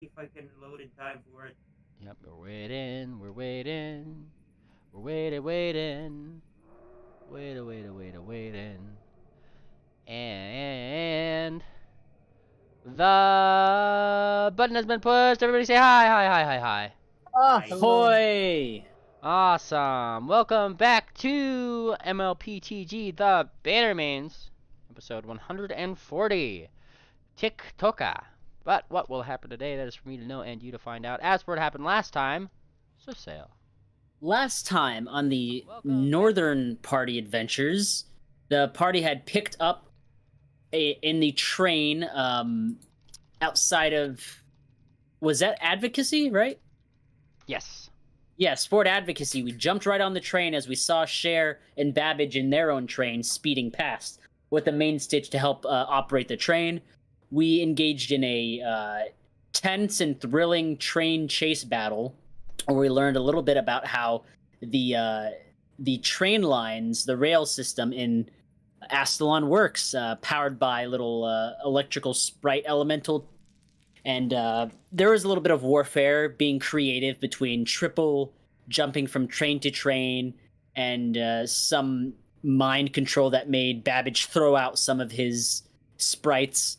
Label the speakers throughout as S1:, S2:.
S1: if I can load in time for it.
S2: Yep, we're waiting, we're waiting, we're waiting, waiting. And the button has been pushed. Everybody say hi, hi, hi, hi, hi.
S1: Hi.
S3: Hello.
S4: Ahoy!
S2: Awesome. Welcome back to mlptg, the Bannermanes, episode 140, Tik'Toka. But what will happen today, that is for me to know and you to find out, as for what happened last time. So sail.
S4: Last time on the
S2: Welcome back.
S4: Northern Party adventures, the party had picked up in the train outside of. Was that Advocacy, right?
S2: Yes.
S4: Yeah, Sport Advocacy. We jumped right on the train as we saw Cher and Babbage in their own train speeding past with the main stitch to help operate the train. We engaged in a tense and thrilling train chase battle where we learned a little bit about how the train lines, the rail system in Astalon works, powered by little electrical sprite elemental. And there was a little bit of warfare being creative between triple jumping from train to train and some mind control that made Babbage throw out some of his sprites.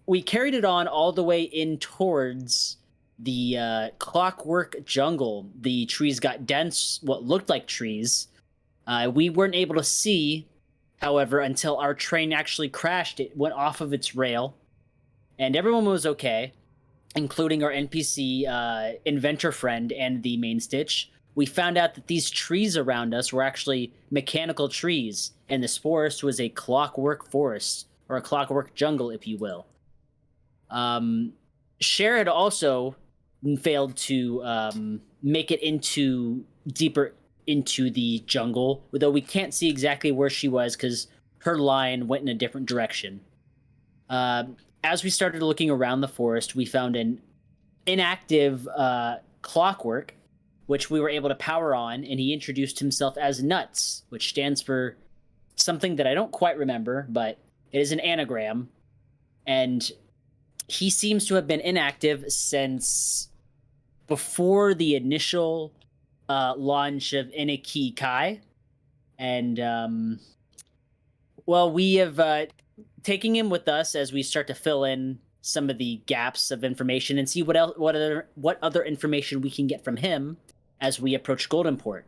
S4: We carried it on all the way in towards the clockwork jungle. The trees got dense, what looked like trees. We weren't able to see, however, until our train actually crashed. It went off of its rail, and everyone was okay, including our NPC inventor friend and the main stitch. We found out that these trees around us were actually mechanical trees, and this forest was a clockwork forest, or a clockwork jungle, if you will. Cher had also failed to make it into deeper into the jungle, though we can't see exactly where she was because her line went in a different direction. Uh, as we started looking around the forest, we found an inactive clockwork, which we were able to power on, and he introduced himself as Nuts, which stands for something that I don't quite remember, but it is an anagram. And he seems to have been inactive since before the initial launch of Inaki Kai. And, well, we have taking him with us as we start to fill in some of the gaps of information and see what other information we can get from him as we approach Goldenport.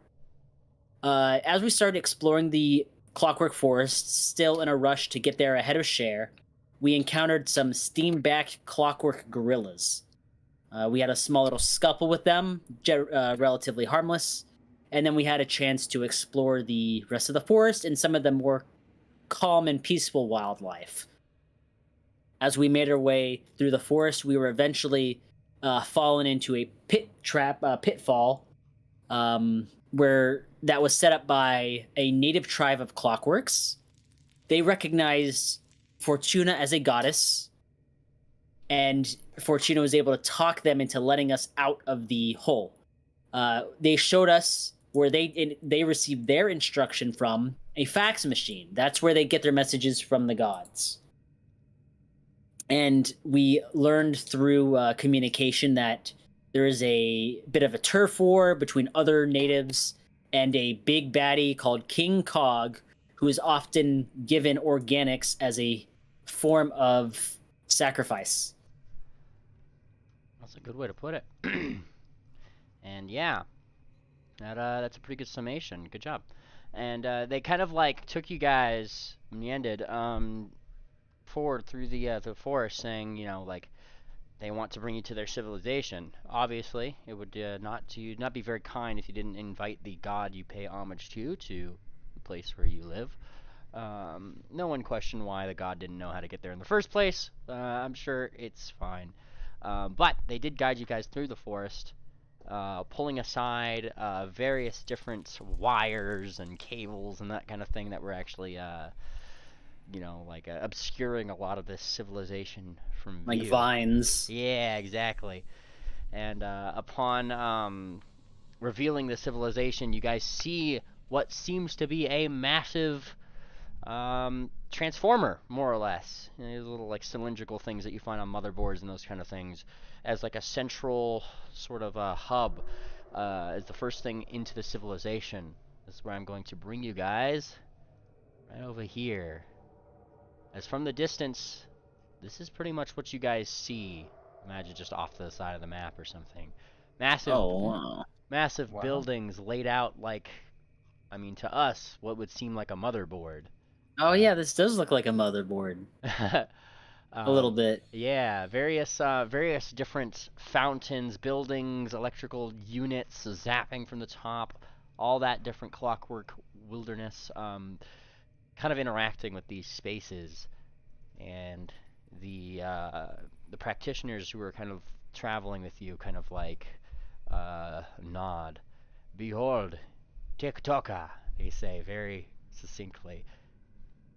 S4: As we started exploring the Clockwork Forest, still in a rush to get there ahead of Cher, we encountered some steam-backed clockwork gorillas. We had a small little scuffle with them, relatively harmless, and then we had a chance to explore the rest of the forest and some of the more calm and peaceful wildlife. As we made our way through the forest, we were eventually fallen into a pitfall, where that was set up by a native tribe of clockworks. They recognized Fortuna as a goddess, and Fortuna was able to talk them into letting us out of the hole. They showed us where they received their instruction from a fax machine. That's where they get their messages from the gods. And we learned through communication that there is a bit of a turf war between other natives and a big baddie called King Cog, who is often given organics as a form of sacrifice.
S2: That's a good way to put it. And yeah, that's a pretty good summation. Good job. And they kind of like took you guys when you ended forward through the forest, saying, you know, like they want to bring you to their civilization. Obviously, it would not be very kind if you didn't invite the god you pay homage to the place where you live. No one questioned why the god didn't know how to get there in the first place. I'm sure it's fine. But they did guide you guys through the forest, pulling aside various different wires and cables and that kind of thing that were actually, like obscuring a lot of this civilization from
S4: Like
S2: view.
S4: vines.
S2: Yeah, exactly. And upon revealing the civilization, you guys see what seems to be a massive transformer, more or less. You know, these little like cylindrical things that you find on motherboards and those kind of things, as like a central sort of a hub, as the first thing into the civilization. This is where I'm going to bring you guys, right over here. As from the distance, this is pretty much what you guys see. Imagine just off to the side of the map or something. Massive,
S4: Oh, wow.
S2: massive
S3: Wow.
S2: buildings laid out like, I mean, to us, what would seem like a motherboard.
S4: Oh yeah, this does look like a motherboard. A little bit.
S2: Yeah, various different fountains, buildings, electrical units zapping from the top, all that different clockwork wilderness, kind of interacting with these spaces, and the practitioners who are kind of traveling with you kind of like nod. Behold, Tik'Toka, they say very succinctly.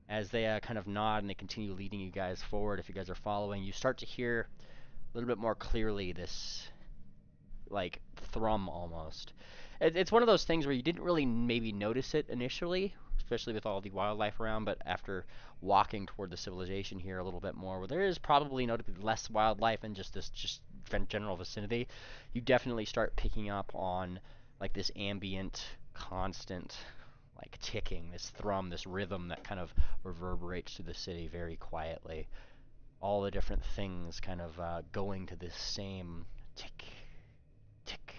S2: As they kind of nod and they continue leading you guys forward, if you guys are following, you start to hear a little bit more clearly this, like, thrum almost. It's one of those things where you didn't really maybe notice it initially, especially with all the wildlife around, but after walking toward the civilization here a little bit more, where there is probably notably less wildlife in just this general vicinity, you definitely start picking up on, like, this ambient, constant, like, ticking, this thrum, this rhythm that kind of reverberates through the city very quietly. All the different things kind of going to this same tick, tick,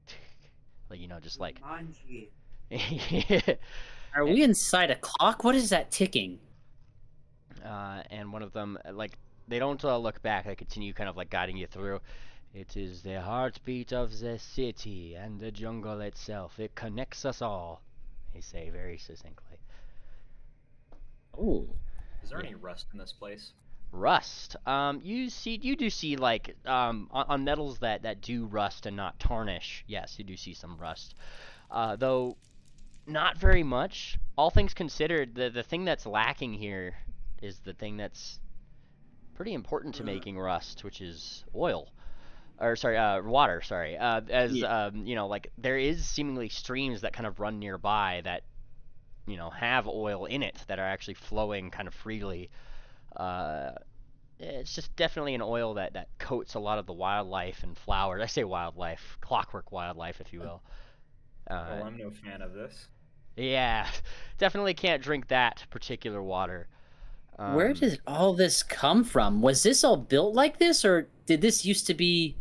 S2: tick. Like, you know, just like.
S1: Manji.
S4: Are we inside a clock? What is that ticking?
S2: And one of them, like, they don't look back. They continue kind of like guiding you through. It is the heartbeat of the city and the jungle itself. It connects us all, they say very succinctly.
S4: Oh.
S3: Is there
S2: Yeah.
S3: any rust in this place?
S2: Rust. You do see like on metals that do rust and not tarnish. Yes, you do see some rust. Though not very much. All things considered, the thing that's lacking here is the thing that's pretty important to making rust, which is oil. Or sorry, water. Sorry. You know, like there is seemingly streams that kind of run nearby that, you know, have oil in it that are actually flowing kind of freely. It's just definitely an oil that coats a lot of the wildlife and flowers. I say wildlife, clockwork wildlife, if you will.
S3: Well, I'm no fan of this.
S2: Yeah, definitely can't drink that particular water.
S4: Where did all this come from? Was this all built like this, or did this used to be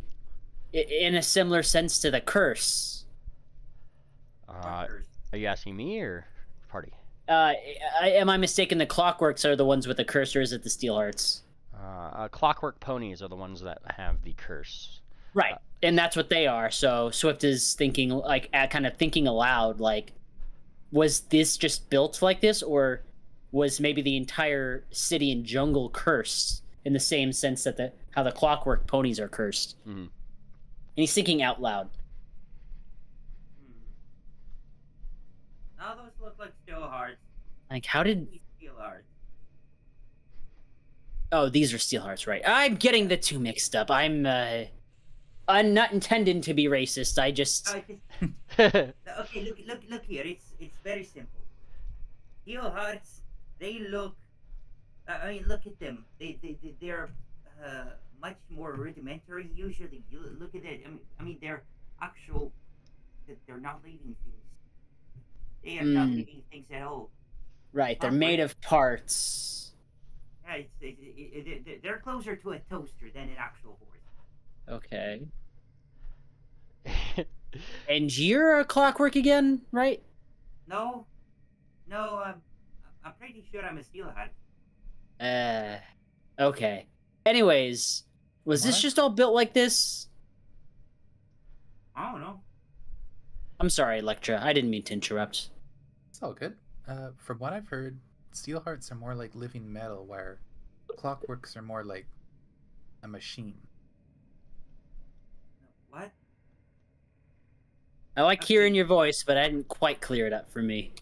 S4: in a similar sense to the curse?
S1: Fuckers.
S2: Are you asking me or party?
S4: Am I mistaken? The clockworks are the ones with the curse, or is it the steel hearts?
S2: Clockwork ponies are the ones that have the curse.
S4: Right, and that's what they are. So Swift is thinking, like, kind of thinking aloud, like, was this just built like this, or was maybe the entire city and jungle cursed in the same sense that how the clockwork ponies are cursed?
S2: Mm-hmm.
S4: And he's thinking out loud.
S1: Now those look like steel hearts.
S4: Like, how did?
S1: These steel hearts.
S4: Oh, these are steel hearts, right? I'm getting the two mixed up. I'm not intending to be racist. I just.
S1: Okay, look here. It's very simple. Steel hearts. They look. I mean, look at them. They're much more rudimentary. Usually, you look at it. I mean, they're actual. They're not living things. They are not living things at all.
S4: Right, they're made of parts.
S1: Yeah, they're closer to a toaster than an actual horse.
S4: Okay. And you're a clockwork again, right?
S1: No, I'm pretty sure I'm a steelhead.
S4: Okay. Anyways, was this
S3: What?
S4: just all built like this?
S1: I don't know.
S4: I'm sorry, Electra. I didn't mean to interrupt.
S5: It's all good. From what I've heard, steel hearts are more like living metal, where clockworks are more like a machine.
S1: What?
S4: I like hearing your voice, but I didn't quite clear it up for me.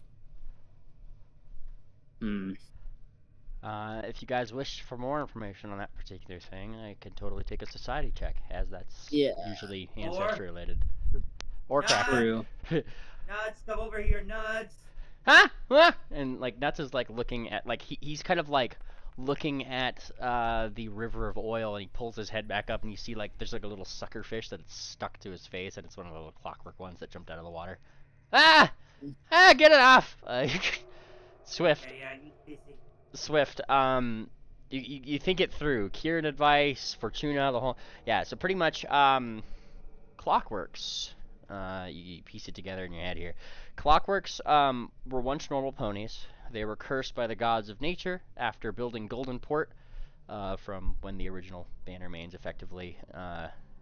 S2: If you guys wish for more information on that particular thing, I can totally take a society check, as that's usually ancestry related. Or
S1: Nah.
S2: craft.
S4: True.
S1: Nuts, come over here, nuts.
S2: huh? Huh? And like Nuts is like looking at like he's kind of like looking at the river of oil, and he pulls his head back up, and you see like there's like a little sucker fish that's stuck to his face, and it's one of the little clockwork ones that jumped out of the water. Ah! Ah! Get it off! Swift.
S1: Yeah, he's busy.
S2: Swift. You think it through. Kieran advice, Fortuna, the whole. Yeah. So pretty much Clockworks. You piece it together in your head here. Clockworks were once normal ponies. They were cursed by the gods of nature after building Golden Port from when the original Bannermanes effectively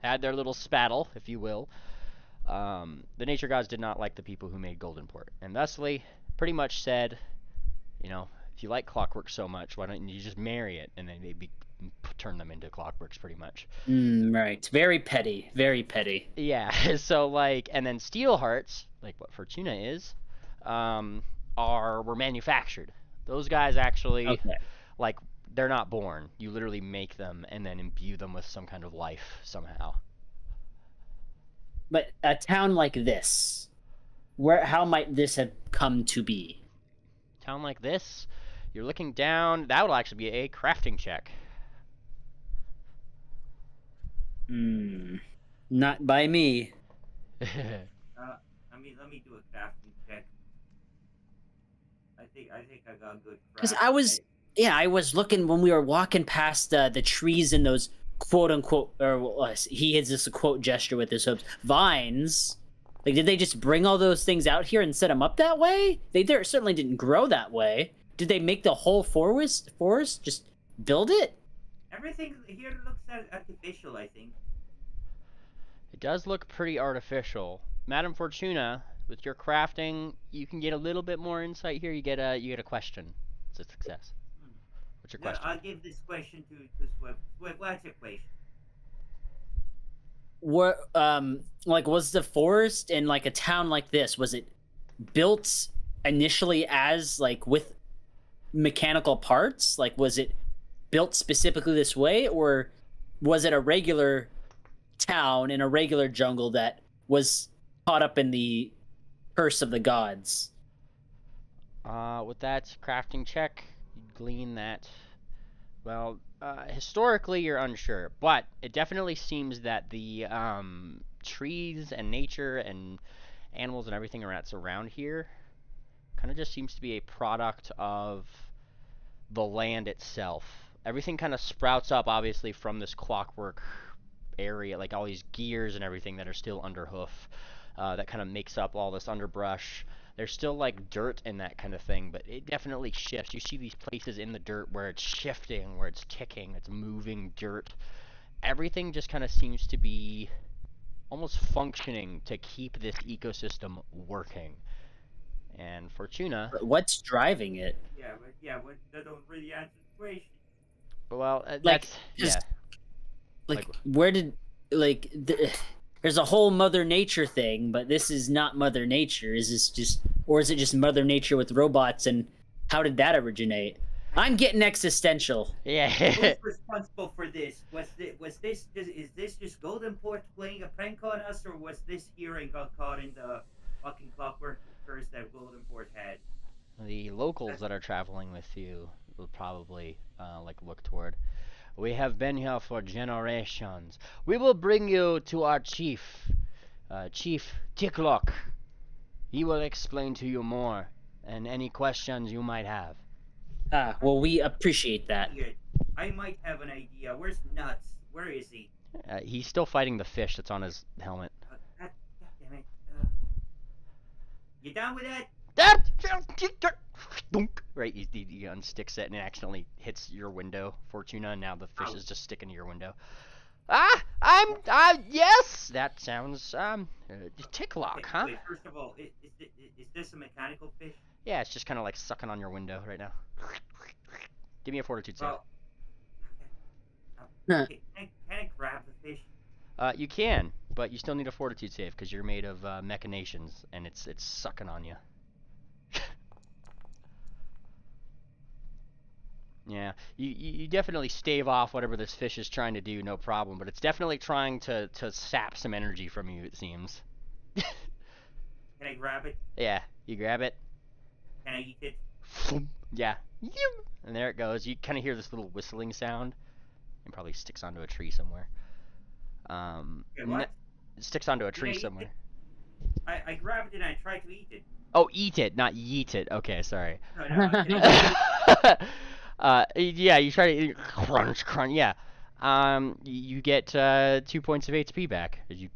S2: had their little spattle, if you will. The nature gods did not like the people who made Golden Port, and thusly pretty much said, you know, if you like Clockwork so much, why don't you just marry it, and then they turn them into Clockworks pretty much.
S4: Right. Very petty. Very petty.
S2: Yeah. So like, and then Steel Hearts, like what Fortuna is, were manufactured. Those guys actually, like, they're not born. You literally make them and then imbue them with some kind of life somehow.
S4: But a town like this, how might this have come to be?
S2: Town like this, you're looking down. That would actually be a crafting check.
S4: Not by me.
S1: Let me do a crafting check. I think I got good.
S4: Because I was looking when we were walking past the trees and those quote unquote, or he has this quote gesture with his hooves, vines. Like, did they just bring all those things out here and set them up that way? They certainly didn't grow that way. Did they make the whole forest just build it?
S1: Everything here looks artificial, I think.
S2: It does look pretty artificial. Madame Fortuna, with your crafting, you can get a little bit more insight here. You get a question. It's a success. What's your question?
S1: I'll give this question to Swift. Swift, what's your question?
S4: Was the forest in like a town like this, was it built initially as like with mechanical parts? Like, was it built specifically this way, or was it a regular town in a regular jungle that was caught up in the curse of the gods?
S2: With that crafting check, you glean that, well, historically you're unsure, but it definitely seems that the trees and nature and animals and everything that's around here kind of just seems to be a product of the land itself. Everything kind of sprouts up, obviously, from this clockwork area, like all these gears and everything that are still under hoof, that kind of makes up all this underbrush. There's still like dirt and that kind of thing, but it definitely shifts. You see these places in the dirt where it's shifting, where it's ticking, it's moving dirt. Everything just kind of seems to be almost functioning to keep this ecosystem working. And Fortuna,
S4: what's driving it?
S1: That don't really answer the question.
S2: Well,
S4: like,
S2: yeah.
S4: Where did there's a whole Mother Nature thing, but this is not Mother Nature. Is this just, or is it just Mother Nature with robots? And how did that originate? I'm getting existential.
S2: Yeah.
S1: Who's responsible for this? Is this just Golden Port playing a prank on us, or was this here and got caught in the fucking clockwork curse that Golden Port had?
S2: The locals that are traveling with you will probably look toward. We have been here for generations. We will bring you to our chief, Chief Tik'Toka. He will explain to you more, and any questions you might have.
S4: Well, we appreciate that.
S1: I might have an idea. Where's Nuts? Where is he?
S2: He's still fighting the fish that's on his helmet.
S1: God damn it. You down with that?
S2: Right, he unsticks it and it accidentally hits your window, Fortuna, and now the fish is just sticking to your window. Yes! That sounds, Tik'Toka, huh?
S1: Wait, first of all, is this a mechanical fish?
S2: Yeah, it's just kind of like sucking on your window right now. Give me a fortitude save.
S1: Can I grab the fish?
S2: You can, but you still need a fortitude save because you're made of machinations and it's sucking on you. Yeah, you definitely stave off whatever this fish is trying to do, no problem, but it's definitely trying to sap some energy from you, it seems.
S1: Can I grab it?
S2: Yeah, you grab it.
S1: Can I eat it?
S2: Yeah. And there it goes. You kind of hear this little whistling sound. It probably sticks onto a tree somewhere.
S1: Okay, what?
S2: It sticks onto a
S1: Did I
S2: tree
S1: eat
S2: somewhere.
S1: it? I grabbed it and I tried to eat it.
S2: Oh, eat it, not yeet it. Okay, sorry.
S1: No, can I eat it?
S2: Yeah, you try to crunch, crunch. Yeah. You get 2 points of HP back as you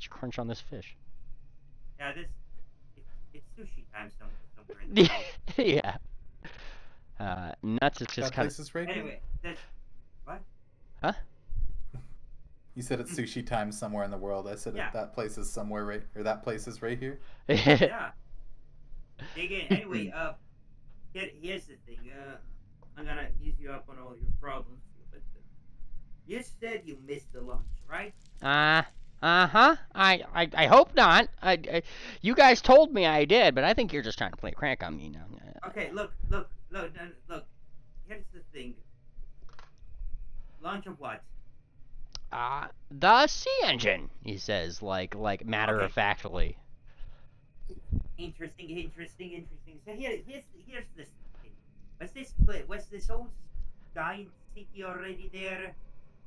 S2: crunch on this fish.
S1: Yeah, it's sushi time somewhere in the world.
S2: Yeah. Nuts. It's just
S5: That
S2: kind
S5: place is right here?
S1: Anyway, that's what?
S2: Huh?
S5: You said it's sushi time somewhere in the world. I said
S1: Yeah.
S5: that place is somewhere right, or that place is right here.
S1: Yeah. Dig in. Anyway, here's the thing. I'm gonna ease you up on all your problems, but you said you missed the lunch, right?
S2: Uh-huh. I hope not. You guys told me I did, but I think you're just trying to play crank on me now.
S1: Okay, look. Here's the thing. Lunch of what?
S2: The sea engine, he says, like matter-of-factly.
S1: Interesting. So here's this thing. Was this old giant city already there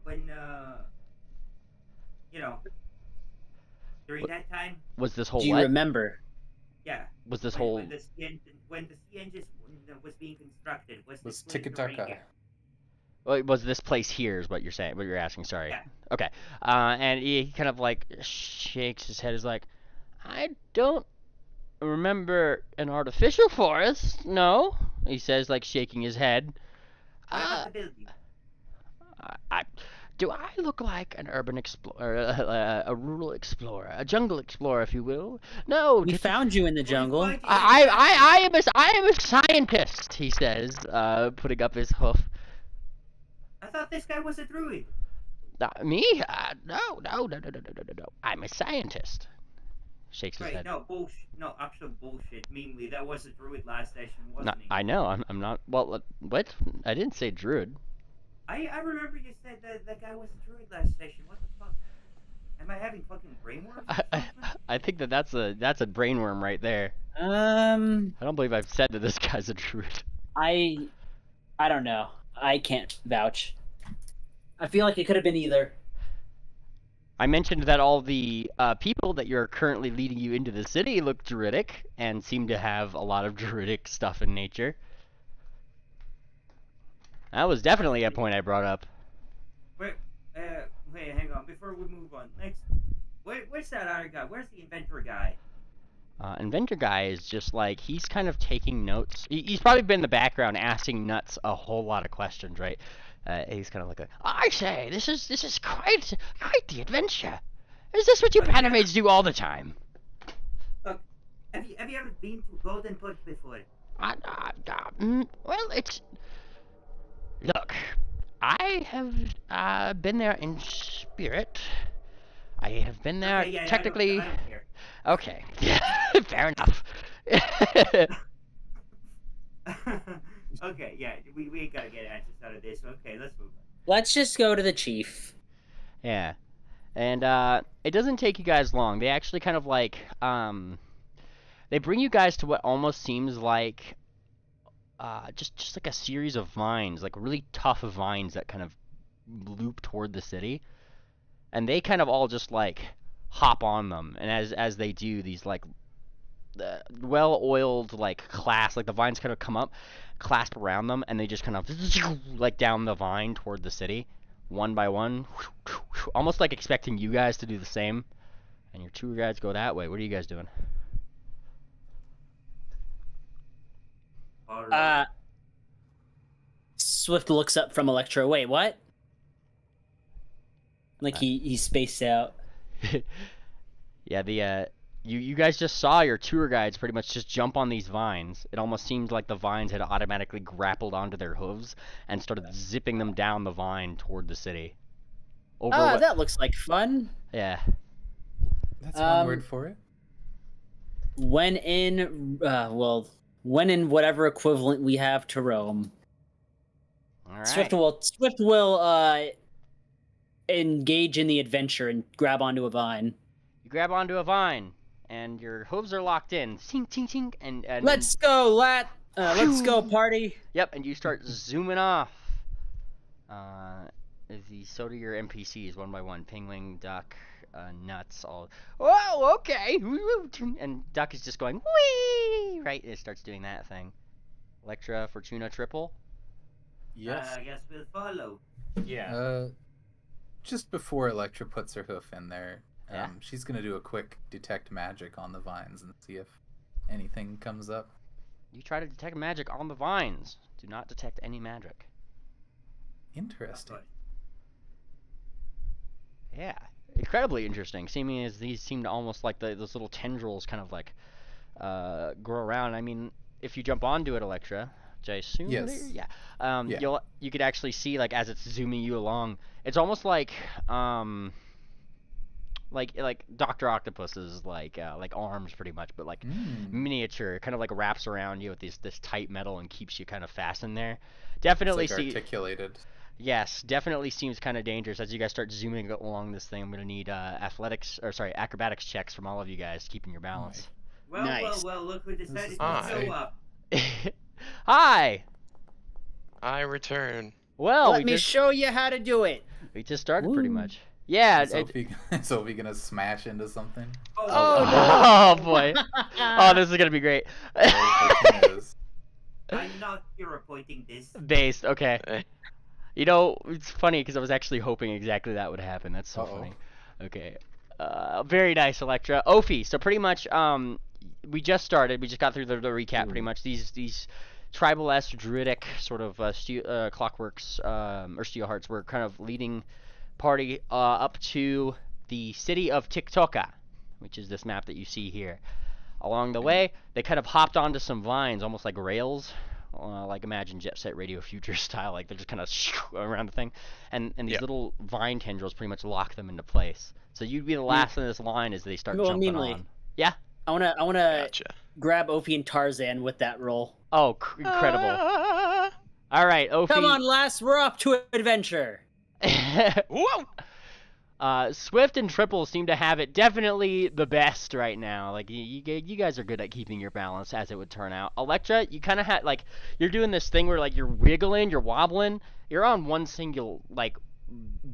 S1: when during that time?
S2: Was this whole
S4: Do you
S2: what?
S4: remember?
S1: Yeah.
S2: Was this
S1: when,
S2: whole...
S1: when the sea engine was being constructed, was
S5: Was
S1: this place already
S5: Tik'Toka.
S1: here?
S2: Was this place here is what you're saying, what you're asking, sorry.
S1: Yeah.
S2: Okay. And he kind of like shakes his head. He's like, I don't remember an artificial forest, no. He says, like, shaking his head.
S1: What about the building?
S2: Do I look like an urban explorer, a rural explorer, a jungle explorer, if you will? No.
S4: We found you in the jungle.
S2: I am a scientist, he says, putting up his hoof.
S1: I thought this guy was a druid.
S2: Me? No. I'm a scientist. Shakes his
S1: Right,
S2: head.
S1: no, bullshit. No, actual bullshit. Meanly, that was a druid last session, wasn't he?
S2: I know, I'm not... Well, what? I didn't say druid.
S1: I remember you said that guy was a druid last session. What the fuck? Am I having fucking brainworms or something?
S2: I think that's a brainworm right there.
S4: I
S2: I don't believe I've said that this guy's a druid.
S4: I don't know. I can't vouch. I feel like it could have been either.
S2: I mentioned that all the people that you're currently leading you into the city look druidic and seem to have a lot of druidic stuff in nature. That was definitely a point I brought up.
S1: Wait, hang on. Before we move on, where's that other guy? Where's the inventor guy?
S2: Inventor guy is just like, he's kind of taking notes. He's probably been in the background asking Nuts a whole lot of questions, right? He's kind of like, I say, this is quite the adventure. Is this what you Bannermanes do all the time?
S1: Look, have you ever been to Golden Port before?
S2: Well, it's... Look, I have been there in spirit. I have been there technically...
S1: I don't care.
S2: Okay, fair enough.
S1: Okay, yeah, we gotta get answers out of this. Okay, let's move on.
S4: Let's just go to the chief.
S2: Yeah, and it doesn't take you guys long. They actually kind of like they bring you guys to what almost seems like just like a series of vines, like really tough vines that kind of loop toward the city, and they kind of all just like hop on them, and as they do, these like well-oiled like like the vines kind of come up, clasp around them, and they just kind of like down the vine toward the city, one by one, almost like expecting you guys to do the same. And your tour guides go that way. What are you guys doing?
S4: Swift looks up from Electro. Wait, what? Like he spaced out.
S2: Yeah, you guys just saw your tour guides pretty much just jump on these vines. It almost seemed like the vines had automatically grappled onto their hooves and started zipping them down the vine toward the city.
S4: That looks like fun.
S2: Yeah.
S5: That's one word for it.
S4: When in whatever equivalent we have to Rome.
S2: All right.
S4: Swift will engage in the adventure and grab onto a vine.
S2: You grab onto a vine, and your hooves are locked in. Tink, tink, tink, and
S4: Let's go, let's go, party.
S2: Yep, and you start zooming off. So do your NPCs one by one. Penguin, Duck, Nuts, all. Oh, okay. And Duck is just going wee, right? It starts doing that thing. Electra, Fortuna, Triple.
S5: Yes.
S1: I guess we'll follow.
S3: Yeah.
S5: Just before Electra puts her hoof in there,
S2: Yeah.
S5: she's gonna do a quick detect magic on the vines and see if anything comes up.
S2: You try to detect magic on the vines. Do not detect any magic.
S5: Interesting.
S2: Yeah, incredibly interesting. Seeming as these seem to almost like those little tendrils kind of like grow around. I mean, if you jump onto it, Electra, which I assume
S5: Yes.
S2: yeah,
S5: Yeah.
S2: you could actually see like as it's zooming you along. It's almost like Dr. Octopus's like arms pretty much, but like miniature. It kind of like wraps around you with this tight metal and keeps you kind of fastened there. Definitely
S5: It's like articulated.
S2: Yes, definitely seems kind of dangerous. As you guys start zooming along this thing, I'm gonna need acrobatics checks from all of you guys, keeping your balance.
S1: Well,
S4: Nice.
S1: well, look who decided
S5: is
S1: to
S6: nice.
S1: show up.
S2: Hi.
S6: I return.
S2: Well,
S4: Let me show you how to do it.
S2: we just started pretty
S4: Woo.
S2: much. Yeah.
S5: Is Sophie gonna smash into something?
S2: Oh boy. Oh, this is gonna be great.
S5: Fortuna is.
S1: I'm not hero pointing this.
S2: Based. Okay.
S6: Eh.
S2: You know, it's funny because I was actually hoping exactly that would happen. That's so
S5: Uh-oh.
S2: funny. Okay. Very nice, Electra. Ophi. So pretty much, we just started. We just got through the recap. Pretty much these tribal-esque druidic sort of clockworks or steel hearts were kind of leading party up to the city of Tik'Toka, which is this map that you see here. Along the way, they kind of hopped onto some vines, almost like rails. Like imagine Jet Set Radio Future style, like they're just kind of around the thing, and these
S6: Yep.
S2: little vine tendrils pretty much lock them into place. So you'd be the last in this line as they start
S4: Well,
S2: jumping
S4: meanly.
S2: on. Yeah.
S4: I wanna
S6: Gotcha.
S4: grab Ophi and Tarzan with that roll.
S2: Oh, incredible! All right, Ophi.
S4: Come on, lass, we're off to adventure.
S6: Whoa!
S2: Swift and Triple seem to have it definitely the best right now. Like you guys are good at keeping your balance, as it would turn out. Electra, you kind of had like you're doing this thing where like you're wiggling, you're wobbling, you're on one single like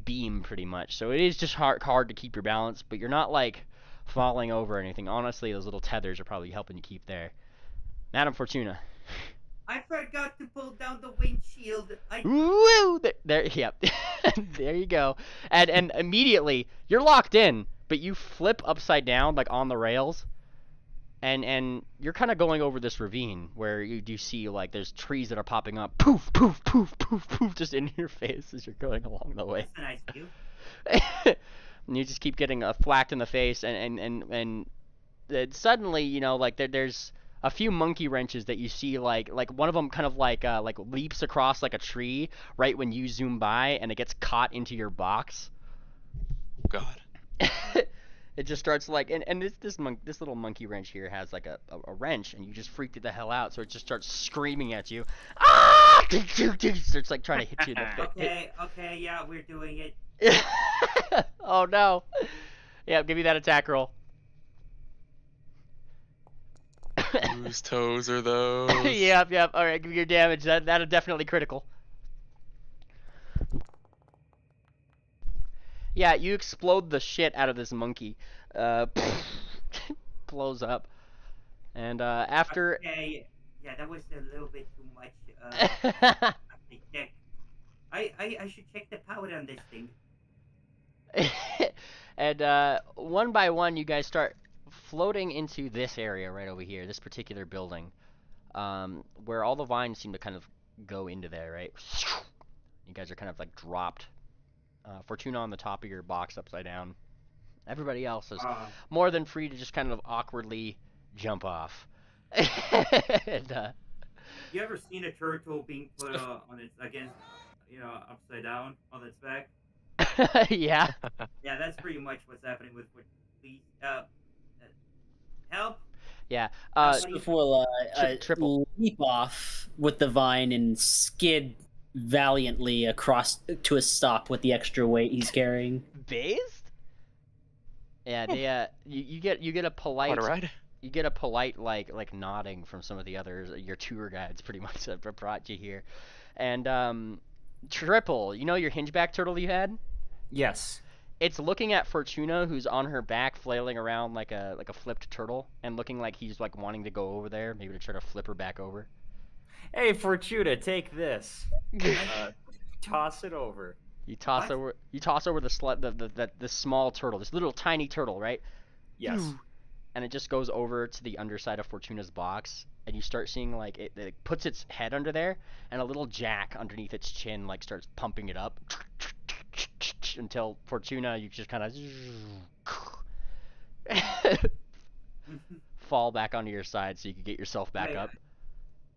S2: beam pretty much. So it is just hard to keep your balance, but you're not like falling over or anything. Honestly, those little tethers are probably helping you keep there. Madam Fortuna.
S1: I forgot to pull down the windshield.
S2: Woo! There, yep. There you go. And immediately you're locked in, but you flip upside down like on the rails, and you're kind of going over this ravine where you do see like there's trees that are popping up, poof, poof, poof, poof, poof, just in your face as you're going along the way.
S1: That's a nice view.
S2: And you just keep getting thwacked in the face, and suddenly you know like there's a few monkey wrenches that you see like one of them kind of like leaps across like a tree right when you zoom by, and it gets caught into your box.
S6: God.
S2: It just starts like and this little monkey wrench here has like a wrench, and you just freaked it the hell out, so it just starts screaming at you. Ah! Starts like trying to hit you in the face.
S1: Okay, yeah, we're doing it.
S2: Oh no. Yeah, give me that attack roll.
S6: Whose toes are those?
S2: Yep. All right, give me your damage. That'll definitely critical. Yeah, you explode the shit out of this monkey. Blows up. And after.
S1: Okay, yeah, that was a little bit too much. I should check the power on this thing.
S2: And one by one, you guys start floating into this area right over here, this particular building, where all the vines seem to kind of go into there, right? You guys are kind of like dropped. Fortuna on the top of your box upside down. Everybody else is more than free to just kind of awkwardly jump off. And,
S1: you ever seen a turtle being put on its against, upside down on its back?
S2: Yeah.
S1: Yeah, that's pretty much what's happening with please help.
S2: Yeah.
S4: Swift will
S2: Triple.
S4: leap off with the vine and skid valiantly across to a stop with the extra weight he's carrying.
S2: Based? Yeah, you get a polite
S6: Want to ride?
S2: you get a polite like nodding from some of the others, your tour guides pretty much that brought you here. And Triple, you know your hingeback turtle you had?
S3: Yes.
S2: It's looking at Fortuna, who's on her back, flailing around like a flipped turtle, and looking like he's like wanting to go over there, maybe to try to flip her back over.
S3: Hey, Fortuna, take this. Toss it over.
S2: You toss
S1: What?
S2: over the small turtle, this little tiny turtle, right?
S3: Yes.
S2: And it just goes over to the underside of Fortuna's box, and you start seeing like it puts its head under there, and a little jack underneath its chin like starts pumping it up until Fortuna, you just kind of fall back onto your side so you can get yourself back up.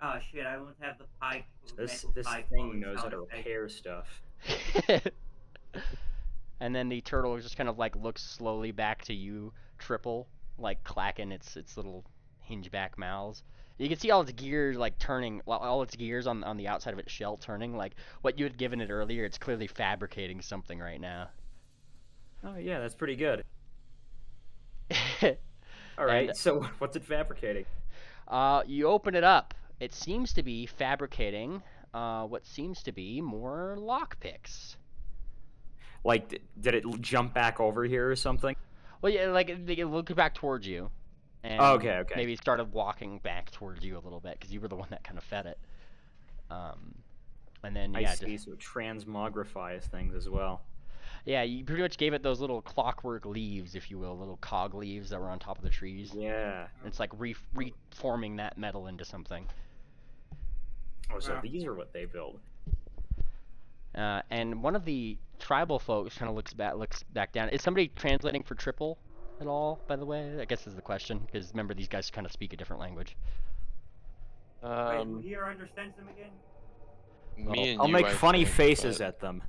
S1: Oh shit! I won't have the pike.
S3: This
S1: metal pike
S3: thing
S1: forward
S3: knows how
S1: sound
S3: to
S1: effect.
S3: repair stuff.
S2: And then the turtle just kind of like looks slowly back to you, Triple, like clacking its little hingeback mouths. You can see all its gears like turning, all its gears on the outside of its shell turning. Like what you had given it earlier, it's clearly fabricating something right now.
S3: Oh yeah, that's pretty good. All right,
S2: And-
S3: so what's it fabricating?
S2: You open it up. It seems to be fabricating what seems to be more lockpicks.
S3: Like, did it jump back over here or something?
S2: Well, yeah, like it looked back towards you, and
S3: Okay.
S2: maybe it started walking back towards you a little bit because you were the one that kind of fed it. And then
S3: I
S2: yeah,
S3: see. So it transmogrifies things as well.
S2: yeah, you pretty much gave it those little clockwork leaves, if you will, little cog leaves that were on top of the trees.
S3: Yeah.
S2: It's like reforming that metal into something.
S3: Oh, so
S1: Wow.
S3: these are what they build.
S2: And one of the tribal folks kind of looks back down. Is somebody translating for Triple at all, by the way? I guess is the question, because remember, these guys kind of speak a different language.
S1: Wait, who here understands them again?
S6: Me and
S3: I'll
S6: you,
S3: make
S6: I
S3: funny
S6: think,
S3: faces
S6: but
S3: at them.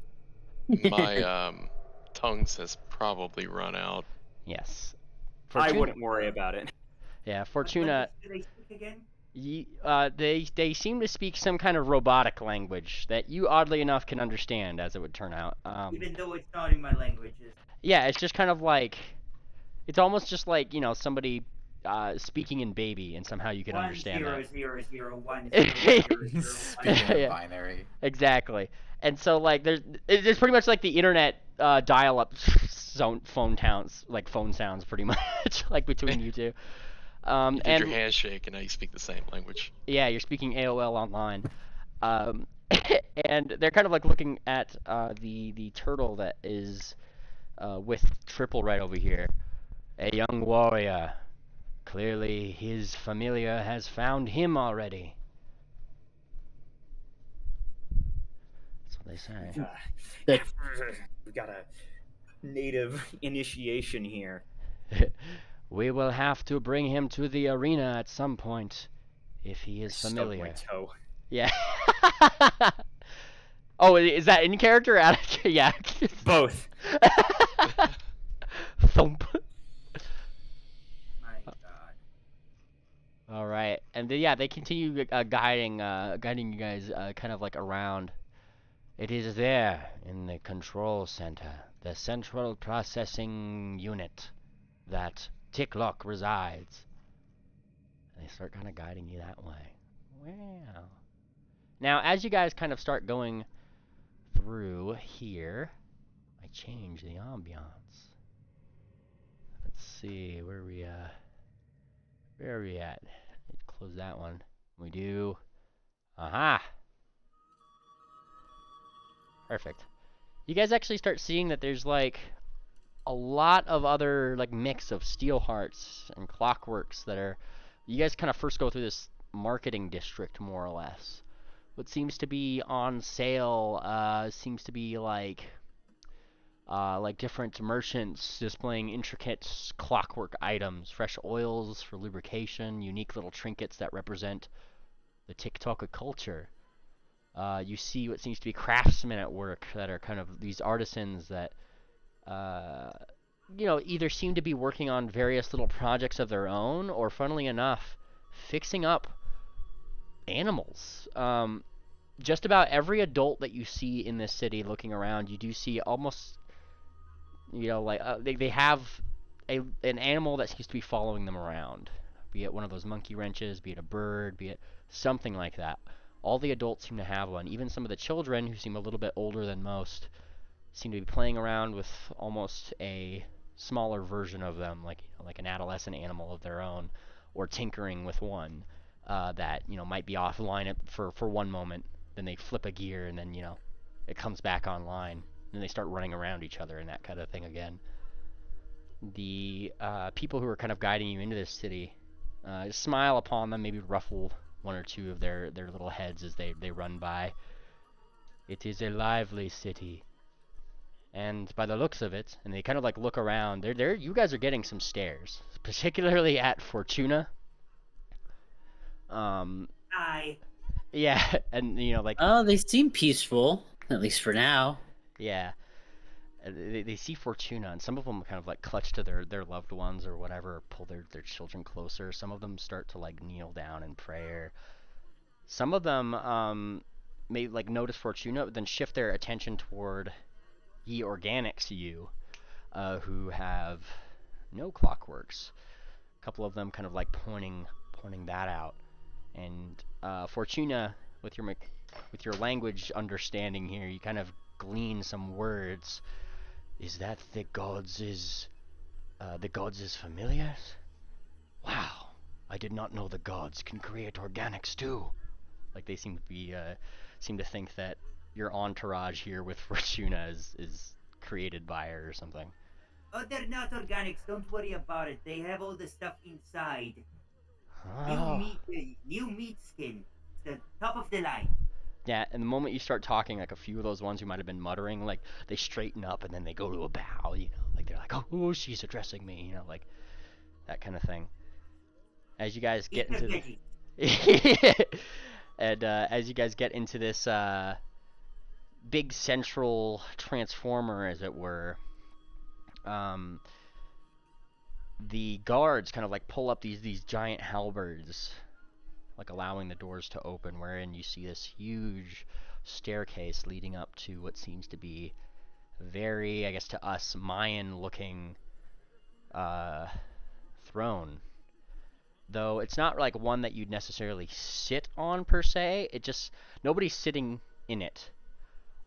S6: my tongues has probably run out.
S2: Yes.
S3: I wouldn't worry about it.
S2: Yeah,
S1: What
S2: Fortuna.
S1: language do they speak again?
S2: They seem to speak some kind of robotic language that you oddly enough can understand, as it would turn out.
S1: Even though it's not in my languages.
S2: Yeah, it's just kind of like, it's almost just like, you know, somebody speaking in baby, and somehow you can understand that.
S1: 10001
S5: Speaking
S2: Yeah.
S5: of binary.
S2: Exactly. And so like there's pretty much like the internet dial-up phone sounds pretty much like between you two.
S6: You did
S2: And
S6: your handshake, and now you speak the same language.
S2: yeah, you're speaking AOL online. And they're kind of like looking at the turtle that is with Triple right over here. A young warrior. Clearly his familiar has found him already. That's what they say.
S3: We've got a native initiation here.
S2: We will have to bring him to the arena at some point, if he is
S3: Stubbed
S2: familiar.
S3: my toe.
S2: Yeah. Oh, is that in character or out of yeah.
S3: Both.
S2: Thump.
S1: My god.
S2: All right, and then, yeah, they continue guiding you guys kind of like around. It is there in the control center, the central processing unit, that Tik'Toka resides. And they start kind of guiding you that way. Wow. Now, as you guys kind of start going through here, I change the ambiance. Let's see, where are we at? Close that one. We do. Aha! Perfect. You guys actually start seeing that there's like a lot of other like mix of steel hearts and clockworks that are. You guys kind of first go through this marketing district more or less. What seems to be on sale seems to be like different merchants displaying intricate clockwork items, fresh oils for lubrication, unique little trinkets that represent the Tik'Toka culture. You see what seems to be craftsmen at work that are kind of these artisans that, you know, either seem to be working on various little projects of their own, or funnily enough, fixing up animals. Just about every adult that you see in this city looking around, you do see almost, you know, like they have an animal that seems to be following them around, be it one of those monkey wrenches, be it a bird, be it something like that. All the adults seem to have one. Even some of the children, who seem a little bit older than most, seem to be playing around with almost a smaller version of them, like an adolescent animal of their own, or tinkering with one that might be offline for one moment, then they flip a gear, and then it comes back online, and they start running around each other and that kind of thing again. The people who are kind of guiding you into this city smile upon them, maybe ruffle one or two of their little heads as they run by. It is a lively city. And by the looks of it, and they kind of like look around, you guys are getting some stares, particularly at Fortuna.
S1: Hi.
S2: Yeah, and like
S4: Oh, they seem peaceful, at least for now.
S2: yeah, they see Fortuna, and some of them kind of like clutch to their loved ones or whatever, or pull their children closer. Some of them start to like kneel down in prayer. Some of them may like notice Fortuna, but then shift their attention toward ye organics, who have no clockworks. A couple of them kind of like pointing that out, and Fortuna, with your language understanding here, you kind of glean some words. Is that the gods' familiars? Wow, I did not know the gods can create organics too. Like they seem to think that your entourage here with Fortuna is created by her or something.
S1: Oh, they're not organics. Don't worry about it. They have all the stuff inside.
S2: Oh.
S1: New meat skin. The top of the line.
S2: Yeah, and the moment you start talking, like a few of those ones who might have been muttering, like they straighten up and then they go to a bow, like they're like, oh, she's addressing me, like that kind of thing. As you guys get into the... and as you guys get into this big central transformer, as it were, the guards kind of like pull up these giant halberds, like allowing the doors to open, wherein you see this huge staircase leading up to what seems to be very, I guess to us, Mayan-looking throne. Though it's not like one that you'd necessarily sit on per se. Nobody's sitting in it.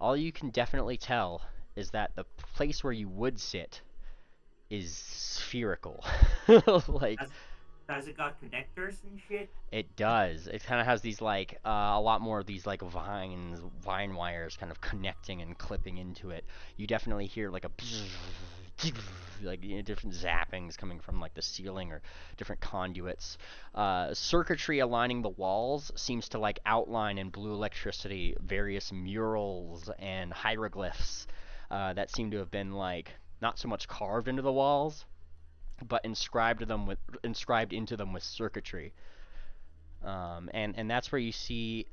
S2: All you can definitely tell is that the place where you would sit is spherical. Like,
S1: does it got connectors and shit?
S2: It does. It kind of has these like a lot more of these like vine wires kind of connecting and clipping into it. You definitely hear like a like different zappings coming from like the ceiling or different conduits. Circuitry aligning the walls seems to like outline in blue electricity various murals and hieroglyphs that seem to have been like not so much carved into the walls, but inscribed into them with circuitry. And that's where you see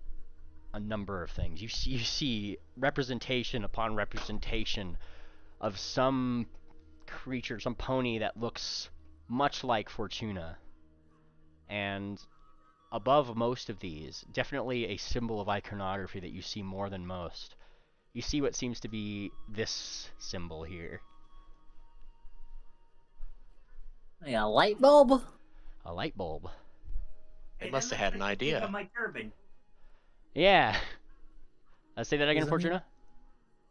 S2: a number of things. You see representation upon representation of some creature, some pony that looks much like Fortuna. And above most of these, definitely a symbol of iconography that you see more than most. You see what seems to be this symbol here.
S4: A light bulb?
S2: A light bulb.
S6: They must have had an idea.
S1: My turban.
S2: Yeah. Say that again,
S5: Isn't
S2: Fortuna.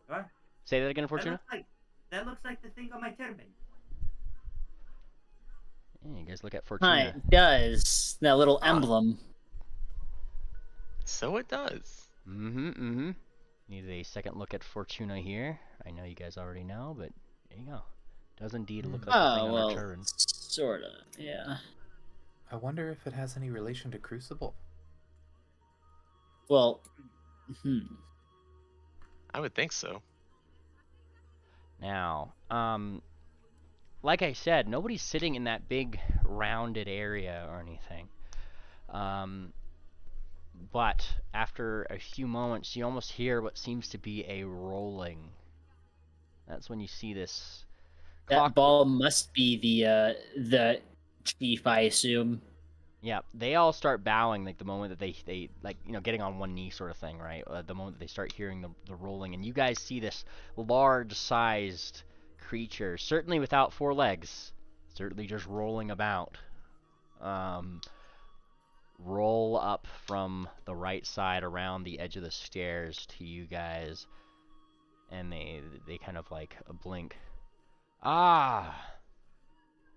S1: What?
S2: Say that again, Fortuna.
S1: That looks like the thing on my turban.
S2: Yeah, you guys look at Fortuna.
S4: Hi, it does. That little emblem.
S6: So it does.
S2: Need a second look at Fortuna here. I know you guys already know, but there you go. Does indeed look like the thing on her turban.
S4: Sorta, yeah.
S5: I wonder if it has any relation to Crucible.
S4: Well,
S6: I would think so.
S2: Now, like I said, nobody's sitting in that big rounded area or anything. But after a few moments, you almost hear what seems to be a rolling. That's when you see this.
S4: that ball must be the chief, I assume.
S2: Yeah, they all start bowing like the moment that they like getting on one knee sort of thing, right? The moment that they start hearing the rolling, and you guys see this large-sized creature, certainly without four legs, certainly just rolling about. Roll up from the right side around the edge of the stairs to you guys, and they kind of like blink. Ah,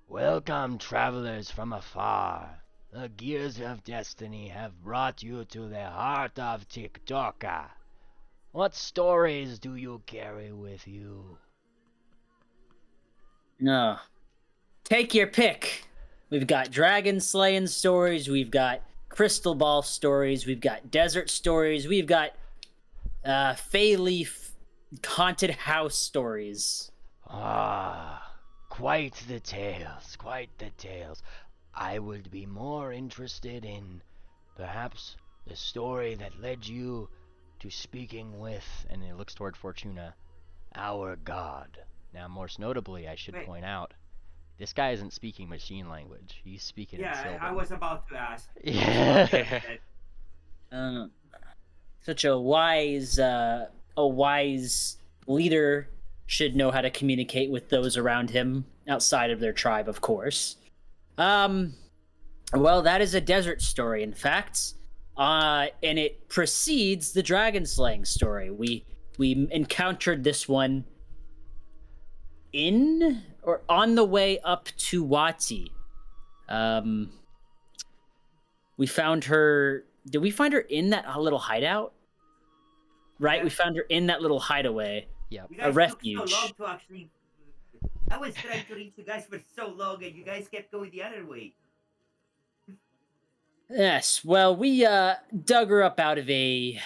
S2: welcome, travelers from afar. The gears of destiny have brought you to the heart of Tik'Toka. What stories do you carry with you?
S4: No. Take your pick. We've got dragon slaying stories, we've got crystal ball stories, we've got desert stories, we've got Fey Leaf haunted house stories.
S2: Ah, quite the tales, quite the tales. I would be more interested in, perhaps, the story that led you to speaking with, and it looks toward Fortuna, our god. Now, most notably, I should point out, this guy isn't speaking machine language. He's speaking in Sylvan.
S1: I was about to ask.
S2: Yeah.
S4: Such a wise leader should know how to communicate with those around him outside of their tribe, of course. Well, that is a desert story, in fact, and it precedes the dragon slaying story. We encountered this one in or on the way up to Wati. We found her. Did we find her in that little hideout? Right,
S1: Yeah.
S4: we found her in that little hideaway.
S2: Yep.
S1: You
S4: A
S1: guys
S4: refuge.
S1: took so long to actually. I was trying to reach you guys for so long, and you guys kept going the other way.
S4: Yes, well, we dug her up out of a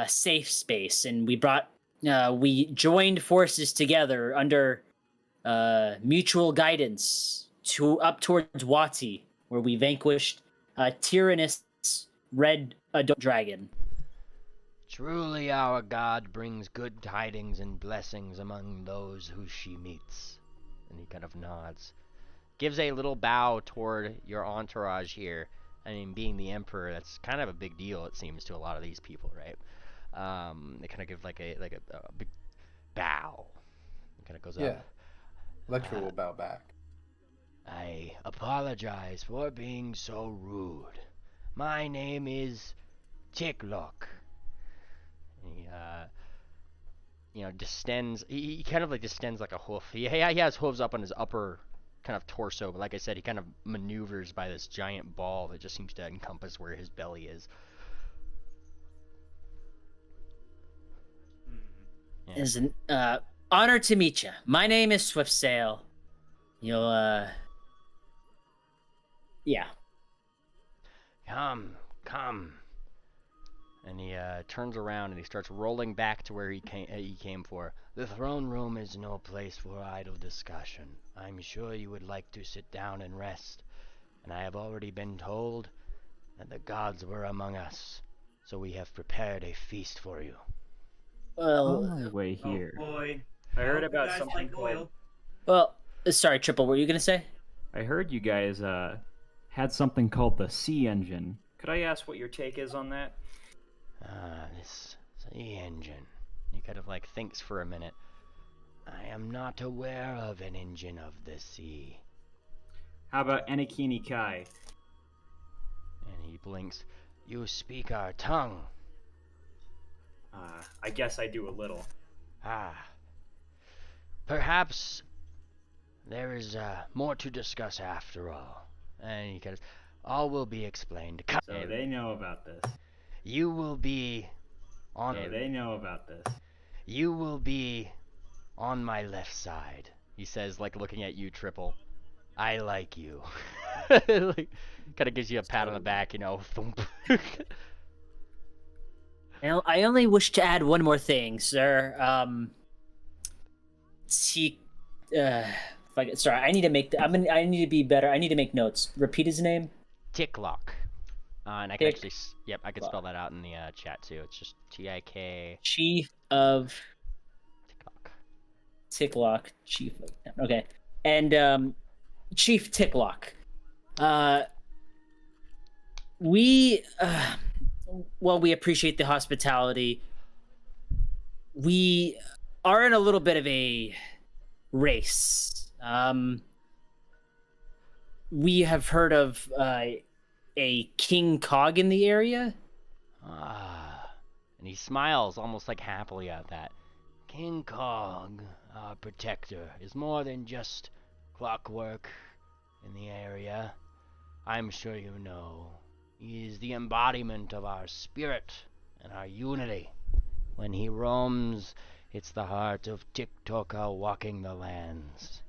S4: safe space, and we joined forces together under mutual guidance up towards Wati, where we vanquished a tyrannous red adult dragon.
S2: Truly our God brings good tidings and blessings among those who she meets. And he kind of nods. Gives a little bow toward your entourage here. I mean, being the Emperor, that's kind of a big deal, it seems, to a lot of these people, right? They kind of give like a big bow. It kind of goes
S5: Yeah.
S2: up.
S5: Lecture will bow back.
S2: I apologize for being so rude. My name is Tik'Toka. He distends. He kind of like distends like a hoof. He has hooves up on his upper kind of torso, but like I said, he kind of maneuvers by this giant ball that just seems to encompass where his belly is. Yeah.
S4: It is an honor to meet you. My name is Swiftsail. You'll yeah.
S2: Come. And he turns around and he starts rolling back to where he came for. The throne room is no place for idle discussion. I'm sure you would like to sit down and rest. And I have already been told that the gods were among us, so we have prepared a feast for you.
S4: Well,
S7: On my way here.
S1: Oh boy.
S3: I heard
S1: hope you
S3: about
S1: guys
S3: something
S1: like
S3: called.
S1: oil.
S4: well, sorry, Triple. What were you gonna say?
S7: I heard you guys had something called the Sea Engine.
S3: Could I ask what your take is on that?
S2: This sea engine. He kind of like thinks for a minute. I am not aware of an engine of the sea.
S7: How about Enekini Kai?
S2: And he blinks. You speak our tongue.
S3: I guess I do a little.
S2: Perhaps there is more to discuss after all. And he kind of, all will be explained. Come.
S7: So they know about this.
S2: You will be on.
S7: So they know about this.
S2: You will be on my left side. He says, like looking at you, Triple. I like you. Like, kind of gives you a pat on the back, thump.
S4: I only wish to add one more thing, sir. Sorry, I need to make. I need to be better. I need to make notes. Repeat his name.
S2: Tik'Toka. And I can
S4: Tik-
S2: actually, I can spell that out in the chat too. It's just Tik.
S4: Chief of
S2: Tik'Toka.
S4: Tik'Toka. Chief. Okay, and Chief Tik'Toka. We appreciate the hospitality. We are in a little bit of a race. we have heard of a King Cog in the area.
S2: Ah, and he smiles almost like happily at that. King Kong, our protector, is more than just clockwork in the area. I'm sure you know. He is the embodiment of our spirit and our unity. When he roams, it's the heart of Tik'Toka walking the lands.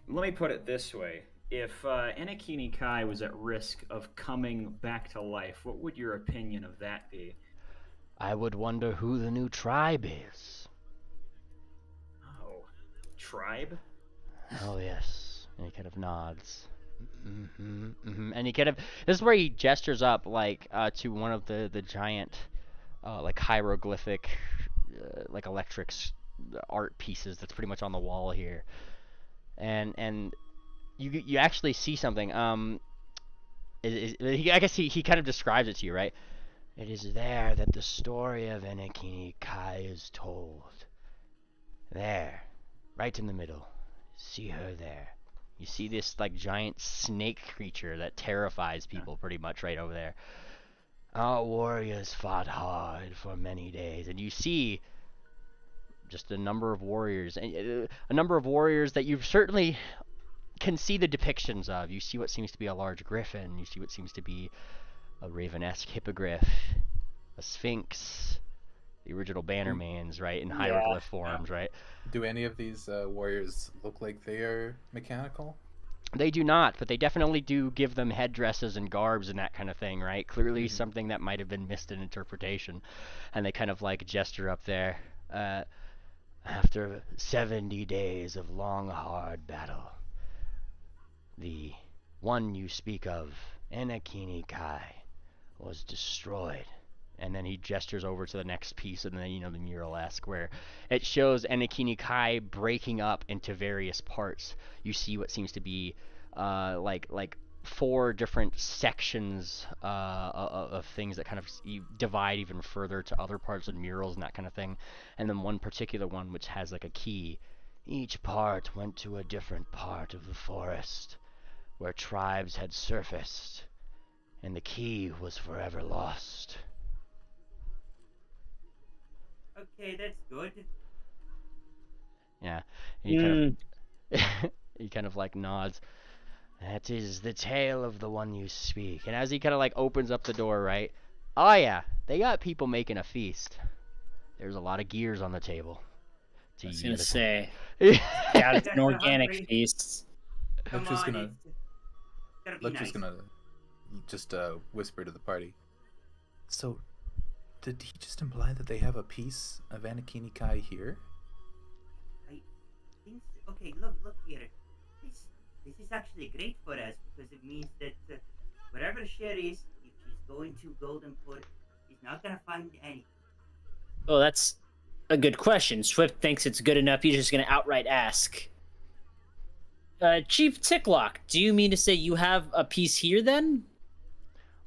S7: Let me put it this way. If Enakini Kai was at risk of coming back to life, what would your opinion of that be?
S2: I would wonder who the new tribe is.
S7: Oh, tribe?
S2: Oh, yes. And he kind of nods. And he kind of... This is where he gestures up, like, to one of the giant, like, hieroglyphic, like, electric art pieces that's pretty much on the wall here. And you actually see something. I guess he kind of describes it to you, right? It is there that the story of Enakini Kai is told. There, right in the middle. See her there. You see this like giant snake creature that terrifies people pretty much right over there. Our warriors fought hard for many days, and you see just a number of warriors, and a number of warriors that you've certainly can see the depictions of. You see what seems to be a large griffin. You see what seems to be a raven-esque hippogriff, a sphinx, the original Bannermanes, right, in hieroglyph forms, right?
S5: Do any of these warriors look like they are mechanical?
S2: They do not, but they definitely do give them headdresses and garbs and that kind of thing, right? Clearly something that might have been missed in interpretation. And they kind of like gesture up there. After 70 days of long, hard battle, the one you speak of, Enakini Kai, was destroyed. And then he gestures over to the next piece, and then, you know, the mural-esque, where it shows Enakini Kai breaking up into various parts. You see what seems to be, like 4 different sections of things that kind of divide even further to other parts of murals and that kind of thing. And then one particular one which has like a key. Each part went to a different part of the forest, where tribes had surfaced, and the key was forever lost.
S1: Okay, that's good.
S2: Yeah, and he kind of he kind of like nods. That is the tale of the one you speak. And as he kind of like opens up the door, right? Oh yeah, they got people making a feast. There's a lot of gears on the table.
S4: I was gonna
S2: use.
S4: say, yeah, it's an
S1: You're
S4: organic
S1: hungry.
S4: feast.
S1: Come
S5: just
S1: on,
S5: gonna-
S1: it's gotta be
S5: Luck's
S1: nice.
S5: just gonna just whisper to the party. So, did he just imply that they have a piece of Anakini Kai here?
S1: Okay, look here. This is actually great for us because it means that wherever Cher is, if she's going to Golden Port, she's not gonna find any.
S4: Oh, that's a good question. Swift thinks it's good enough. He's just gonna outright ask. Chief Ticklock, do you mean to say you have a piece here then?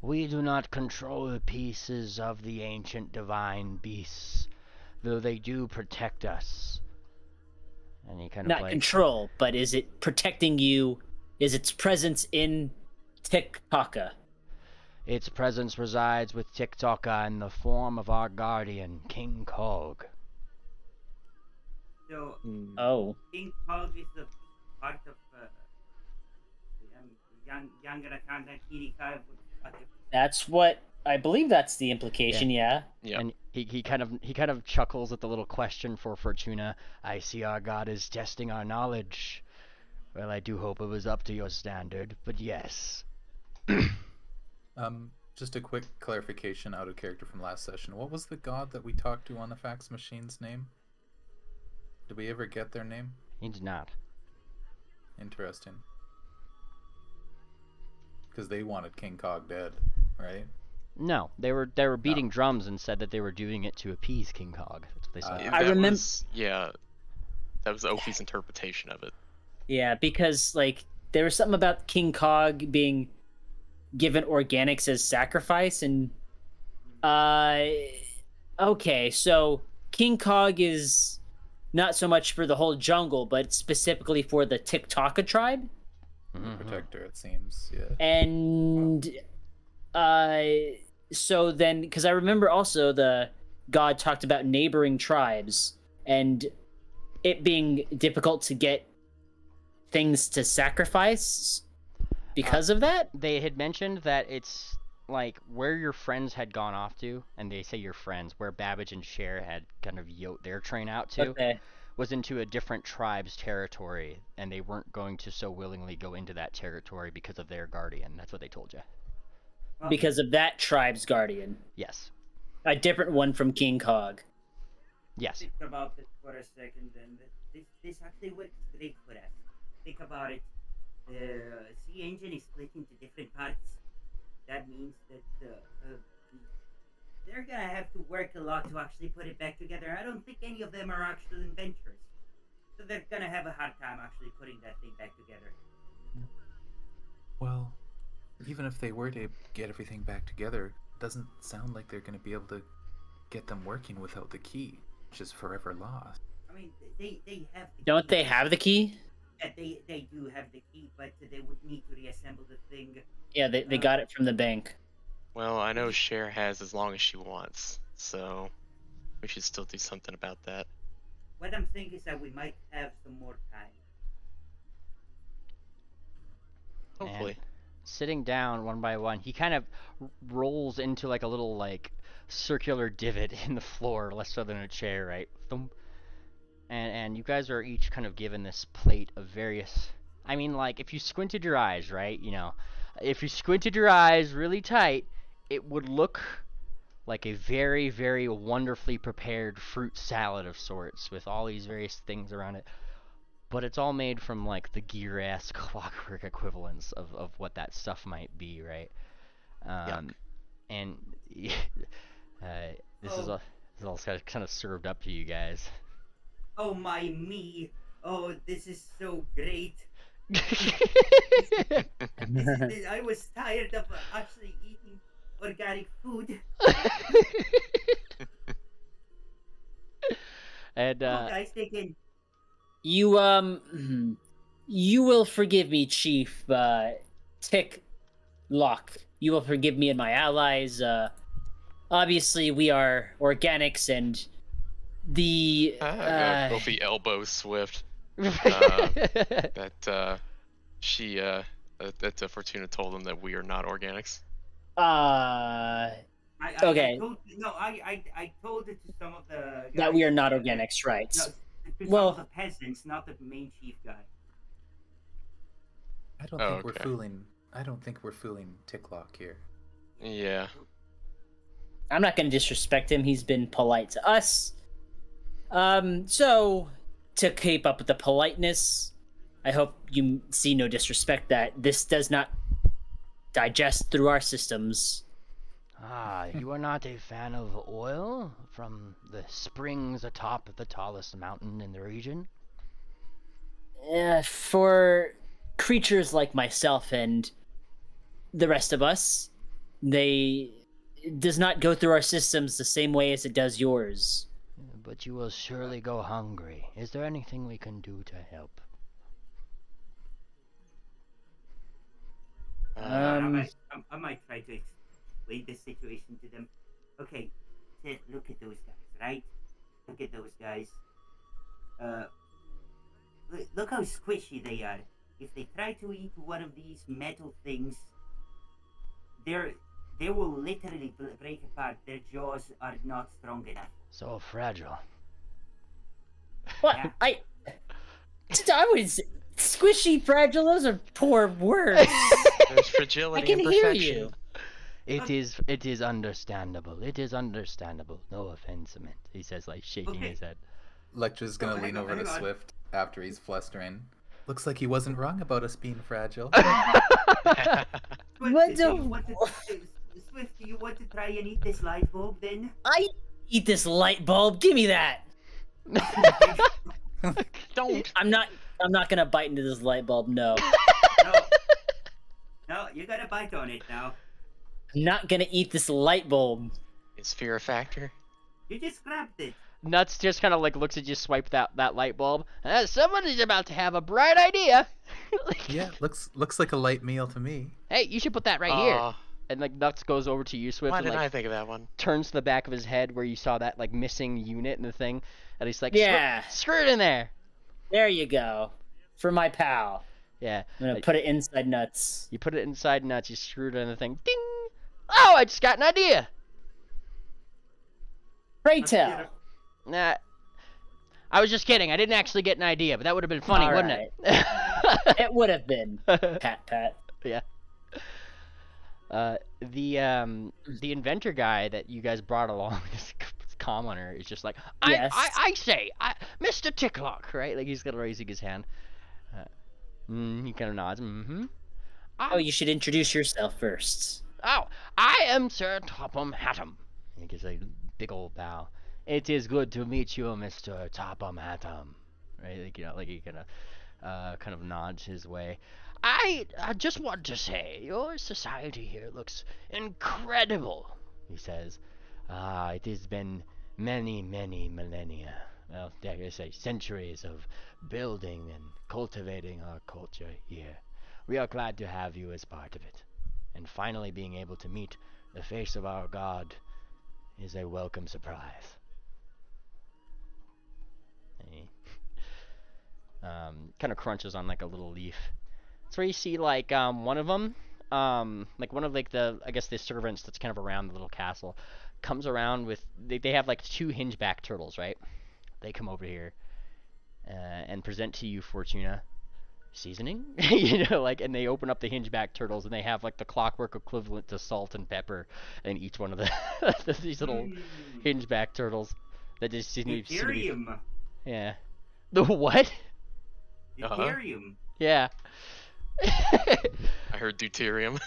S2: We do not control the pieces of the ancient divine beasts, though they do protect us. And he kind of
S4: Not
S2: like...
S4: control, but is it protecting you? Is its presence in Tik'Toka?
S2: Its presence resides with Tik'Toka in the form of our guardian, King Kog.
S1: So
S4: Oh.
S1: King Kog is the part of younger Kirikai.
S4: That's what I believe. That's the implication. Yeah.
S6: Yeah.
S2: And he kind of chuckles at the little question for Fortuna. I see our god is testing our knowledge. Well, I do hope it was up to your standard, but yes.
S5: Just a quick clarification out of character from last session. What was the god that we talked to on the fax machine's name? Did we ever get their name?
S2: He did not.
S5: Interesting. Because they wanted King Cog dead, right?
S2: No, they were beating drums and said that they were doing it to appease King Cog. That's what they said.
S4: I remember.
S6: Yeah, that was Opie's interpretation of it.
S4: Yeah, because like there was something about King Cog being given organics as sacrifice, and okay, so King Cog is not so much for the whole jungle, but specifically for the Tik'Toka tribe.
S2: Mhm.
S5: Protector, it seems. Yeah.
S4: And so then, because I remember also the god talked about neighboring tribes and it being difficult to get things to sacrifice because of that.
S2: They had mentioned that it's like where your friends had gone off to, and they say your friends, where Babbage and Cher had kind of yoked their train out to,
S4: Okay.
S2: was into a different tribe's territory, and they weren't going to so willingly go into that territory because of their guardian. That's what they told you.
S1: Well,
S4: Because of that tribe's guardian,
S2: Yes.
S4: a different one from King Cog.
S2: Yes.
S1: think about it for a second, and this actually works great for us. Think about it. The sea engine is split into different parts. That means that they're gonna have to work a lot to actually put it back together. I don't think any of them are actual inventors, so they're gonna have a hard time actually putting that thing back together.
S5: Well, even if they were to get everything back together, it doesn't sound like they're going to be able to get them working without the key, which is forever lost.
S1: I mean, they have. The
S4: Don't
S1: key.
S4: they have the key?
S1: Yeah, they do have the key, but they would need to reassemble the thing.
S4: Yeah, they got it from the bank.
S6: Well, I know Cher has as long as she wants, so we should still do something about that.
S1: What I'm thinking is that we might have some more time.
S6: Hopefully.
S2: And sitting down one by one, he kind of rolls into like a little like circular divot in the floor, less so than a chair, right? Thump. And you guys are each kind of given this plate of various. I mean, like if you squinted your eyes, right? You know, if you squinted your eyes really tight, it would look like a very, very wonderfully prepared fruit salad of sorts with all these various things around it. But it's all made from like the gear-ass clockwork equivalents of what that stuff might be, right? And this is all kind of served up to you guys.
S1: Oh my me! Oh, this is so great. I was tired of actually eating organic food.
S2: And
S1: Oh, guys, they can.
S4: You will forgive me, Chief Tick Lock. You will forgive me and my allies. Obviously, we are organics, and the
S6: Kofi elbow Swift. Fortuna told them that we are not organics.
S4: Okay.
S1: I told it to some of the guys
S4: That we are not organics, right?
S1: No, to
S4: Well-
S1: some of the peasants, not the main chief guy.
S5: I don't think we're fooling. I don't think we're fooling Ticklock here.
S6: Yeah.
S4: I'm not going to disrespect him. He's been polite to us. So to keep up with the politeness, I hope you see no disrespect that this does not digest through our systems.
S2: Ah, you are not a fan of oil from the springs atop the tallest mountain in the region?
S4: For creatures like myself and the rest of us, it does not go through our systems the same way as it does yours.
S2: But you will surely go hungry. Is there anything we can do to help?
S1: I might try to explain the situation to them. Okay, look at those guys, right? Look at those guys. Look how squishy they are. If they try to eat one of these metal things, they will literally break apart. Their jaws are not strong enough.
S2: So fragile.
S4: What?
S1: Yeah.
S4: I was squishy, fragile. Those are poor words.
S6: There's
S4: I
S6: fragility
S4: can
S6: and
S4: hear
S6: perfection.
S4: you.
S2: It is understandable. It is understandable. No offense, man. He says, like, shaking
S1: Okay.
S2: his head.
S5: Lecter's gonna lean over to
S1: hang on.
S5: Swift after he's flustering. Looks like he wasn't wrong about us being fragile.
S4: What
S1: Swift, do you want to try and eat this light bulb then?
S4: I eat this light bulb. Give me that.
S6: Don't.
S4: I'm not gonna bite into this light bulb. No,
S1: No, you gotta bite on it now.
S4: I'm not gonna eat this light bulb.
S6: Is fear a factor?
S1: You just grabbed it.
S2: Nuts just kind of like looks at you, swipe that light bulb. Someone is about to have a bright idea. Like,
S5: Yeah, looks like a light meal to me.
S2: hey, you should put that right here. And like Nuts goes over to you, Swift,
S6: Why
S2: and
S6: didn't
S2: like
S6: I think of that one?
S2: turns to the back of his head where you saw that like missing unit in the thing, and he's like,
S4: Yeah.
S2: screw it in there.
S4: There you go. For my pal.
S2: Yeah.
S4: I'm gonna put it inside Nuts.
S2: You put it inside Nuts. You screw it in the thing. Ding. Oh, I just got an idea.
S4: Pray tell.
S2: Nah. I was just kidding. I didn't actually get an idea, but that would have been funny,
S4: All
S2: wouldn't it?
S4: It would have been. Pat.
S2: Yeah. The inventor guy that you guys brought along, this commoner, is just like,
S4: Yes.
S2: I say, Mr. Tik'Toka, right? Like he's kind of raising his hand. He kind of nods. Mm-hmm.
S4: Oh, you should introduce yourself first.
S2: Oh, I am Sir Topham Hatt'em. He gives a big old bow. It is good to meet you, Mr. Topham Hatt'em. Right? Like, you know, like he kind of nods his way. I just want to say, your society here looks incredible, he says. It has been many, many millennia. Well, dare I say, centuries of building and cultivating our culture here. We are glad to have you as part of it. And finally being able to meet the face of our god is a welcome surprise. And he kind of crunches on like a little leaf. That's where you see like one of them, like one of like the, I guess the servants that's kind of around the little castle, comes around with, they have like 2 hingeback turtles, right? They come over here and present to you, Fortuna, seasoning, you know, like, and they open up the hingeback turtles and they have like the clockwork equivalent to salt and pepper in each one of the these little hingeback turtles that just seem to be,
S1: Deuterium.
S2: yeah. The what?
S1: Deuterium.
S2: Yeah.
S6: I heard deuterium.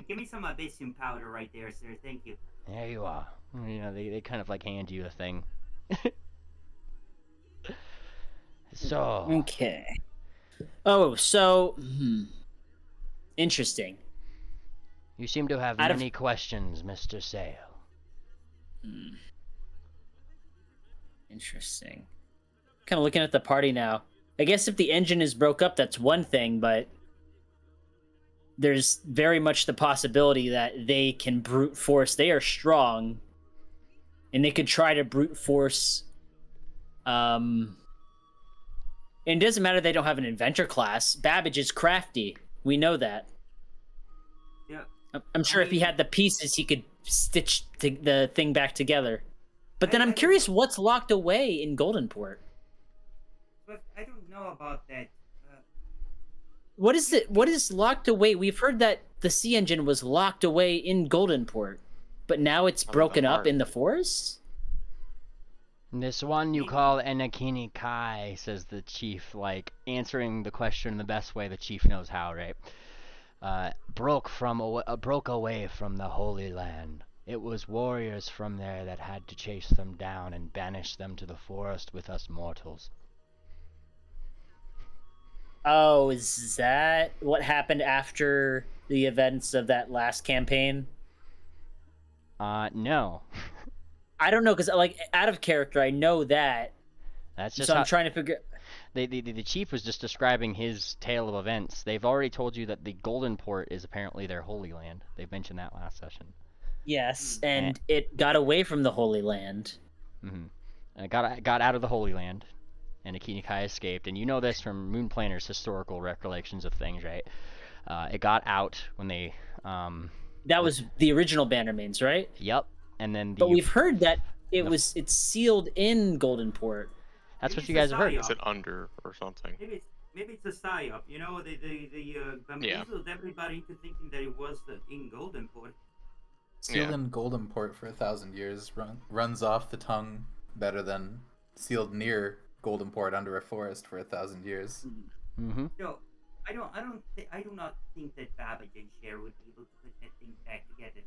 S1: Give me some abyssum powder right there, sir. Thank you.
S2: There you are. You know, they kind of like hand you a thing. So.
S4: Okay. Oh, so interesting.
S2: You seem to have
S4: Out of-
S2: many questions, Mr. Sale.
S4: Interesting. Kind of looking at the party now. I guess if the engine is broke up, that's one thing, but there's very much the possibility that they can brute force. They are strong, and they could try to brute force. And it doesn't matter they don't have an inventor class. Babbage is crafty. We know that.
S1: Yeah.
S4: I'm sure if he had the pieces, he could stitch the thing back together. But then I'm curious what's locked away in Goldenport.
S1: But I don't know about that.
S4: What is locked away? We've heard that the sea engine was locked away in Goldenport, but now it's broken up in the forest?
S2: This one you call Enakini Kai, says the chief, like, answering the question the best way the chief knows how, right? Broke away from the Holy Land. It was warriors from there that had to chase them down and banish them to the forest with us mortals.
S4: Oh, is that what happened after the events of that last campaign?
S2: No.
S4: I don't know, because, like, out of character, I know that.
S2: That's just
S4: So
S2: how...
S4: I'm trying to figure...
S2: The chief was just describing his tale of events. They've already told you that the Golden Port is apparently their holy land. They've mentioned that last session.
S4: Yes, and it got away from the Holy Land.
S2: Mm-hmm. And it got out of the Holy Land, and Akini Kai escaped. And you know this from Moonplaner's historical recollections of things, right? It got out when they...
S4: That was the original Bannermanes, right?
S2: Yep. And then
S4: But we've heard that it's sealed in Goldenport.
S2: That's what you guys have heard.
S6: Is it under or something?
S1: Maybe it's a psyop. You know, they bamboozled everybody into thinking that it was in Goldenport.
S5: Sealed in Goldenport for 1,000 years runs off the tongue better than sealed near Goldenport under a forest for 1,000 years.
S2: Mm-hmm.
S1: So, I do not think that Babbage and Cher would be able to put that thing back together.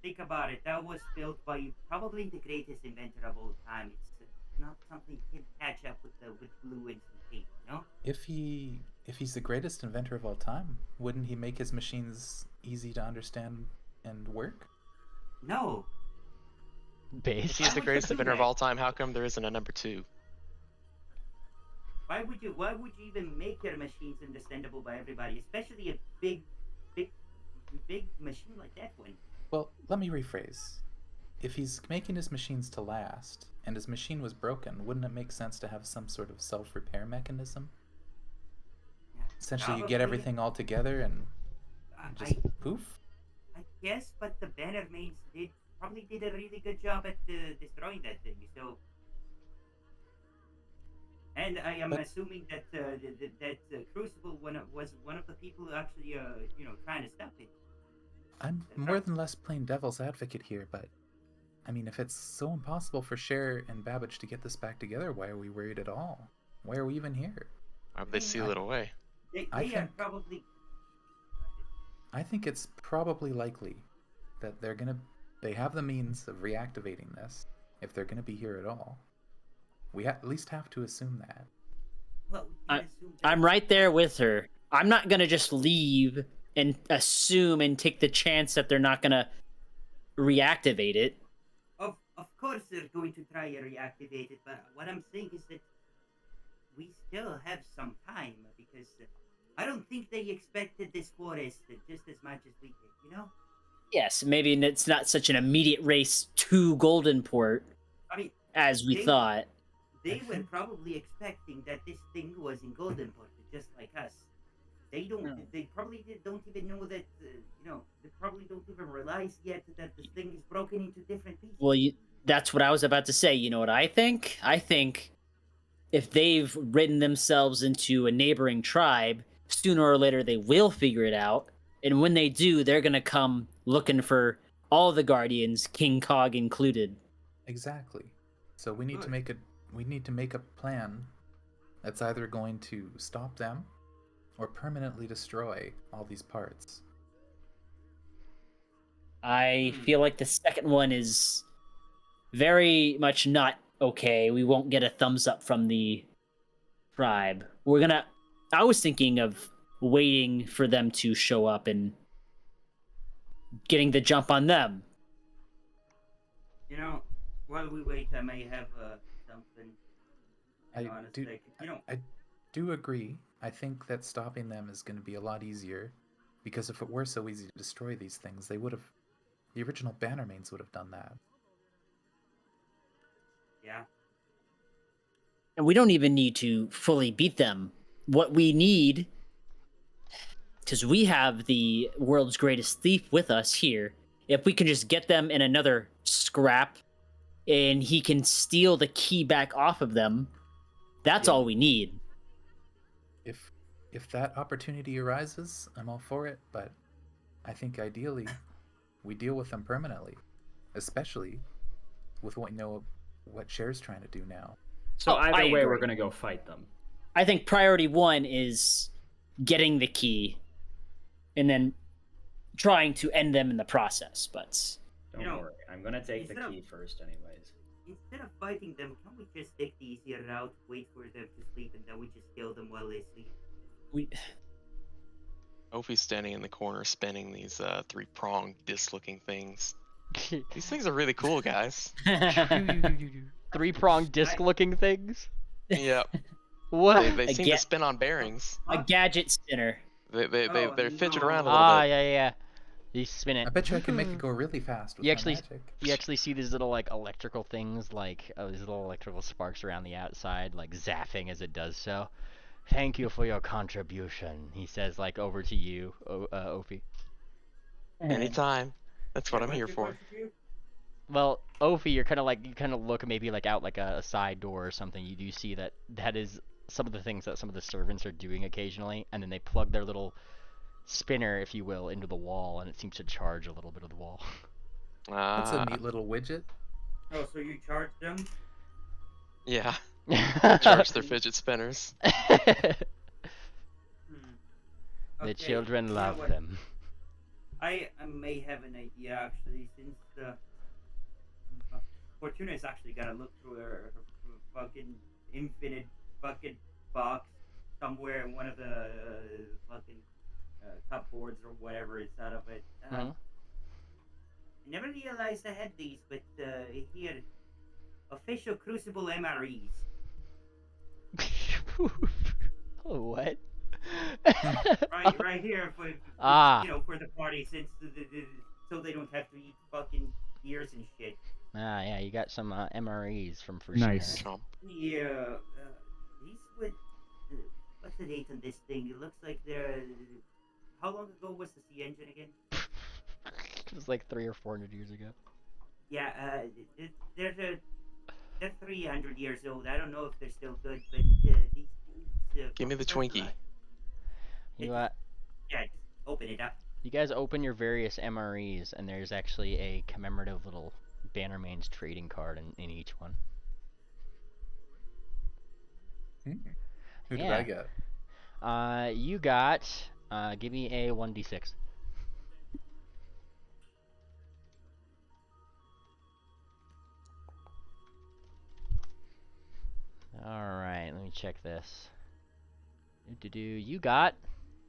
S1: Think about it. That was built by probably the greatest inventor of all time. It's not something you can catch up with glue and some tape, you know?
S5: If he's the greatest inventor of all time, wouldn't he make his machines easy to understand and work?
S1: No.
S6: If
S2: Base.
S6: he's the
S1: would
S6: greatest
S1: you do
S6: inventor of
S1: that?
S6: all time, how come there isn't a number 2?
S1: Why would you even make your machines understandable by everybody, especially a big, big machine like that one?
S5: Well, let me rephrase. If he's making his machines to last, and his machine was broken, wouldn't it make sense to have some sort of self-repair mechanism? Essentially, you get
S1: Probably.
S5: everything all together and just
S1: I
S5: poof?
S1: I guess, but the Bannermanes probably did a really good job at destroying that thing. So, and I am
S5: But
S1: assuming that Crucible was one of the people who actually trying to stop it.
S5: I'm more than less playing devil's advocate here, but I mean, if it's so impossible for Cher and Babbage to get this back together, why are we worried at all? Why are we even here?
S6: Why would they seal it away?
S1: They
S5: I
S1: are
S5: think-
S1: probably.
S5: I think it's probably likely that they have the means of reactivating this if they're gonna be here at all. We at least have to assume that.
S1: Well, we can assume that
S4: I'm right there with her. I'm not gonna just leave and assume and take the chance that they're not gonna reactivate it.
S1: Of course they're going to try and reactivate it, but what I'm saying is that we still have some time because I don't think they expected this forest just as much as we did. You know,
S4: Yes, maybe it's not such an immediate race to Goldenport
S1: I mean,
S4: as we
S1: they-
S4: thought.
S1: they were probably expecting that this thing was in Goldenport, just like us. They don't.
S4: No.
S1: They probably don't even know that. They probably don't even realize yet that this thing is broken into different pieces.
S4: Well, that's what I was about to say. You know what I think? I think if they've ridden themselves into a neighboring tribe, sooner or later they will figure it out. And when they do, they're going to come looking for all the Guardians, King Cog included.
S5: Exactly. So we need to
S1: Good.
S5: make a plan that's either going to stop them or permanently destroy all these parts.
S4: I
S1: Hmm.
S4: feel like the second one is very much not okay. We won't get a thumbs up from the tribe. I was thinking of waiting for them to show up and getting the jump on them.
S1: While we wait, I may have something.
S5: I
S1: Honestly,
S5: do, I do agree. I think that stopping them is going to be a lot easier, because if it were so easy to destroy these things, the original Bannermanes would have done that.
S1: Yeah.
S4: And we don't even need to fully beat them. What we need, because we have the world's greatest thief with us here, if we can just get them in another scrap and he can steal the key back off of them, that's all we need.
S5: If that opportunity arises, I'm all for it, but I think ideally we deal with them permanently, especially with what we know what Cher's trying to do now.
S7: So
S4: Oh,
S7: either
S4: I
S7: way, we're
S4: agree.
S7: gonna go fight them.
S4: I think priority one is getting the key and then trying to end them in the process. But
S7: Don't worry, I'm gonna take the
S1: instead of-
S7: key first, anyways.
S1: Instead of fighting them, can we just take the easier route, wait for them to sleep, and then we just kill them while they sleep?
S4: we
S6: Ophi's standing in the corner spinning these 3-pronged disc-looking things. These things are really cool, guys.
S2: 3-pronged disc-looking things.
S6: Yep.
S2: What?
S6: They seem to
S4: Again-
S6: spin on bearings.
S4: a gadget spinner.
S6: They fidget
S1: no.
S6: around a little
S2: Ah,
S6: bit.
S2: yeah. You spin it.
S5: I bet you I can make it go really fast with
S2: You
S5: my
S2: actually-
S5: magic.
S2: You actually see these little like electrical things, like these little electrical sparks around the outside, like zapping as it does so. Thank you for your contribution, he says, like over to you, Ophi.
S6: Anytime. That's what I'm here for.
S2: Well, Ophi, you kind of look maybe like out like a side door or something. You do see that is some of the things that some of the servants are doing occasionally, and then they plug their little spinner, if you will, into the wall, and it seems to charge a little bit of the wall.
S5: That's a neat little widget.
S1: Oh, so you charge them?
S6: Yeah. Charge their fidget spinners.
S2: The
S1: Okay,
S2: children
S1: you know
S2: love
S1: what?
S2: them.
S1: I may have an idea actually, since Fortuna is actually gonna look through her fucking infinite bucket box somewhere in one of the fucking cupboards or whatever is out of it.
S2: Mhm.
S1: I never realized I had these, but here, official Crucible MREs.
S2: What?
S1: Right here for
S2: Ah.
S1: for the party, since so they don't have to eat fucking ears and shit.
S2: Ah, yeah, you got some MREs from Fushime.
S7: Nice.
S6: Chomp.
S1: Yeah, these would. What's the date on this thing? It looks like they're. How long ago was the C engine again?
S2: It was like 300 or 400 years ago.
S1: Yeah, they're 300 years old. I don't know if they're still good, but these.
S6: Give me the Twinkie.
S2: You
S1: Yeah, just open it up.
S2: you guys open your various MREs, and there's actually a commemorative little Bannermanes trading card in each one.
S5: Who did
S2: Yeah.
S5: I get?
S2: You got. Give me a 1d6. Alright, let me check this. You got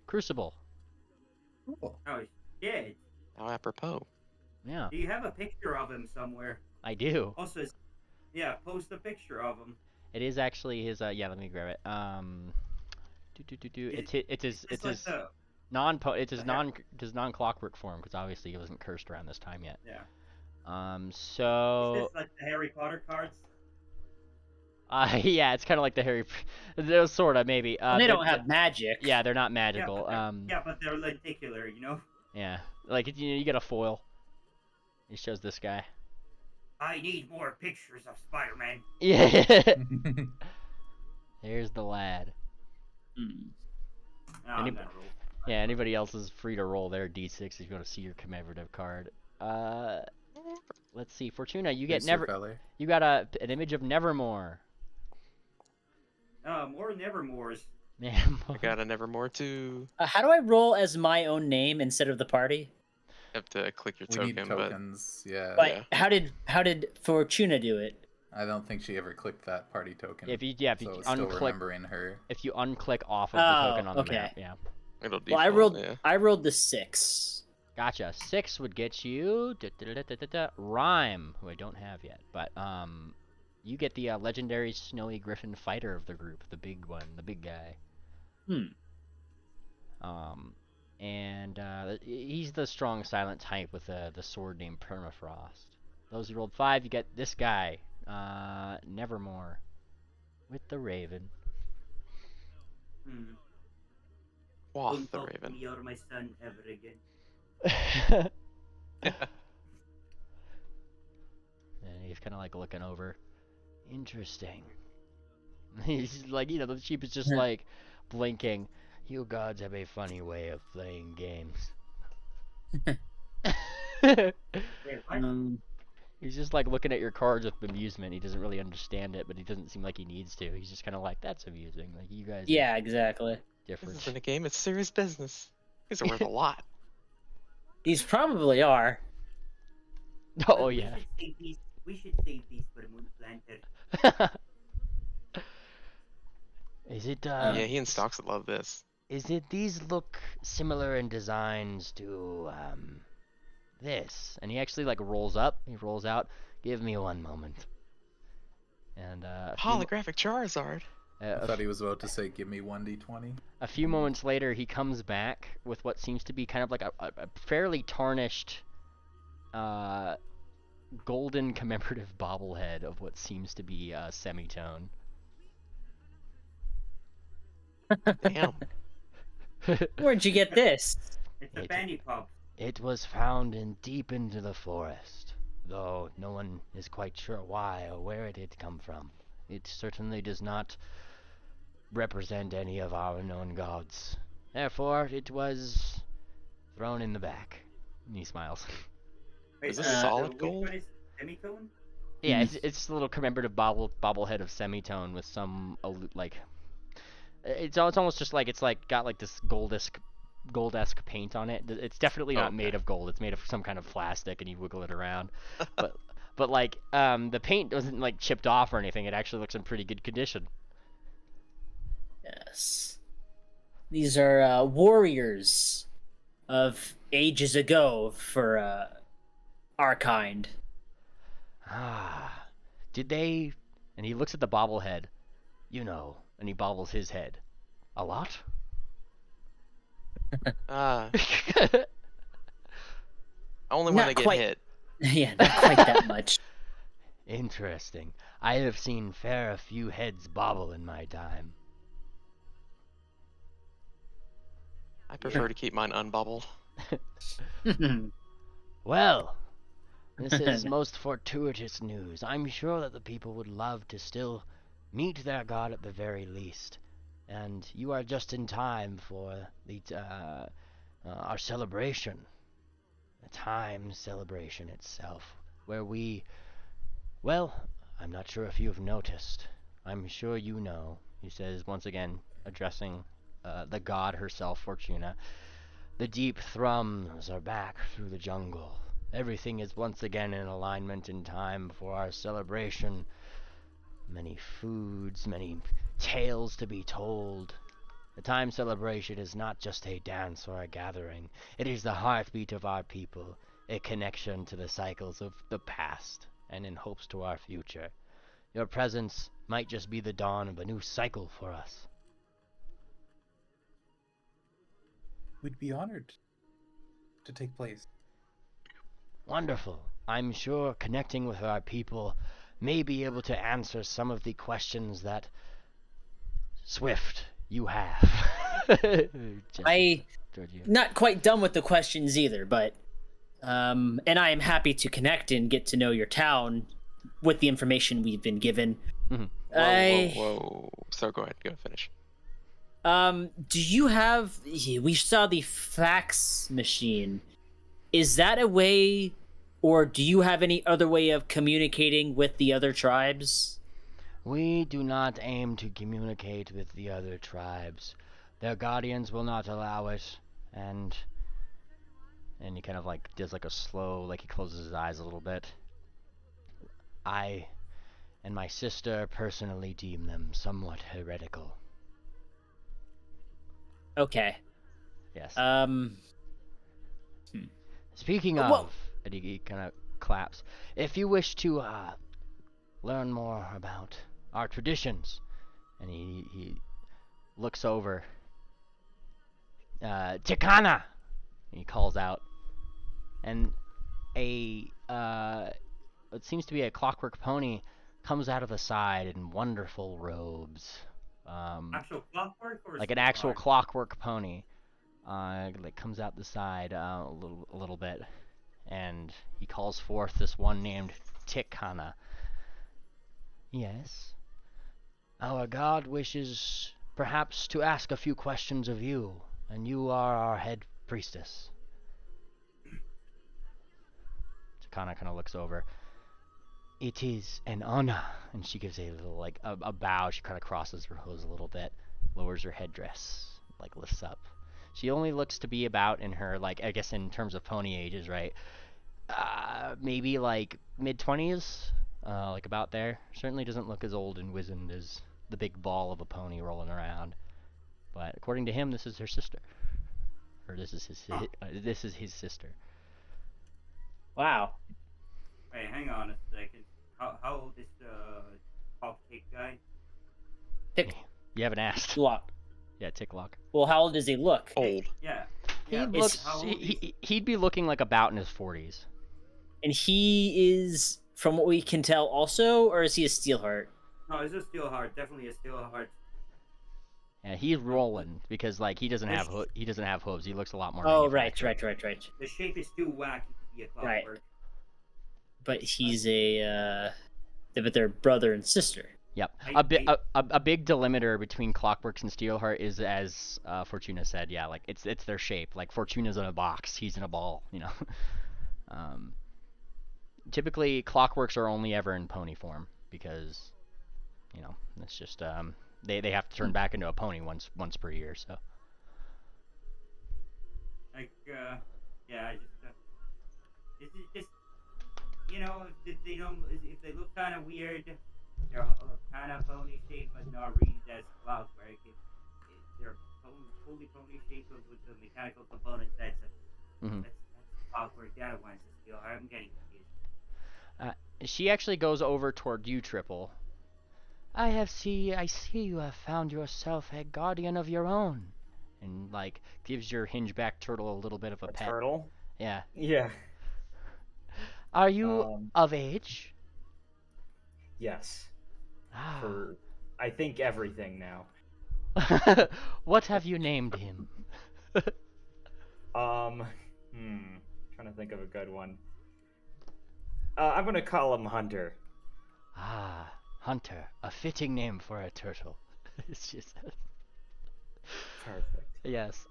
S2: Crucible.
S5: Cool.
S1: Oh shit!
S6: How apropos.
S2: Yeah,
S1: Do you have a picture of him somewhere?
S2: I do.
S1: Also, yeah, post a picture of him.
S2: It is actually his. Yeah, let me grab it. It's his. It's his non clockwork form, because obviously he wasn't cursed around this time yet.
S1: Yeah. Is
S2: So
S1: this like the Harry Potter cards?
S2: yeah, it's kind of like the Harry. They're sort of maybe.
S4: And they don't have magic.
S2: Yeah, they're not magical.
S1: Yeah, but they're lenticular, you know.
S2: Yeah, like you get a foil. He shows this guy.
S1: I need more pictures of Spider-Man.
S2: Yeah. There's the lad.
S4: Mm.
S1: Oh, I'm gonna roll.
S2: Yeah, anybody else is free to roll their d6 if you want to see your commemorative card. Let's see, Fortuna, you get You got an image of Nevermore.
S1: More Nevermores.
S2: Man,
S6: I got a Nevermore too.
S4: How do I roll as my own name instead of the party?
S6: You have to click your
S5: We need
S6: token, but
S5: tokens, yeah.
S4: But how did Fortuna do it?
S5: I don't think she ever clicked that party token.
S2: if you
S5: so it's still
S2: unclick,
S5: remembering her.
S2: if you unclick off of the token on the
S4: okay.
S2: map, yeah.
S6: it'll default.
S4: Well, I rolled
S6: yeah.
S4: the 6.
S2: Gotcha. 6 would get you Rhyme, who I don't have yet, but you get the legendary Snowy Griffin fighter of the group, the big one, the big guy. And he's the strong silent type with the sword named Permafrost. Those who rolled 5, you get this guy, Nevermore, with the Raven.
S6: Quoth
S1: Don't
S6: the
S1: talk to
S6: Raven.
S1: me or my son ever again.
S2: And he's kind of like looking over. Interesting. He's like, the sheep is just like blinking. You gods have a funny way of playing games.
S1: Wait, what?
S2: He's just like looking at your cards with amusement. He doesn't really understand it, but he doesn't seem like he needs to. He's just kind of like, that's amusing. Like, you guys
S4: Yeah, exactly.
S2: are
S6: This
S2: different.
S6: isn't a game, it's serious business. These are worth a lot.
S4: These probably are.
S2: Oh,
S1: We
S2: yeah.
S1: We should save these for the moon planter.
S2: Is it,
S6: Yeah, he and Stocks would love this.
S2: is it these look similar in designs to, this? And he actually, like, rolls up. He rolls out. Give me one moment. And,
S6: Holographic Charizard.
S5: I thought he was about to say, give me 1d20.
S2: a few moments later, he comes back with what seems to be kind of like a fairly tarnished, golden commemorative bobblehead of what seems to be Semitone.
S6: Damn.
S4: Where'd you get this?
S1: It's a bandy pop.
S2: It was found deep into the forest, though no one is quite sure why or where it had come from. It certainly does not represent any of our known gods. Therefore, it was thrown in the back. And he smiles.
S1: Wait,
S6: Is this solid
S1: which
S6: gold?
S1: one is semitone?
S2: Yeah, it's a little commemorative bobblehead of Semitone with some like. It's almost just like it's like got like this gold-esque paint on it. It's definitely not made of gold. It's made of some kind of plastic, and you wiggle it around. but like the paint wasn't like chipped off or anything. It actually looks in pretty good condition.
S4: Yes. These are warriors of ages ago for our kind.
S2: Ah, did they? And he looks at the bobblehead. You know, and he bobbles his head. A lot?
S6: Only when
S4: Not
S6: they get
S4: quite.
S6: hit.
S4: Yeah, not quite that much.
S2: Interesting. I have seen fair a few heads bobble in my time.
S6: I prefer to keep mine unbubbled.
S2: Well, this is most fortuitous news. I'm sure that the people would love to still meet their god at the very least. And you are just in time for the our celebration. The time celebration itself. Where we... Well, I'm not sure if you've noticed. I'm sure you know, he says once again, addressing the god herself, Fortuna. The deep thrums are back through the jungle. Everything is once again in alignment in time for our celebration. Many foods, many tales to be told. The time celebration is not just a dance or a gathering. It is the heartbeat of our people, a connection to the cycles of the past, and in hopes to our future. Your presence might just be the dawn of a new cycle for us.
S5: We'd be honored to take place.
S2: Wonderful. I'm sure connecting with our people may be able to answer some of the questions that Swift you have.
S4: I not quite done with the questions either, but and I am happy to connect and get to know your town with the information we've been given.
S6: Whoa. So go ahead, go finish.
S4: Do you have? We saw the fax machine. Is that a way, or do you have any other way of communicating with the other tribes?
S2: We do not aim to communicate with the other tribes. Their guardians will not allow it, and he kind of like does like a slow, like he closes his eyes a little bit. I and my sister personally deem them somewhat heretical.
S4: Okay.
S2: Yes. Speaking of, and he kind of claps. If you wish to learn more about our traditions, and he looks over. Tik'Toka! He calls out, and a what seems to be a clockwork pony comes out of the side in wonderful robes.
S1: Actual clockwork or
S2: like an
S1: steel
S2: actual
S1: hard?
S2: clockwork pony. Like comes out the side a little bit, and he calls forth this one named Tik'Toka. Yes. Our god wishes perhaps to ask a few questions of you, and you are our head priestess. Tik'Toka kind of looks over. It is an honor, and she gives a little like a bow. She kind of crosses her hose a little bit, lowers her headdress, like lifts up. She only looks to be about in her, like, I guess in terms of pony ages, right? Maybe like mid-20s, like about there. Certainly doesn't look as old and wizened as the big ball of a pony rolling around. But according to him, this is her sister. Or this is his sister.
S4: Wow.
S1: Wait, hang on a second. How old is the pop cake guy?
S2: You haven't asked.
S4: Lock.
S2: Yeah, Ticklock.
S4: Well, how old does he look?
S6: Old.
S1: Yeah.
S2: He
S1: Yeah,
S2: looks.
S1: how old is
S2: He'd be looking like about in his 40s.
S4: And he is, from what we can tell, also, or is he a Steelheart?
S1: No, it's a steel heart. Definitely a steel heart.
S2: Yeah, he's rolling because like he doesn't have hooves. He looks a lot more.
S4: Oh, right.
S1: The shape is too wacky to be a clockwork.
S4: Right. But he's but they're brother and sister.
S2: Yep. A big delimiter between Clockworks and Steelheart is, as Fortuna said, yeah, like it's their shape. Like Fortuna's in a box, he's in a ball, you know. Typically, Clockworks are only ever in pony form because, you know, it's just they have to turn back into a pony once per year. So.
S1: Like yeah, I just this is just, you know, if they look kind of weird, they're kind of pony shaped, but not really as clockwork. If they're fully pony shaped with the mechanical components, that's clockwork. The other one's a steel heart. I'm getting confused.
S2: Uh, she actually goes over toward you, Triple. I see you have found yourself a guardian of your own. And, like, gives your hingeback turtle a little bit of a
S7: A
S2: pet.
S7: turtle?
S2: Yeah.
S7: Yeah.
S2: Are you
S7: Um,
S2: of age?
S7: yes.
S2: Ah.
S7: For, I think, everything now.
S2: What have you named him?
S7: Um, trying to think of a good one. I'm gonna call him Hunter.
S2: Ah, Hunter, a fitting name for a turtle. She says.
S7: Perfect.
S2: Yes,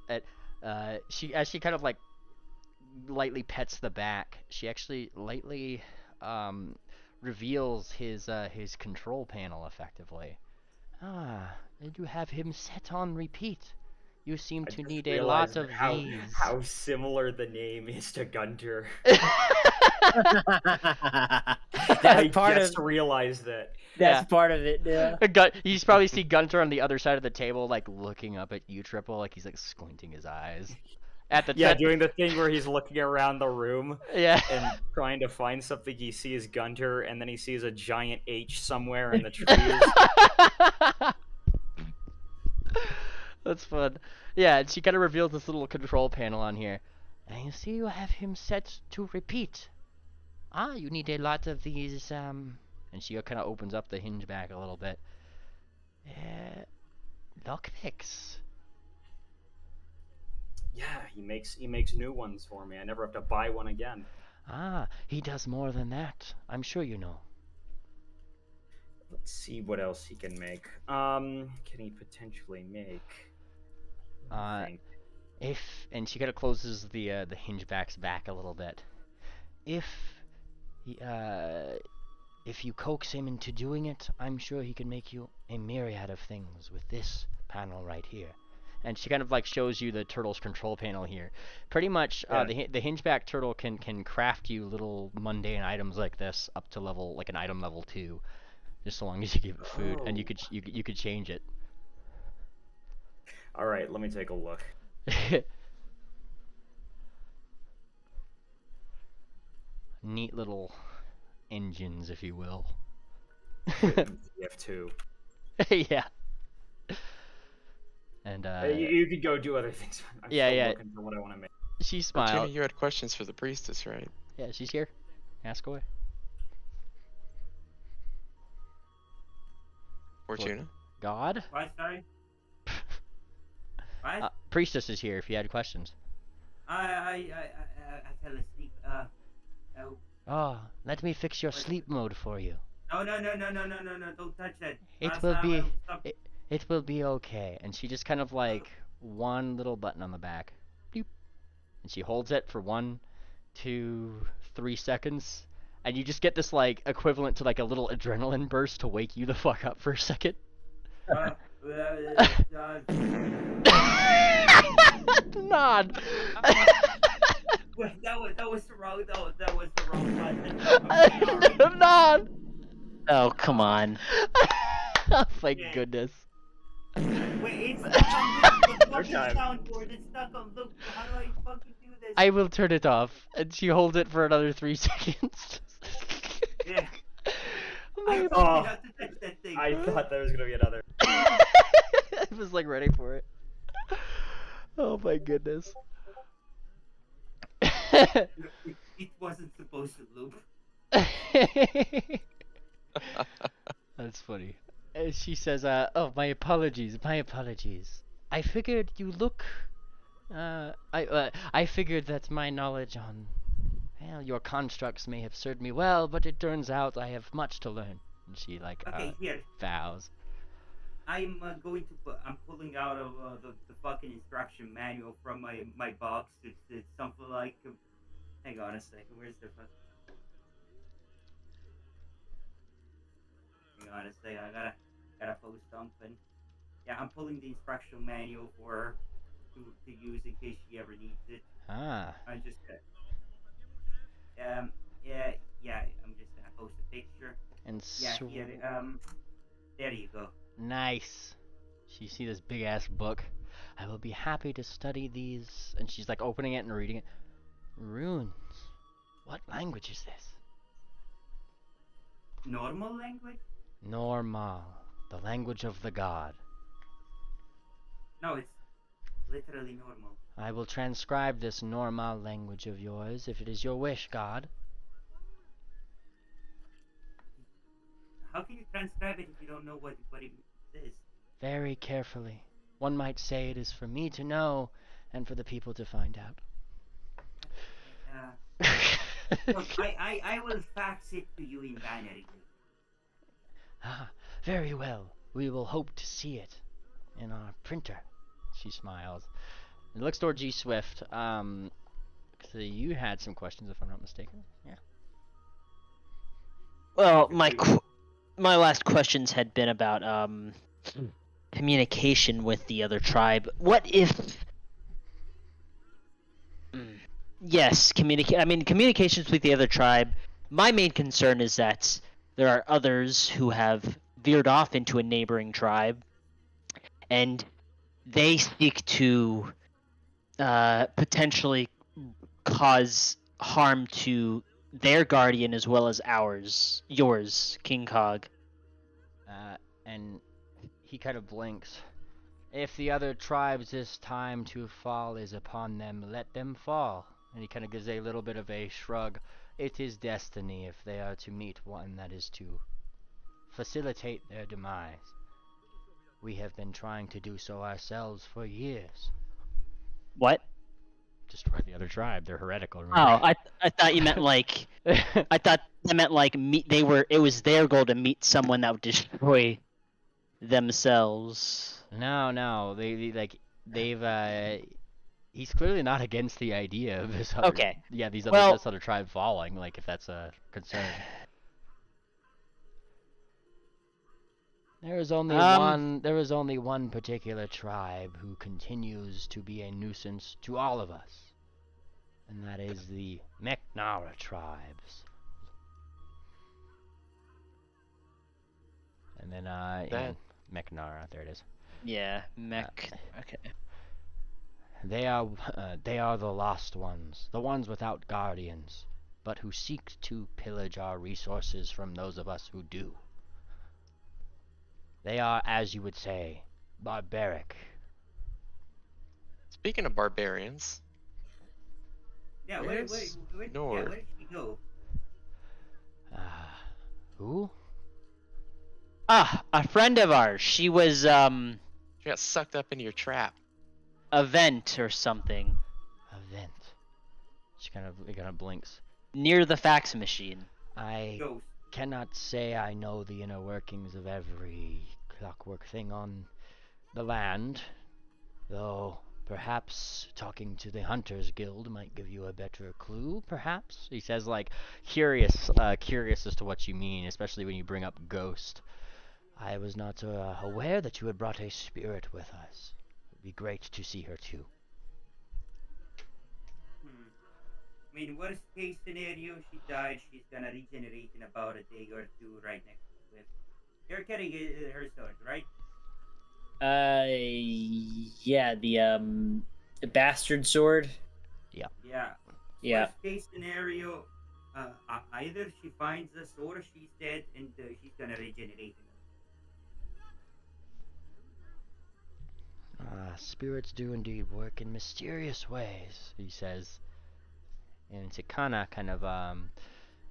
S2: she as she kind of like lightly pets the back, she actually lightly reveals his control panel effectively. Ah, and you have him set on repeat. You seem
S7: I
S2: to
S7: just
S2: need a lot
S7: realized
S2: of
S7: how
S2: these.
S7: how similar the name is to Gunter. I
S4: That's part
S7: just
S4: of.
S7: realized that.
S4: That's
S2: Yeah.
S4: part of it. Yeah.
S2: You just probably see Gunter on the other side of the table, like looking up at you, Triple, like he's like squinting his eyes. At the
S7: Yeah,
S2: time,
S7: doing the thing where he's looking around the room
S2: yeah.
S7: and trying to find something. He sees Gunter, and then he sees a giant H somewhere in the trees.
S2: That's fun. Yeah, and she kind of reveals this little control panel on here. And you see you have him set to repeat. Ah, you need a lot of these, And she kind of opens up the hinge back a little bit. Lockpicks.
S7: Yeah, he makes new ones for me. I never have to buy one again.
S2: Ah, he does more than that. I'm sure you know.
S7: Let's see what else he can make. Can he potentially make? I think.
S2: And she kind of closes the hinge back's back a little bit. If he, if you coax him into doing it, I'm sure he can make you a myriad of things with this panel right here. And she kind of like shows you the turtle's control panel here. Pretty much,
S7: Yeah.
S2: the hingeback turtle can craft you little mundane items like this up to level like an item level 2, just so long as you give it food, and you could change it.
S7: All right, let me take a look.
S2: Neat little engines, if you will.
S7: F2.
S2: Yeah. And
S7: You could go do other things. I'm
S2: Yeah,
S7: still
S2: yeah.
S7: looking for what I want to make.
S2: she
S6: Fortuna,
S2: smiled.
S6: you had questions for the priestess, right?
S2: Yeah, she's here. Ask away.
S6: Fortuna?
S2: God?
S1: What? Sorry. What?
S2: Priestess is here if you had questions.
S1: I fell asleep. Oh.
S2: Oh, let me fix your sleep mode for you.
S1: No, don't touch that.
S2: It
S1: Last
S2: will
S1: time
S2: be
S1: I stopped-
S2: it will be okay. And she just kind of like one little button on the back. Bloop. And she holds it for 1, 2, 3 seconds. And you just get this like equivalent to like a little adrenaline burst to wake you the fuck up for a second.
S1: uh,
S2: Nod.
S1: Wait, that was the wrong button.
S2: Nod.
S4: Oh, come on.
S2: Oh my
S1: Yeah.
S2: goodness.
S1: Wait, it's stuck on loop. The fucking
S7: time.
S1: soundboard is stuck on loop. How do I fucking do this?
S2: I will turn it off. And she holds it for another 3 seconds.
S1: Yeah.
S2: My-
S1: I told you not to touch that thing.
S7: I thought there was gonna be another.
S2: I was like ready for it. Oh my goodness.
S1: It wasn't supposed to loop.
S2: That's funny. She says, oh, my apologies. I figured you look, I figured that my knowledge on, well, your constructs may have served me well, but it turns out I have much to learn. And she, like,
S1: Okay, here.
S2: vows.
S1: I'm I'm pulling out of the fucking instruction manual from my box. It's something like. Hang on a second. Where's the fuck? Hang on a second. I gotta post something. Yeah, I'm pulling the instructional manual for her to use in case she ever needs it.
S2: Ah.
S1: I just yeah. I'm just gonna post a picture.
S2: And
S1: Yeah, here. There you go.
S2: Nice. You see this big ass book. I will be happy to study these. And she's like opening it and reading it. Runes. What language is this?
S1: normal language?
S2: Normal, the language of the god.
S1: No, it's literally normal.
S2: I will transcribe this normal language of yours if it is your wish, god.
S1: How can you transcribe it if you don't know what it is?
S2: Very carefully. One might say it is for me to know and for the people to find out.
S1: Look, I will fax it to you in Bannermanes.
S2: Ah, very well. We will hope to see it in our printer. She smiles. It looks towards G Swift. So you had some questions, if I'm not mistaken. Yeah.
S8: Well, my last questions had been about communication with the other tribe. What if? Yes, communications with the other tribe. My main concern is that there are others who have veered off into a neighboring tribe, and they seek to potentially cause harm to their guardian as well as yours, King Cog.
S2: And he kind of blinks. If the other tribes this time to fall is upon them, let them fall. And he kind of gives a little bit of a shrug. It is destiny if they are to meet one that is to facilitate their demise. We have been trying to do so ourselves for years.
S8: What?
S2: Destroy the other tribe. They're heretical.
S8: Oh,
S2: Remember?
S8: I thought you meant like I thought they meant like it was their goal to meet someone that would destroy themselves.
S2: No. He's clearly not against the idea of this other.
S8: Okay.
S2: Yeah, this other tribe falling. Like, if that's a concern. There is only one particular tribe who continues to be a nuisance to all of us, and that is the Meknara tribes. And then Meknara, there it is.
S8: Yeah, okay.
S2: They are the lost ones, the ones without guardians, but who seek to pillage our resources from those of us who do. They are, as you would say, barbaric.
S6: Speaking of barbarians.
S1: Yeah, where did she go?
S2: Who?
S8: A friend of ours. She was
S6: She got sucked up into your trap.
S8: a vent or something
S2: Event. She kind of blinks.
S8: near the fax machine.
S2: I
S1: Ghost.
S2: cannot say I know the inner workings of every clockwork thing on the land, though perhaps talking to the Hunters Guild might give you a better clue, perhaps? He says, like, curious as to what you mean, especially when you bring up Ghost. I was not aware that you had brought a spirit with us. It would be great to see her too.
S1: I mean, worst case scenario, she died. She's gonna regenerate in about a day or two right next to Swift. You're carrying her sword, right?
S4: Yeah, the bastard sword.
S1: Yeah.
S4: Yeah.
S1: Worst case scenario, either she finds us or she's dead and she's gonna regenerate.
S2: Spirits do indeed work in mysterious ways, he says. And Tik'Toka kind of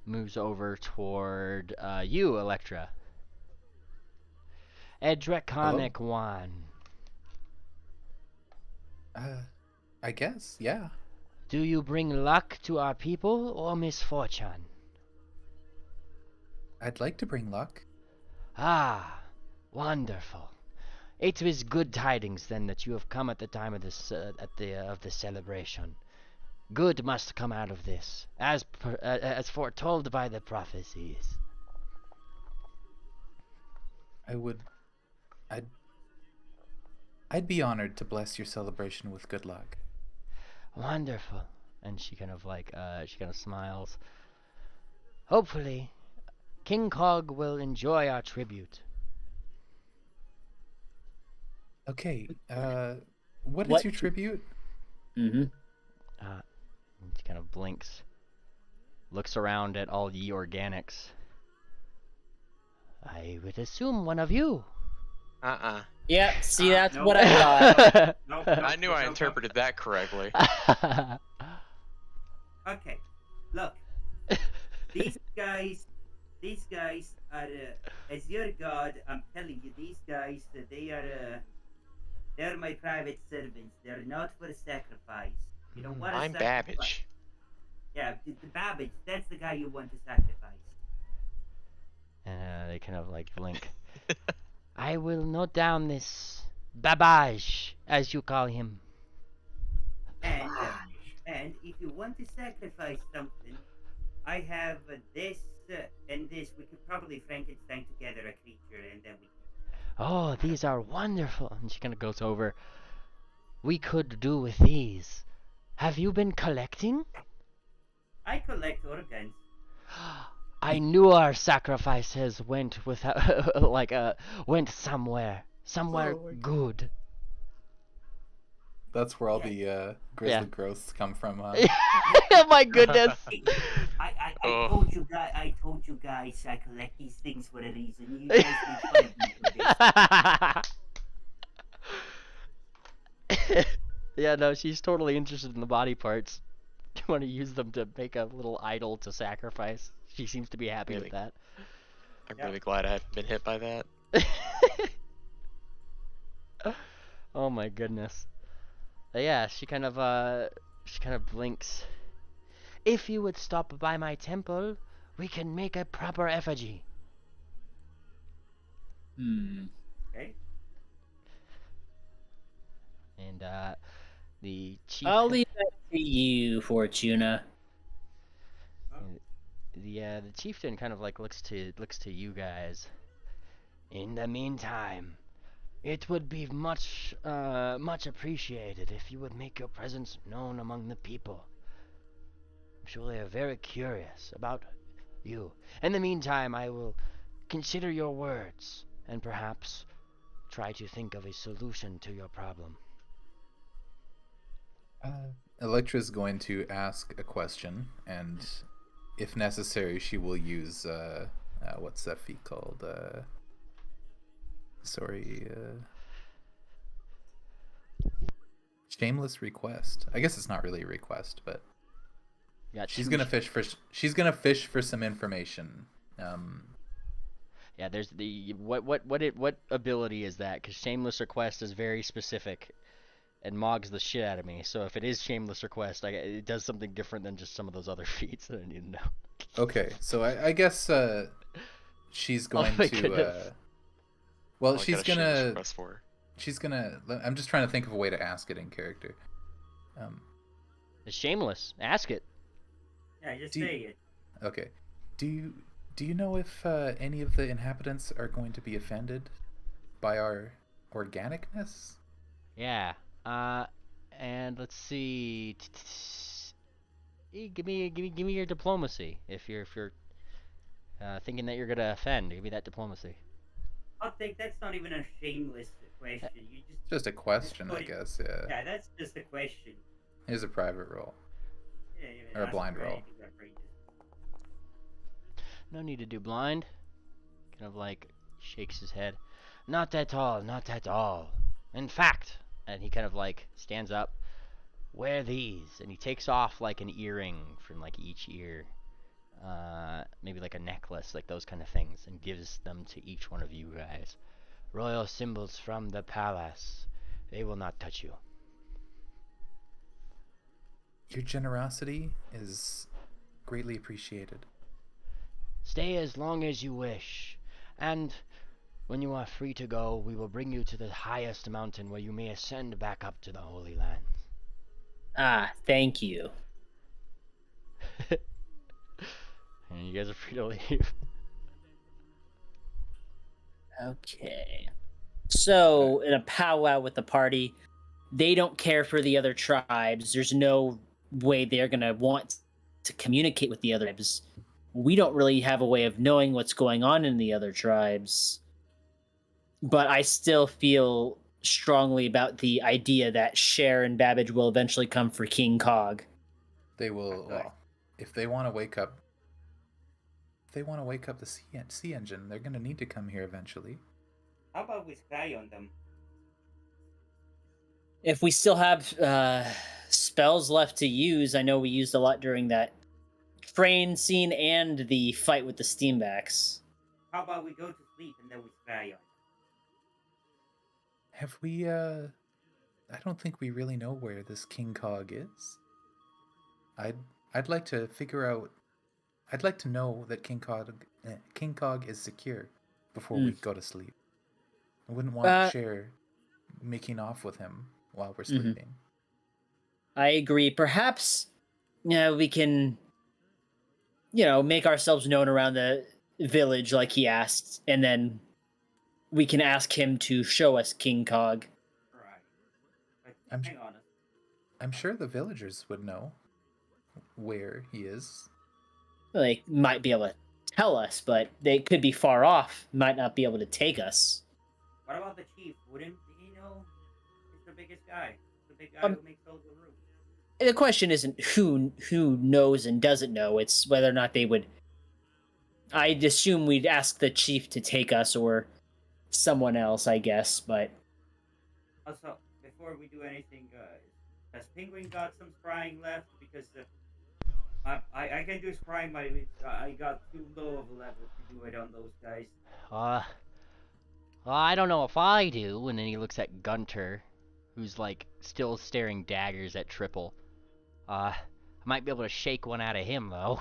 S2: moves over toward you, Electra. Edreconic one.
S5: I guess, yeah.
S2: Do you bring luck to our people or misfortune?
S5: I'd like to bring luck.
S2: Ah, wonderful. It was good tidings then that you have come at the time of this of the celebration. Good must come out of this, as foretold by the prophecies.
S5: I'd be honored to bless your celebration with good luck.
S2: Wonderful. And she kind of smiles. Hopefully, King Cog will enjoy our tribute.
S5: Okay, what is your tribute?
S4: Mm-hmm.
S2: She kind of blinks. Looks around at all ye organics. I would assume one of you.
S4: Yeah, see, that's
S1: no.
S4: what I thought.
S1: No,
S6: I knew I interpreted that correctly.
S1: Okay, look, these guys are, as your god, I'm telling you, these guys, they're my private servants. They're not for sacrifice. You don't want to
S6: I'm
S1: sacrifice.
S6: Babbage.
S1: Yeah, the Babbage, that's the guy you want to sacrifice.
S2: They kind of like blink. I will note down this Babbage, as you call him.
S1: And if you want to sacrifice something, I have this and this. We could probably Frankenstein together a creature, and then we can.
S2: Oh, these are wonderful. And she kind of goes over. We could do with these. Have you been collecting?
S1: I collect organs.
S2: I knew our sacrifices went without, went somewhere good.
S5: That's where all the grizzly growths come from.
S2: Oh my goodness!
S1: I told you guys I collect these things for a reason. You guys make fun of me for this.
S2: Yeah, no, she's totally interested in the body parts. Do you want to use them to make a little idol to sacrifice? She seems to be happy with that.
S6: I'm really glad I haven't been hit by that.
S2: Oh my goodness. Yeah, she kind of blinks. If you would stop by my temple, we can make a proper effigy.
S1: Okay.
S2: And the chief.
S4: I'll leave that to you, Fortuna.
S2: The chieftain kind of like looks to you guys. In the meantime, it would be much appreciated if you would make your presence known among the people. I'm sure they are very curious about you. In the meantime, I will consider your words and perhaps try to think of a solution to your problem.
S5: Electra's going to ask a question, and if necessary, she will use what's that feat called? Shameless request. I guess it's not really a request, but she's gonna fish for some information.
S2: Yeah, there's the what ability is that? Because shameless request is very specific, and mogs the shit out of me. So if it is shameless request, it does something different than just some of those other feats that I need to know.
S5: Okay, so I guess she's going
S2: my
S5: to.
S2: goodness.
S5: Well,
S6: I
S5: she's
S6: got a shameless
S5: gonna.
S6: request for her.
S5: She's gonna. I'm just trying to think of a way to ask it in character.
S2: It's shameless. Ask it.
S1: Yeah, just say it.
S5: Okay. Do you know if any of the inhabitants are going to be offended by our organicness?
S2: Yeah. And let's see. Give me your diplomacy if you're thinking that you're gonna offend. Give me that diplomacy.
S1: I'll think that's not even a shameless question. You
S5: Just a question, I guess. Yeah.
S1: Yeah, that's just a question.
S5: Here's a private roll.
S1: Yeah,
S5: Or a
S1: ask
S5: blind
S1: for
S5: roll.
S1: anything outrageous.
S2: No need to do blind. Kind of like shakes his head. Not at all, not at all. In fact, and he kind of like stands up. Wear these, and he takes off like an earring from like each ear. Maybe like a necklace, like those kind of things, and gives them to each one of you guys. Royal symbols from the palace. They will not touch you.
S5: Your generosity is greatly appreciated.
S2: Stay as long as you wish, and when you are free to go, we will bring you to the highest mountain where you may ascend back up to the Holy Land.
S4: Ah, thank you.
S2: And you guys are free to leave.
S4: Okay. So, in a powwow with the party, they don't care for the other tribes. There's no way they're going to want to communicate with the other tribes. We don't really have a way of knowing what's going on in the other tribes. But I still feel strongly about the idea that Cher and Babbage will eventually come for King Cog.
S5: They will, well, if they want to wake up they want to wake up the sea engine, they're gonna need to come here eventually.
S1: How about we spy on them?
S4: If we still have spells left to use, I know we used a lot during that train scene and the fight with the steambacks.
S1: How about we go to sleep and then we spy on them?
S5: Have we, I don't think we really know where this King Cog is. I'd like to figure out. I'd like to know that King Cog is secure before we go to sleep. I wouldn't want Cher making off with him while we're sleeping.
S4: I agree. Perhaps, we can, make ourselves known around the village like he asked, and then we can ask him to show us King Cog.
S1: Right. But hang on.
S5: I'm sure the villagers would know where he is.
S4: They might be able to tell us, but they could be far off, might not be able to take us.
S1: What about the chief? Wouldn't he know? He's the biggest guy. The big guy who makes all the rules.
S4: The question isn't who knows and doesn't know, it's whether or not they would... I'd assume we'd ask the chief to take us, or someone else, I guess, but...
S1: Also, before we do anything, has Penguin got some scrying left? Because I can do scrying, but I got too low of a level to do it on those guys.
S2: I don't know if I do. And then he looks at Gunter, who's like still staring daggers at Triple. I might be able to shake one out of him though.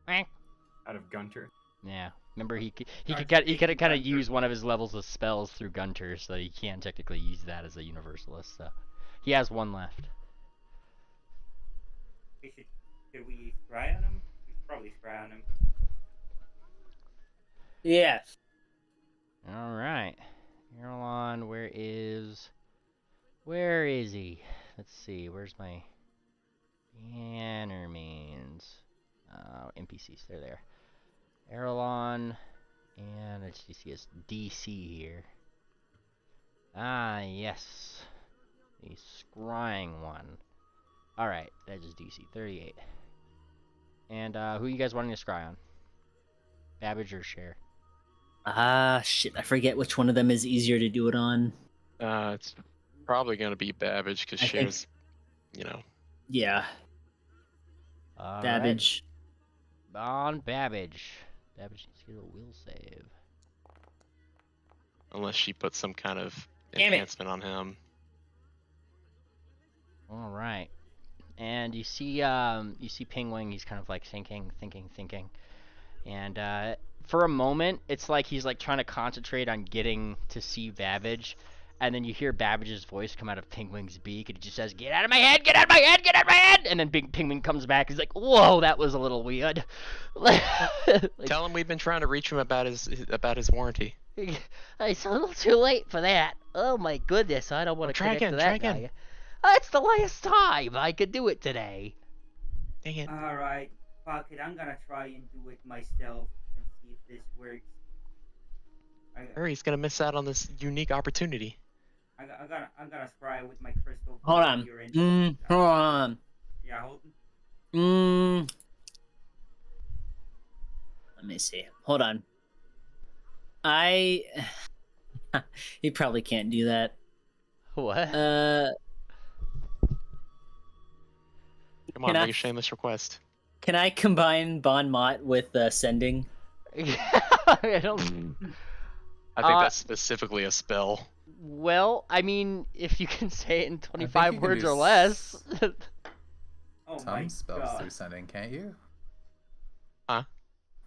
S7: Out of Gunter?
S2: Yeah. Remember he could kind of use one of his levels of spells through Gunter, so he can technically use that as a universalist. So he has one left.
S1: Should we scry on him? We should probably scry on him.
S4: Yes.
S2: Alright. Erlon, where is he? Let's see, where's my Bannermanes? NPCs, they're there. Erlon, and let's see his DC here. Ah, yes. The scrying one. Alright, that is DC 38. And who you guys wanting to scry on? Babbage or Cher?
S4: Shit, I forget which one of them is easier to do it on.
S6: It's probably gonna be Babbage because Cher's,
S4: Yeah. Babbage.
S2: Right. On Babbage. Babbage needs to get a will save.
S6: Unless she puts some kind of
S4: Damn it.
S6: enhancement on him.
S2: Alright. And you see Penguin, he's kind of like thinking. And for a moment, it's like he's like trying to concentrate on getting to see Babbage. And then you hear Babbage's voice come out of Penguin's beak, and he just says, "Get out of my head! Get out of my head! Get out of my head!" And then Big Penguin comes back. He's like, "Whoa, that was a little weird."
S6: Tell him we've been trying to reach him about his warranty.
S2: It's a little too late for that. Oh my goodness, I don't want to connect to that
S6: try
S2: guy.
S6: again.
S2: That's the last time I could do it today.
S6: Dang it.
S1: Alright, fuck it. I'm gonna try and do it myself and see if this works.
S6: Hurry, he's gonna miss out on this unique opportunity.
S1: I'm gonna scry with my crystal.
S4: Hold on. Hold on.
S1: Yeah, hold on.
S4: Let me see. Hold on. He probably can't do that.
S2: What?
S6: Come on, make a shameless request.
S4: Can I combine Bon Mott with Sending?
S2: I don't...
S6: I think that's specifically a spell.
S2: Well, I mean, if you can say it in 25 words or less.
S1: Oh
S5: some spells through Sending, can't you?
S6: Huh?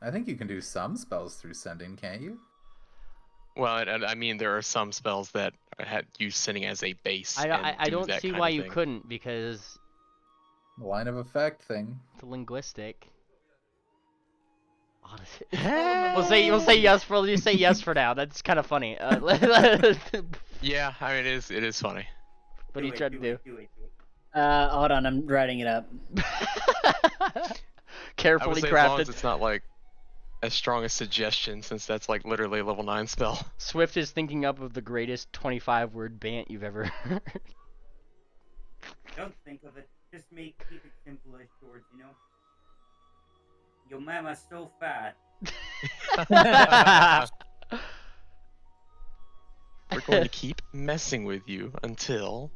S5: I think you can do some spells through Sending, can't you?
S6: Well, I mean, there are some spells that use Sending as a base.
S2: I don't see why you couldn't, because...
S5: The line of effect thing.
S2: It's linguistic. We'll say yes for now. That's kind of funny.
S6: Yeah, I mean it is funny.
S2: What are you trying to do?
S4: Hold on, I'm writing it up.
S2: Carefully
S6: I would say
S2: crafted.
S6: as long as it's not like as strong a suggestion, since that's like literally a level 9 spell.
S2: Swift is thinking up of the greatest 25-word bant you've ever heard.
S1: Don't think of it. Just keep it simple as short, Your mama's so fat.
S6: We're going to keep messing with you until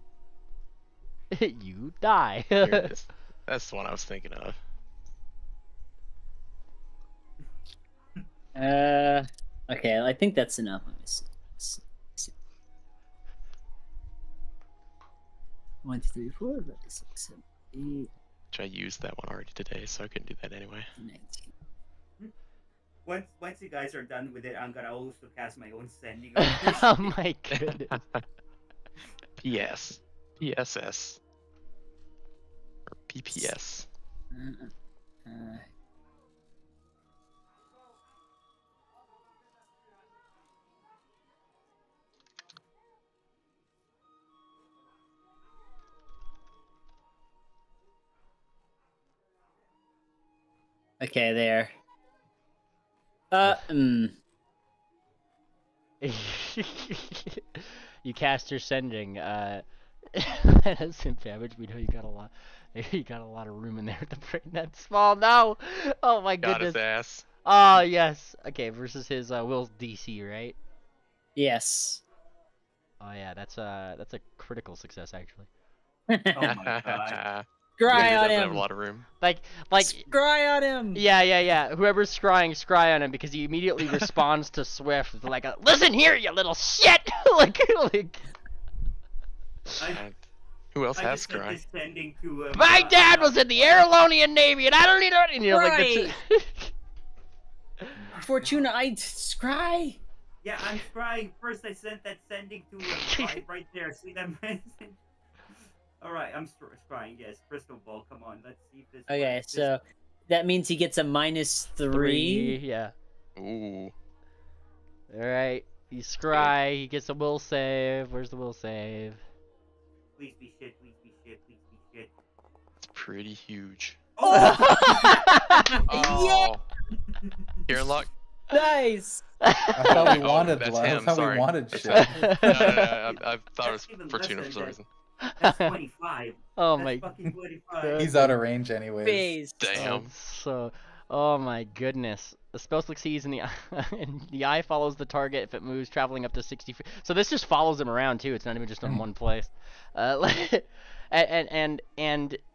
S2: You die.
S6: here it is. That's the one I was thinking of.
S4: Okay, I think that's enough. Let me see. Let's see. 1, 2, 3, 4, 5, 6, 7, 8,
S6: Which I used that one already today, so I couldn't do that anyway.
S4: 19.
S1: Once you guys are done with it, I'm gonna also cast my own sending.
S2: Oh my goodness.
S6: PS. PSS. Or PPS.
S4: Okay, there.
S2: You cast your sending. That's damage. We know you got a lot. You got a lot of room in there to bring that small. No. Oh my
S6: Got
S2: goodness.
S6: his ass.
S2: Oh yes. Okay, versus his Will's DC, right?
S4: Yes.
S2: Oh yeah, that's a critical success actually.
S1: Oh my god.
S4: Scry
S6: Yeah,
S4: on
S6: doesn't have a
S4: him.
S6: lot of room.
S2: Like
S4: Scry on him.
S2: yeah. Whoever's scry on him because he immediately responds to Swift with like a listen here, you little shit. like.
S6: Who else
S1: I
S6: has
S1: just sent
S6: scry?
S1: this sending to.
S2: My dad was in the Airolonian Navy, and I don't need it. You know, like that's
S4: Fortuna, I scry.
S1: Yeah, I'm scrying. First, I sent that sending to right there. See that message? All right, I'm scrying. Yes, crystal ball. Come on, let's see if this.
S4: Okay,
S1: works.
S4: so that means he gets a -3.
S2: Yeah.
S6: Ooh.
S2: All right. You scry. He gets a will save. Where's the will save?
S1: Please be shit. Please be shit. Please be shit.
S6: It's pretty huge.
S1: Oh!
S6: Oh. You're in luck.
S4: Nice.
S5: I thought we
S6: Oh,
S5: wanted
S6: that's
S5: love.
S6: him,
S5: I thought
S6: sorry.
S5: we wanted
S6: That's
S5: shit.
S6: I thought it was
S1: That's even
S6: Fortuna
S1: less
S6: for some
S1: than
S6: reason.
S1: That's 25.
S2: Oh
S1: That's
S2: my.
S1: fucking 25.
S5: He's out of range anyways.
S4: Phase.
S6: Damn.
S2: So, oh my goodness. The spell succeeds in the eye, and the eye follows the target if it moves, traveling up to 60 feet. So this just follows him around too. It's not even just in one place. And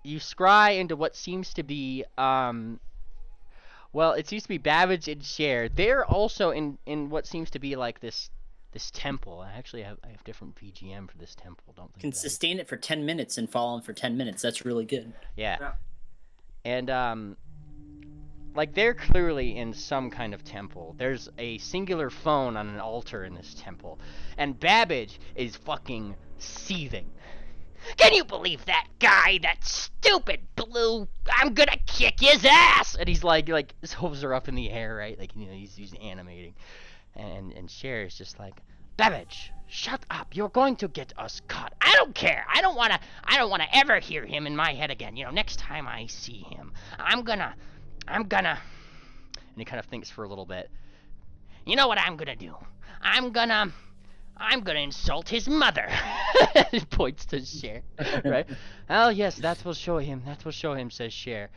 S2: you scry into what seems to be well, it seems to be Babbage and Cher. They're also in what seems to be like this temple. I have different VGM for this temple. Don't think
S4: Can
S2: that.
S4: sustain it for 10 minutes and fall on for 10 minutes. That's really good.
S2: Yeah. And like they're clearly in some kind of temple. There's a singular phone on an altar in this temple, and Babbage is fucking seething. Can you believe that guy? That stupid Blue! I'm gonna kick his ass! And he's like his hooves are up in the air, right? Like, you know, he's animating. And Cher is just like, Babbage, shut up! You're going to get us caught. I don't care. I don't wanna ever hear him in my head again. You know, next time I see him, I'm gonna. And he kind of thinks for a little bit. You know what I'm gonna do? I'm gonna insult his mother. He points to Cher, right? Oh yes, that will show him. That will show him, says Cher.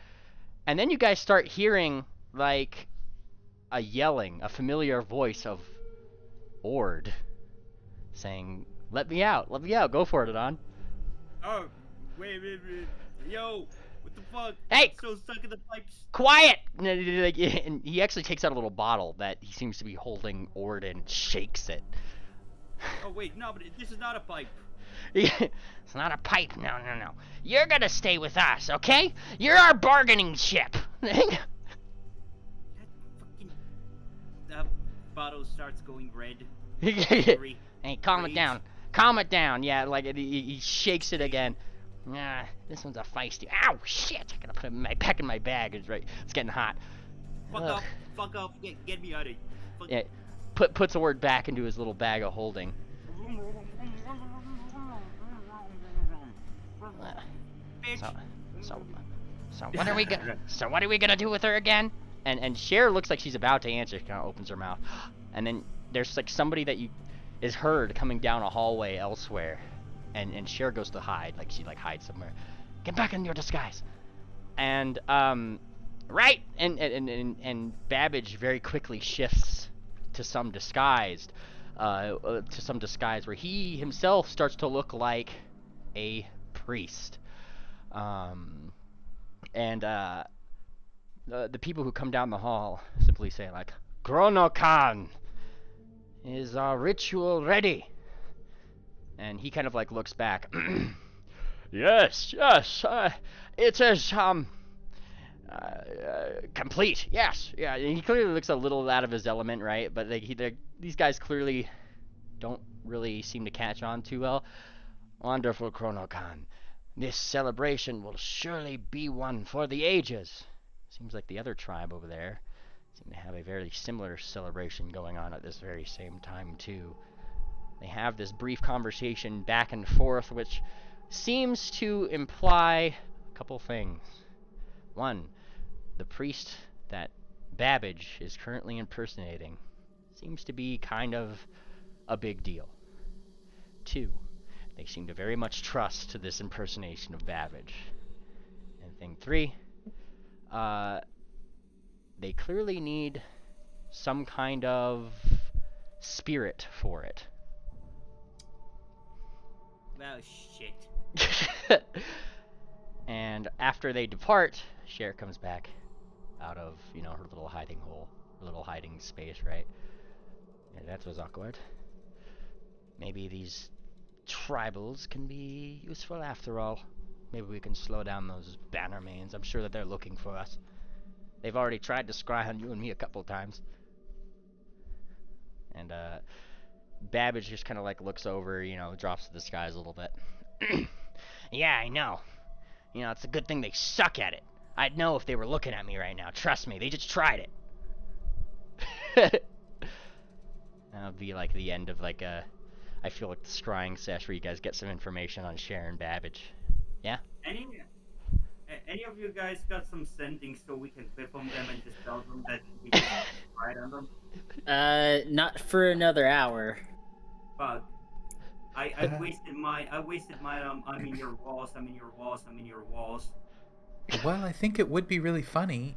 S2: And then you guys start hearing like a familiar voice of Ord saying, "Let me out, go for it, Adon."
S7: Oh, wait. Yo, what the fuck?
S2: Hey!
S7: I'm so stuck in the pipes.
S2: Quiet! And he actually takes out a little bottle that he seems to be holding Ord and shakes it.
S7: Oh, wait, no, but this is not a pipe.
S2: It's not a pipe, no. You're gonna stay with us, okay? You're our bargaining chip.
S7: That fucking... The bottle starts going red.
S2: Hey, calm it down. Calm it down. Yeah, like he shakes it again. Nah, this one's a feisty. Ow, shit! I gotta put it back in my bag. It's right. It's getting hot.
S7: Fuck off. Get me out of here.
S2: Yeah, puts a word back into his little bag of holding. So what are we gonna? So what are we gonna do with her again? And Cher looks like she's about to answer. She kind of opens her mouth, and then there's like somebody that is heard coming down a hallway elsewhere, and Cher goes to hide, like she hides somewhere. Get back in your disguise. And Right, and Babbage very quickly shifts to some disguise where he himself starts to look like a priest. And the people who come down the hall simply say like, "Chronokan, is our ritual ready?" And he kind of like looks back. Yes, it is complete. Yes, yeah. He clearly looks a little out of his element, right? But these guys clearly don't really seem to catch on too well. Wonderful, Chronokan. This celebration will surely be one for the ages. Seems like the other tribe over there seem to have a very similar celebration going on at this very same time too. They have this brief conversation back and forth, which seems to imply a couple things. One, the priest that Babbage is currently impersonating seems to be kind of a big deal. Two, they seem to very much trust this impersonation of Babbage. And thing three, they clearly need some kind of spirit for it.
S1: Well, shit.
S2: And after they depart, Cher comes back out of, her little hiding hole, her little hiding space, right? Yeah, that was awkward. Maybe these tribals can be useful after all. Maybe we can slow down those Bannermanes. I'm sure that they're looking for us. They've already tried to scry on you and me a couple times. And Babbage just kind of like looks over, drops to the skies a little bit. Yeah, I know. It's a good thing they suck at it. I'd know if they were looking at me right now. Trust me, they just tried it. That'll be like the end of like I feel like the scrying sesh where you guys get some information on Sharon Babbage. Yeah?
S1: Any of you guys got some sending so we can whip on them and just tell them that we can ride on them?
S4: Not for another hour.
S1: Fuck. I wasted my I'm in your walls, I'm in your walls, I'm in your walls.
S5: Well, I think it would be really funny.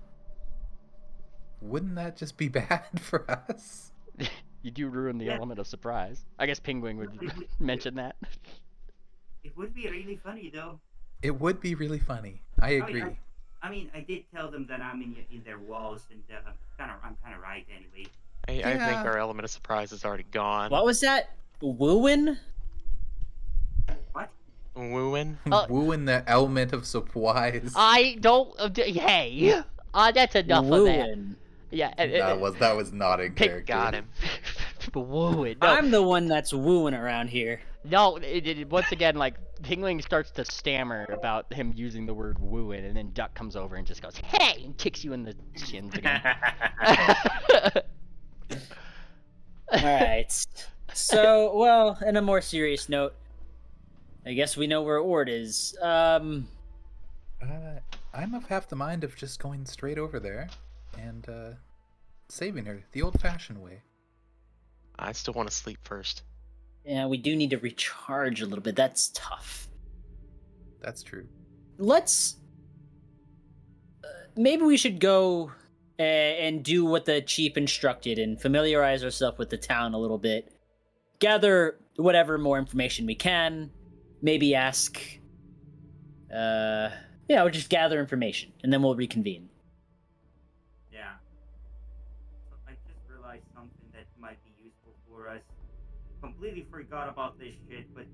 S5: Wouldn't that just be bad for us?
S2: You do ruin the element of surprise. I guess Penguin would mention that.
S1: It would be really funny though.
S5: It would be really funny. I agree.
S1: I did tell them that I'm in their walls, and I'm kind of right anyway.
S6: I think our element of surprise is already gone.
S4: What was that? Wooing?
S1: What?
S6: Wooing?
S5: Wooing the element of surprise.
S2: I don't. Hey, that's enough of that. Yeah,
S5: that was not in character.
S6: Got him.
S2: Wooing. No.
S4: I'm the one that's wooing around here.
S2: No, once again, like, Pingling starts to stammer about him using the word wooing, and then Duck comes over and just goes, "Hey!" and kicks you in the shins again.
S4: Alright. So, well, in a more serious note, I guess we know where Ord is.
S5: I'm of half the mind of just going straight over there and saving her the old-fashioned way.
S6: I still want to sleep first.
S4: Yeah, we do need to recharge a little bit. That's tough.
S5: That's true.
S4: Let's... maybe we should go and do what the chief instructed and familiarize ourselves with the town a little bit. Gather whatever more information we can. Maybe ask... we'll just gather information, and then we'll reconvene.
S1: Yeah. I just realized something that might be useful for us. Completely forgot about this shit, but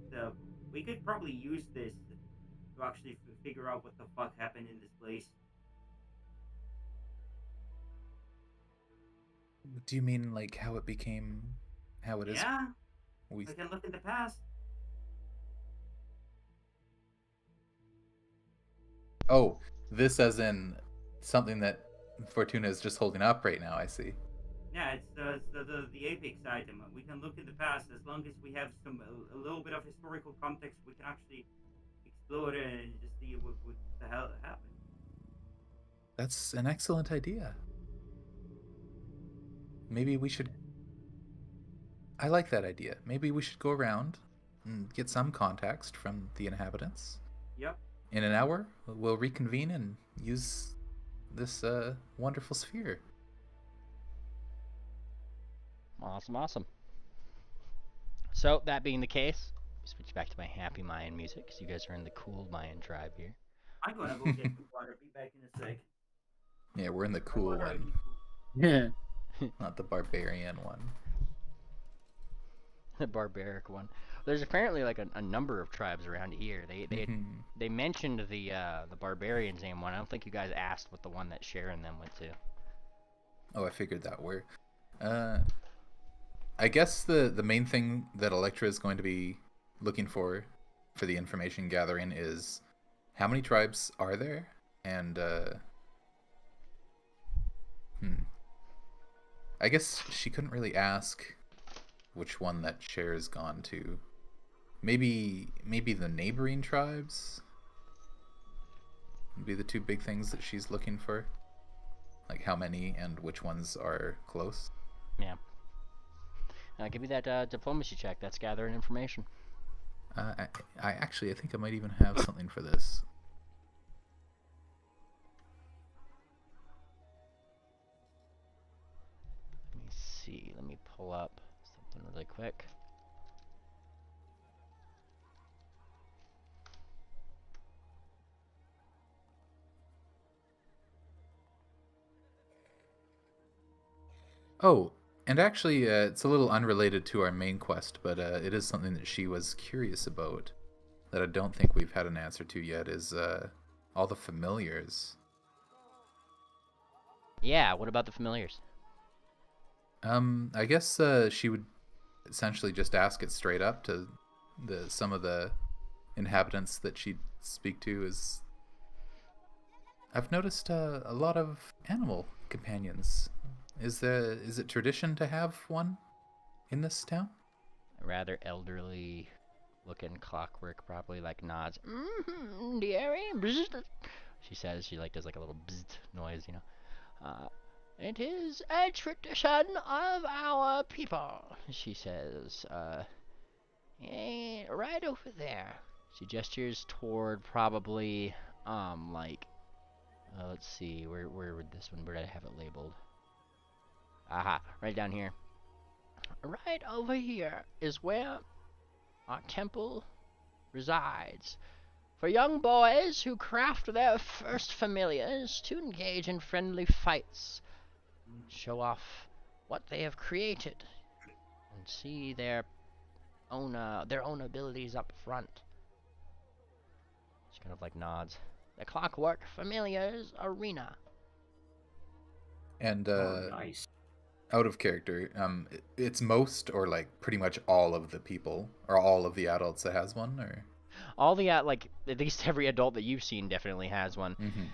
S1: we could probably use this to actually figure out what the fuck happened in this place.
S5: Do you mean like how it became how it is?
S1: Yeah.
S5: We
S1: can look in the past.
S5: Oh, this as in something that Fortuna is just holding up right now, I see.
S1: Yeah, it's the apex item. We can look in the past as long as we have a little bit of historical context. We can actually explore it and just see what the hell happened.
S5: That's an excellent idea. Maybe we should... I like that idea. Maybe we should go around and get some context from the inhabitants.
S1: Yep.
S5: In an hour, we'll reconvene and use this wonderful sphere.
S2: Awesome, awesome. So, that being the case, switch back to my happy Mayan music, because you guys are in the cool Mayan tribe here.
S1: I'm gonna go get the water. Be back in a sec.
S5: Yeah, we're in the cool one, not the barbarian one.
S2: The barbaric one. There's apparently like a number of tribes around here. They mentioned the barbarians name one. I don't think you guys asked what the one that Sharon them went to.
S5: Oh, I figured that were. I guess the main thing that Electra is going to be looking for the information gathering is how many tribes are there, and I guess she couldn't really ask which one that Cher's gone to. Maybe the neighboring tribes would be the two big things that she's looking for. Like how many and which ones are close.
S2: Yeah. Give me that diplomacy check. That's gathering information.
S5: I think I might even have something for this.
S2: Let me see. Let me pull up something really quick.
S5: Oh, and actually, it's a little unrelated to our main quest, but it is something that she was curious about that I don't think we've had an answer to yet, is all the familiars.
S2: Yeah, what about the familiars?
S5: I guess she would essentially just ask it straight up to some of the inhabitants that she'd speak to. Is I've noticed a lot of animal companions. Is it tradition to have one in this town?
S2: A rather elderly looking clockwork, probably like nods. Mm-hmm, dearie. Bzzzt. She says, she like does like a little bzzzt noise, you know. It is a tradition of our people, she says. Right over there. She gestures toward probably, let's see, where would this one, where did I have it labeled? Aha, right down here. Right over here is where our temple resides. For young boys who craft their first familiars to engage in friendly fights, show off what they have created, and see their own abilities up front. She kind of like nods. The Clockwork Familiars Arena.
S5: And
S7: Nice.
S5: out of character, it's most or like pretty much all of the people or all of the adults that has one, or
S2: all the like at least every adult that you've seen definitely has one.
S5: Mm-hmm.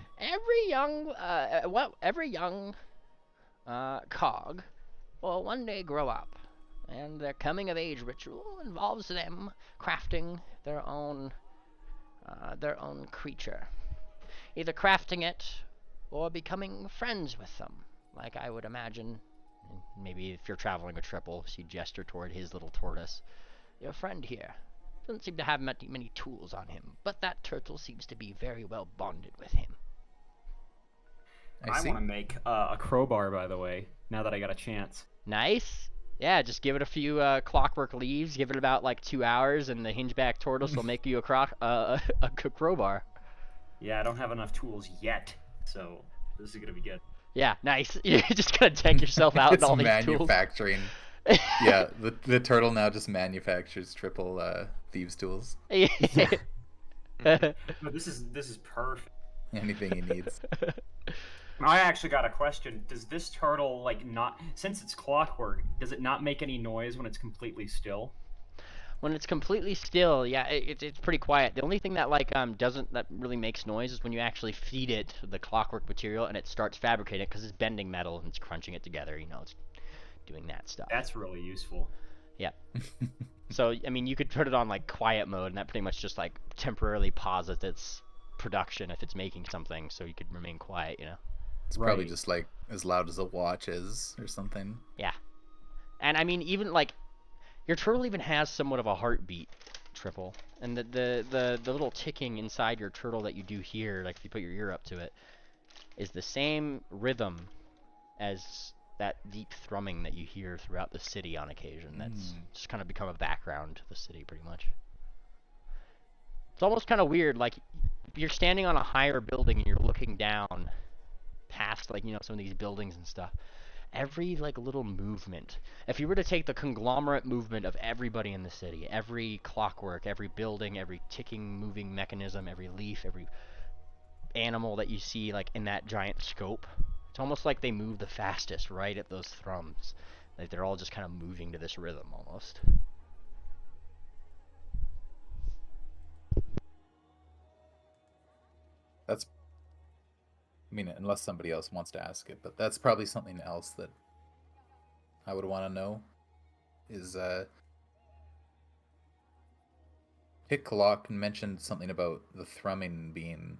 S2: Every young cog will one day grow up, and their coming of age ritual involves them crafting their own creature, either crafting it or becoming friends with them, like I would imagine. Maybe if you're traveling a triple, she gesture toward his little tortoise. Your friend here doesn't seem to have many tools on him, but that turtle seems to be very well bonded with him.
S7: I want to make a crowbar, by the way, now that I got a chance.
S2: Nice. Yeah, just give it a few clockwork leaves, give it about like 2 hours, and the hingeback tortoise will make you a crowbar.
S7: Yeah, I don't have enough tools yet, so this is going to be good.
S2: Yeah, nice. You're just gonna deck yourself out in all these
S5: manufacturing.
S2: tools.
S5: Yeah, the turtle now just manufactures triple thieves' tools.
S7: But this is perfect.
S5: Anything he needs.
S7: I actually got a question. Does this turtle since it's clockwork, does it not make any noise when it's completely still?
S2: When it's completely still, yeah, it's pretty quiet. The only thing that that really makes noise is when you actually feed it the clockwork material and it starts fabricating, because it's bending metal and it's crunching it together. You know, it's doing that stuff.
S7: That's really useful.
S2: Yeah. So I mean, you could put it on like quiet mode, and that pretty much just like temporarily pauses its production if it's making something, so you could remain quiet. You know.
S5: It's probably just like as loud as a watch is or something.
S2: Yeah. And I mean, even like, your turtle even has somewhat of a heartbeat, Triple. And the little ticking inside your turtle that you do hear, like if you put your ear up to it, is the same rhythm as that deep thrumming that you hear throughout the city on occasion. That's just kind of become a background to the city, pretty much. It's almost kind of weird, like, you're standing on a higher building and you're looking down past, like, you know, some of these buildings and stuff. Every, like, little movement, if you were to take the conglomerate movement of everybody in the city, every clockwork, every building, every ticking, moving mechanism, every leaf, every animal that you see, like, in that giant scope, it's almost like they move the fastest right at those thrums. Like, they're all just kind of moving to this rhythm, almost.
S5: That's, I mean, unless somebody else wants to ask it, but that's probably something else that I would want to know is, Tik'Toka mentioned something about the thrumming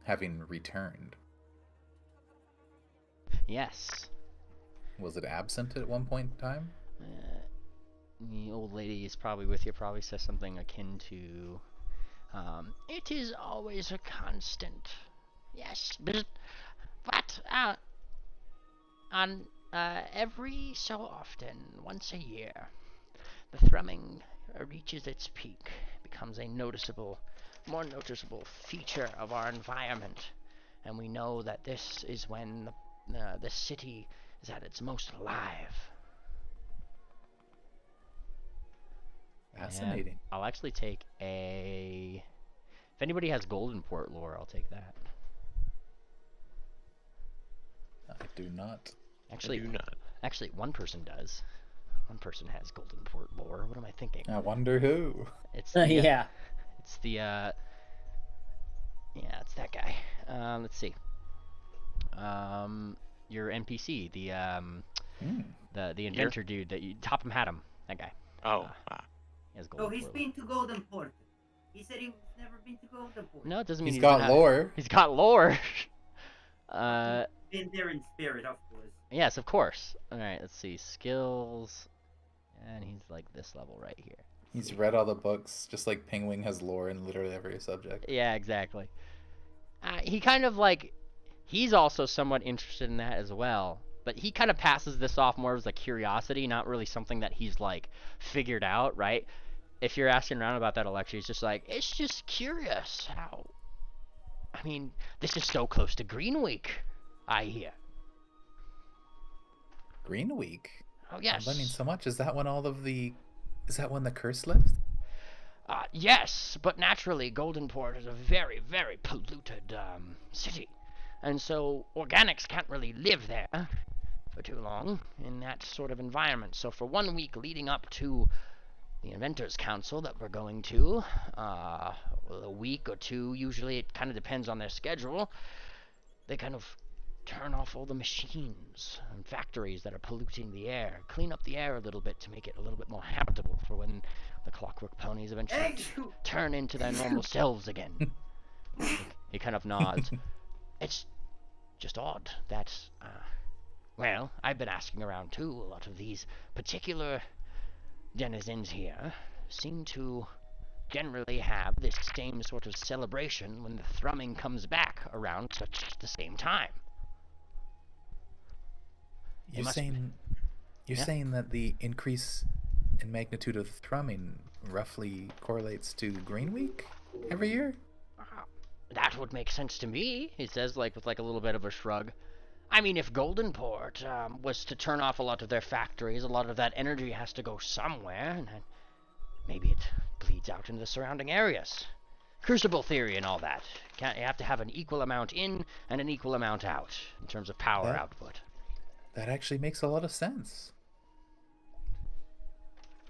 S5: having returned.
S2: Yes.
S5: Was it absent at one point in time?
S2: The old lady is probably with you, probably says something akin to, it is always a constant. Yes, but on every so often, once a year, the thrumming reaches its peak, becomes a more noticeable feature of our environment, and we know that this is when the city is at its most alive.
S5: Fascinating.
S2: And I'll actually take a... If anybody has Golden Port lore, I'll take that.
S5: I do not.
S2: Actually,
S6: I do not.
S2: Actually, one person does. One person has Golden Port lore. What am I thinking?
S5: I wonder who.
S2: It's the,
S4: Yeah.
S2: It's the yeah, it's that guy. Let's see. Your NPC, the inventor dude that you Topham had him. That guy.
S6: Oh,
S2: He has
S1: So
S2: Golden
S1: he's
S2: Port.
S1: been to Golden Port. He said he's never been to Golden Port.
S2: No, it doesn't mean
S5: He's
S2: he doesn't
S5: got
S2: have-
S5: lore.
S2: He's got lore.
S1: Been there in spirit, of course.
S2: Yes, of course. All right, let's see. Skills, and he's like this level right here.
S5: He's read all the books, just like Penguin has lore in literally every subject.
S2: Yeah, exactly. He kind of like, he's also somewhat interested in that as well, but he kind of passes this off more as a curiosity, not really something that he's like figured out, right? If you're asking around about that, Alexia, he's just like, it's just curious how, I mean, this is so close to Green Week, I hear.
S5: Green Week?
S2: Oh, yes.
S5: I'm learning so much. Is that when is that when the curse lifts?
S2: Yes, but naturally, Golden Port is a very, very polluted city. And so organics can't really live there for too long in that sort of environment. So for 1 week leading up to the Inventors Council that we're going to, a week or two, usually it kind of depends on their schedule, they kind of turn off all the machines and factories that are polluting the air, clean up the air a little bit to make it a little bit more habitable for when the clockwork ponies eventually turn into their normal selves again. He kind of nods. It's just odd that, well, I've been asking around too. A lot of these particular denizens here seem to generally have this same sort of celebration when the thrumming comes back around such the same time.
S5: You're saying that the increase in magnitude of the thrumming roughly correlates to Green Week every year?
S2: That would make sense to me, he says, like with like a little bit of a shrug. I mean, if Goldenport was to turn off a lot of their factories, a lot of that energy has to go somewhere, and then maybe it bleeds out into the surrounding areas. Crucible theory and all that. You have to have an equal amount in and an equal amount out in terms of power output.
S5: That actually makes a lot of sense.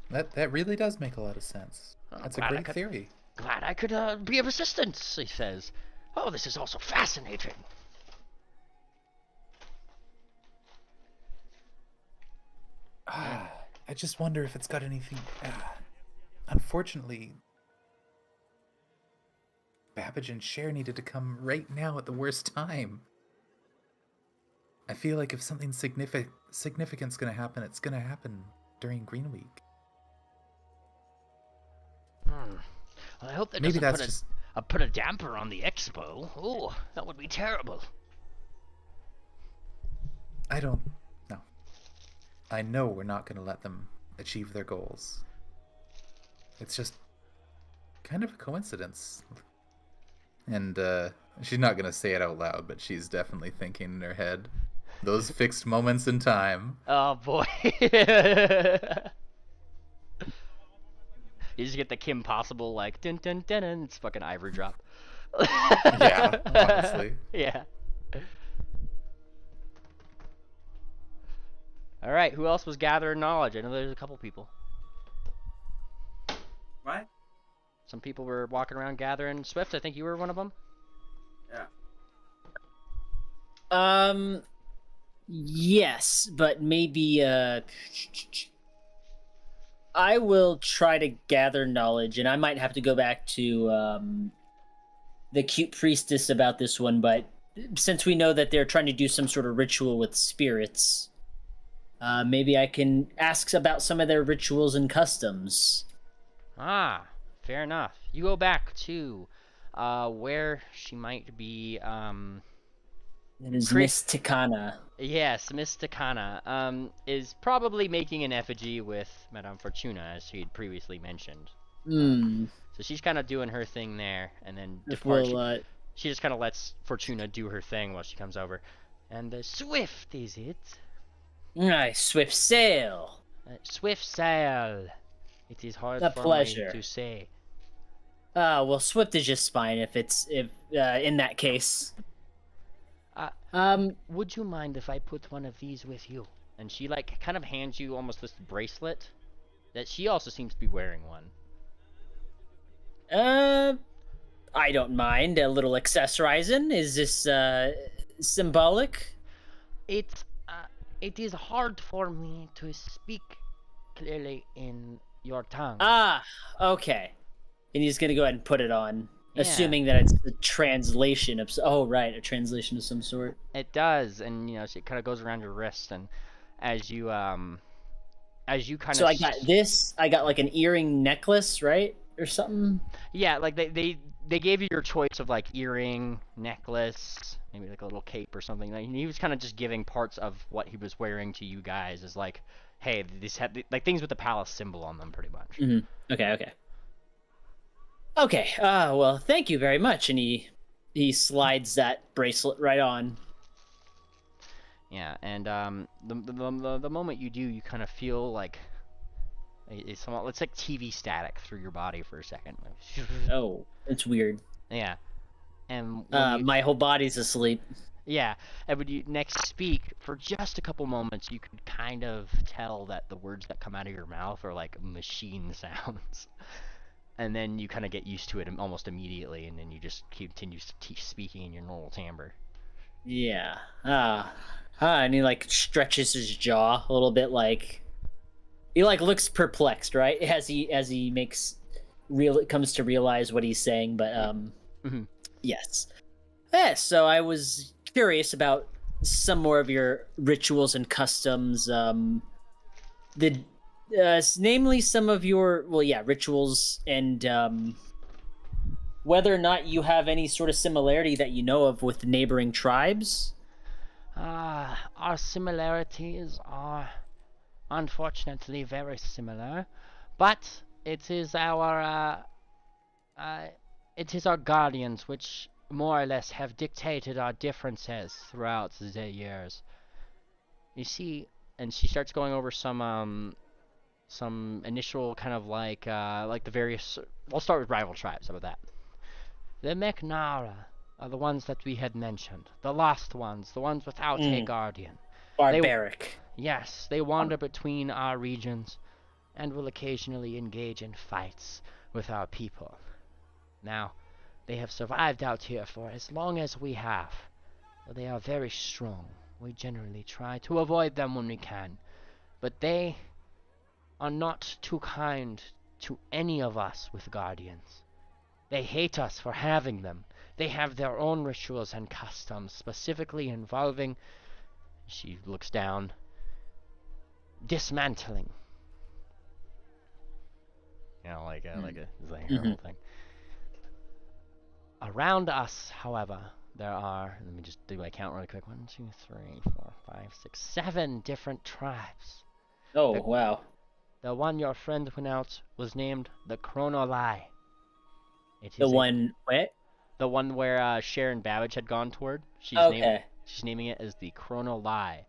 S5: That really does make a lot of sense. That's a great theory.
S2: Glad I could be of assistance, he says. Oh, this is also fascinating.
S5: I just wonder if it's got anything... Unfortunately, Babbage and Cher needed to come right now at the worst time. I feel like if something significant's going to happen, it's going to happen during Green Week.
S2: Well, I hope that
S5: Maybe
S2: doesn't
S5: that's
S2: put a damper on the expo. Oh, that would be terrible.
S5: I don't know. I know we're not going to let them achieve their goals. It's just kind of a coincidence. And she's not going to say it out loud, but she's definitely thinking in her head. Those fixed moments in time.
S2: Oh boy. You just get the Kim Possible like dun dun dun dun. It's fucking Ivory Drop.
S5: Yeah, honestly.
S2: Yeah. All right. Who else was gathering knowledge? I know there's a couple people.
S1: What?
S2: Some people were walking around gathering. Swift, I think you were one of them.
S1: Yeah.
S4: Yes, but maybe I will try to gather knowledge, and I might have to go back to the cute priestess about this one, but since we know that they're trying to do some sort of ritual with spirits, maybe I can ask about some of their rituals and customs.
S2: Ah, fair enough. You go back to where she might be.
S4: It is Miss Tik'Toka.
S2: Yes, Miss Tik'Toka is probably making an effigy with Madame Fortuna, as she had previously mentioned. So she's kind of doing her thing there, and then she just kind of lets Fortuna do her thing while she comes over. And Swift, is it?
S4: Swift sail.
S2: Swift sail. It is hard for
S4: pleasure.
S2: me to say.
S4: Well, Swift is just fine if in that case.
S2: Would you mind if I put one of these with you? And she like kind of hands you almost this bracelet that she also seems to be wearing one.
S4: I don't mind a little accessorizing. Is this symbolic?
S2: It is hard for me to speak clearly in your tongue.
S4: Ah, okay. And he's gonna go ahead and put it on,
S2: Yeah.
S4: assuming that it's a translation of. Oh, right, a translation of some sort.
S2: It does, and you know, it kind of goes around your wrist, and as you kind of.
S4: So I got this. I got like an earring necklace, right, or something.
S2: Yeah, like they gave you your choice of like earring, necklace, maybe like a little cape or something. Like, he was kind of just giving parts of what he was wearing to you guys as like, hey, these had like things with the palace symbol on them, pretty much.
S4: Mm-hmm. Okay. Well, thank you very much. And he slides that bracelet right on.
S2: Yeah, and the moment you do, you kind of feel like it's like TV static through your body for a second.
S4: Oh, it's weird.
S2: Yeah, and
S4: my whole body's asleep.
S2: Yeah, and when you next speak, for just a couple moments, you could kind of tell that the words that come out of your mouth are like machine sounds. And then you kind of get used to it almost immediately, and then you just continue speaking in your normal timbre.
S4: Yeah. And he like stretches his jaw a little bit, like he like looks perplexed, right? As he comes to realize what he's saying, but yes. Yeah, so I was curious about some more of your rituals and customs. Namely some of your rituals, and whether or not you have any sort of similarity that you know of with neighboring tribes.
S2: Our similarities are unfortunately very similar, but it is our guardians which more or less have dictated our differences throughout the years. You see, and she starts going over some initial kind of like the various. I'll start with rival tribes. How about that? The Meknara are the ones that we had mentioned, the lost ones, the ones without a guardian.
S4: Barbaric.
S2: Yes, they wander between our regions, and will occasionally engage in fights with our people. Now, they have survived out here for as long as we have. They are very strong. We generally try to avoid them when we can, but they are not too kind to any of us with guardians. They hate us for having them. They have their own rituals and customs, specifically involving, she looks down, dismantling. You know, like her whole thing. Around us, however, there are, let me just do my count really quick. 1, 2, 3, 4, 5, 6, 7 different tribes.
S4: Oh,
S2: The,
S4: wow.
S2: the one your friend went out was named the Chronolai. It
S4: The
S2: is
S4: one, what?
S2: the one where Cher and Babbage had gone toward. She's
S4: Okay.
S2: naming it as the Chronolai,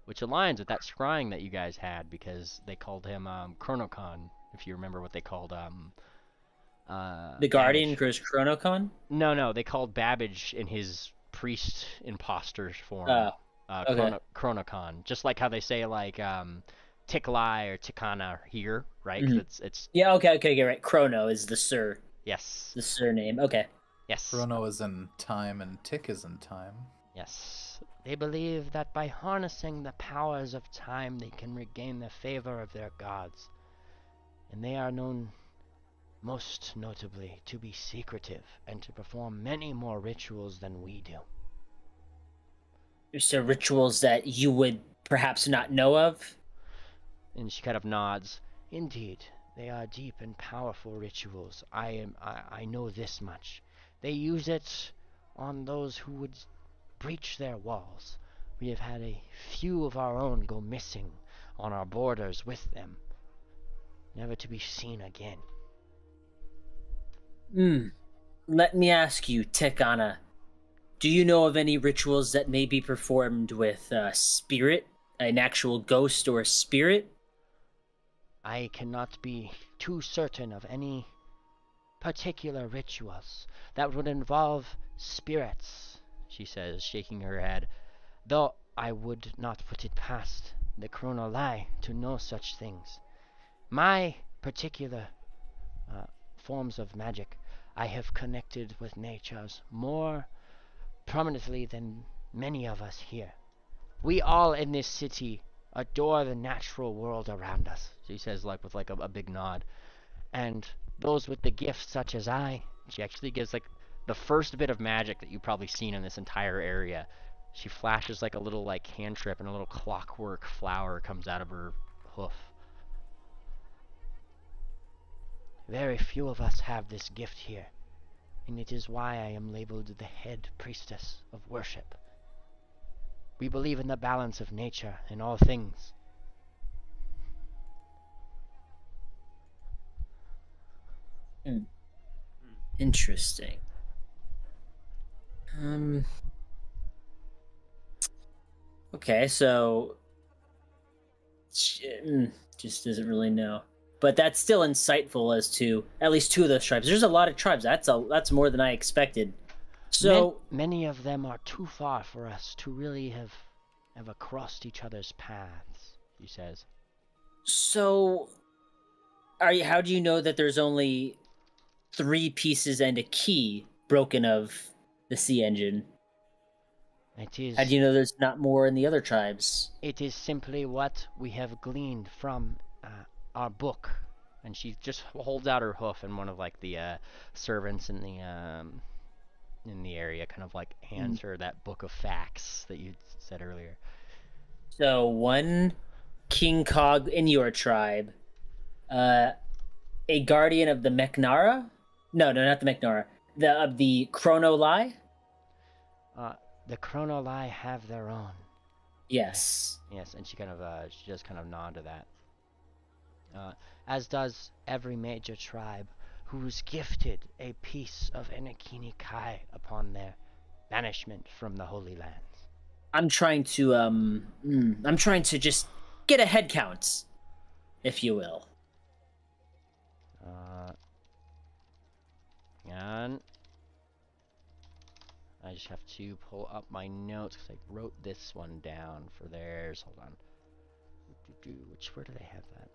S2: which aligns with that scrying that you guys had because they called him Chronocon. If you remember what they called
S4: The Guardian
S2: Babbage.
S4: grows Chronocon?
S2: No, they called Babbage in his priest imposter form.
S4: Oh, okay.
S2: Chronocon, just like how they say like Tiklai or Tikana here, right?
S4: Mhm.
S2: Because it's
S4: Yeah, okay, right. Chrono is the
S2: yes,
S4: the surname. Okay.
S2: yes,
S5: Chrono is in time and Tick is in time.
S2: yes. They believe that by harnessing the powers of time, they can regain the favor of their gods, and they are known most notably to be secretive and to perform many more rituals than we do.
S4: So rituals that you would perhaps not know of?
S2: And she kind of nods. Indeed, they are deep and powerful rituals. I know this much. They use it on those who would breach their walls. We have had a few of our own go missing on our borders with them, never to be seen again.
S4: Let me ask you, Tekana, do you know of any rituals that may be performed with spirit, an actual ghost or spirit?
S2: I cannot be too certain of any particular rituals that would involve spirits, she says, shaking her head, though I would not put it past the Chronolai to know such things. My particular forms of magic, I have connected with natures more prominently than many of us here. We all in this city adore the natural world around us, she says, like with like a big nod. And those with the gifts such as I, she actually gives like the first bit of magic that you've probably seen in this entire area. She flashes like a little like cantrip and a little clockwork flower comes out of her hoof. Very few of us have this gift here, and it is why I am labeled the head priestess of worship. We believe in the balance of nature in all things.
S4: Interesting. Okay, so just doesn't really know, but that's still insightful as to at least two of those tribes. There's a lot of tribes. That's more than I expected. So
S2: many of them are too far for us to really have ever crossed each other's paths, he says.
S4: So, how do you know that there's only 3 pieces and a key broken of the sea engine? How do you know there's not more in the other tribes?
S2: It is simply what we have gleaned from our book. And she just holds out her hoof, and one of like the servants in the area kind of like hands her that book of facts that you said earlier.
S4: So one King Cog in your tribe, a guardian of the Meknara? No, not the Meknara. Of the Chronolai?
S2: The Chronolai have their own.
S4: Yes.
S2: Yes, and she just kind of nod to that. As does every major tribe who's gifted a piece of Enekini Kai upon their banishment from the Holy Lands.
S4: I'm trying to just get a head count, if you will.
S2: And I just have to pull up my notes because I wrote this one down for theirs. Hold on. Where do they have that?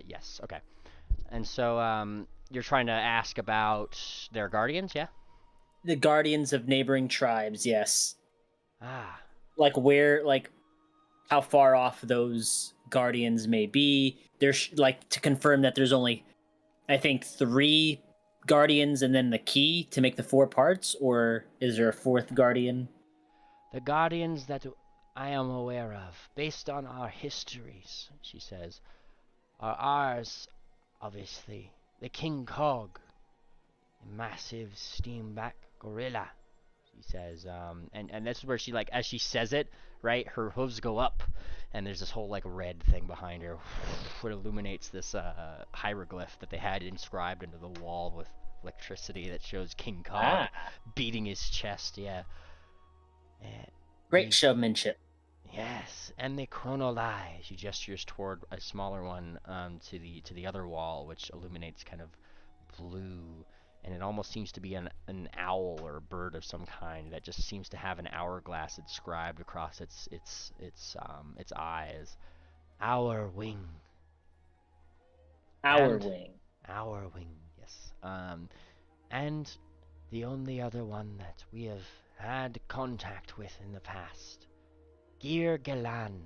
S2: Yes, okay. And so, you're trying to ask about their guardians, yeah?
S4: The guardians of neighboring tribes, yes.
S2: Ah.
S4: Like how far off those guardians may be. There's to confirm that there's only, I think, 3 guardians and then the key to make the 4 parts, or is there a 4th guardian?
S2: The guardians that I am aware of, based on our histories, she says, are ours, obviously, the King Cog, A massive steam-back gorilla, she says. And this is where she, like, as she says it, right, her hooves go up, and there's this whole, like, red thing behind her. It illuminates this hieroglyph that they had inscribed into the wall with electricity that shows King Kong beating his chest, yeah.
S4: Great showmanship.
S2: Yes, and the chronoli. She gestures toward a smaller one to the other wall, which illuminates kind of blue, and it almost seems to be an owl or a bird of some kind that just seems to have an hourglass inscribed across its eyes. Our wing.
S4: Our wing.
S2: Our wing, yes. And the only other one that we have had contact with in the past. Gir Galan,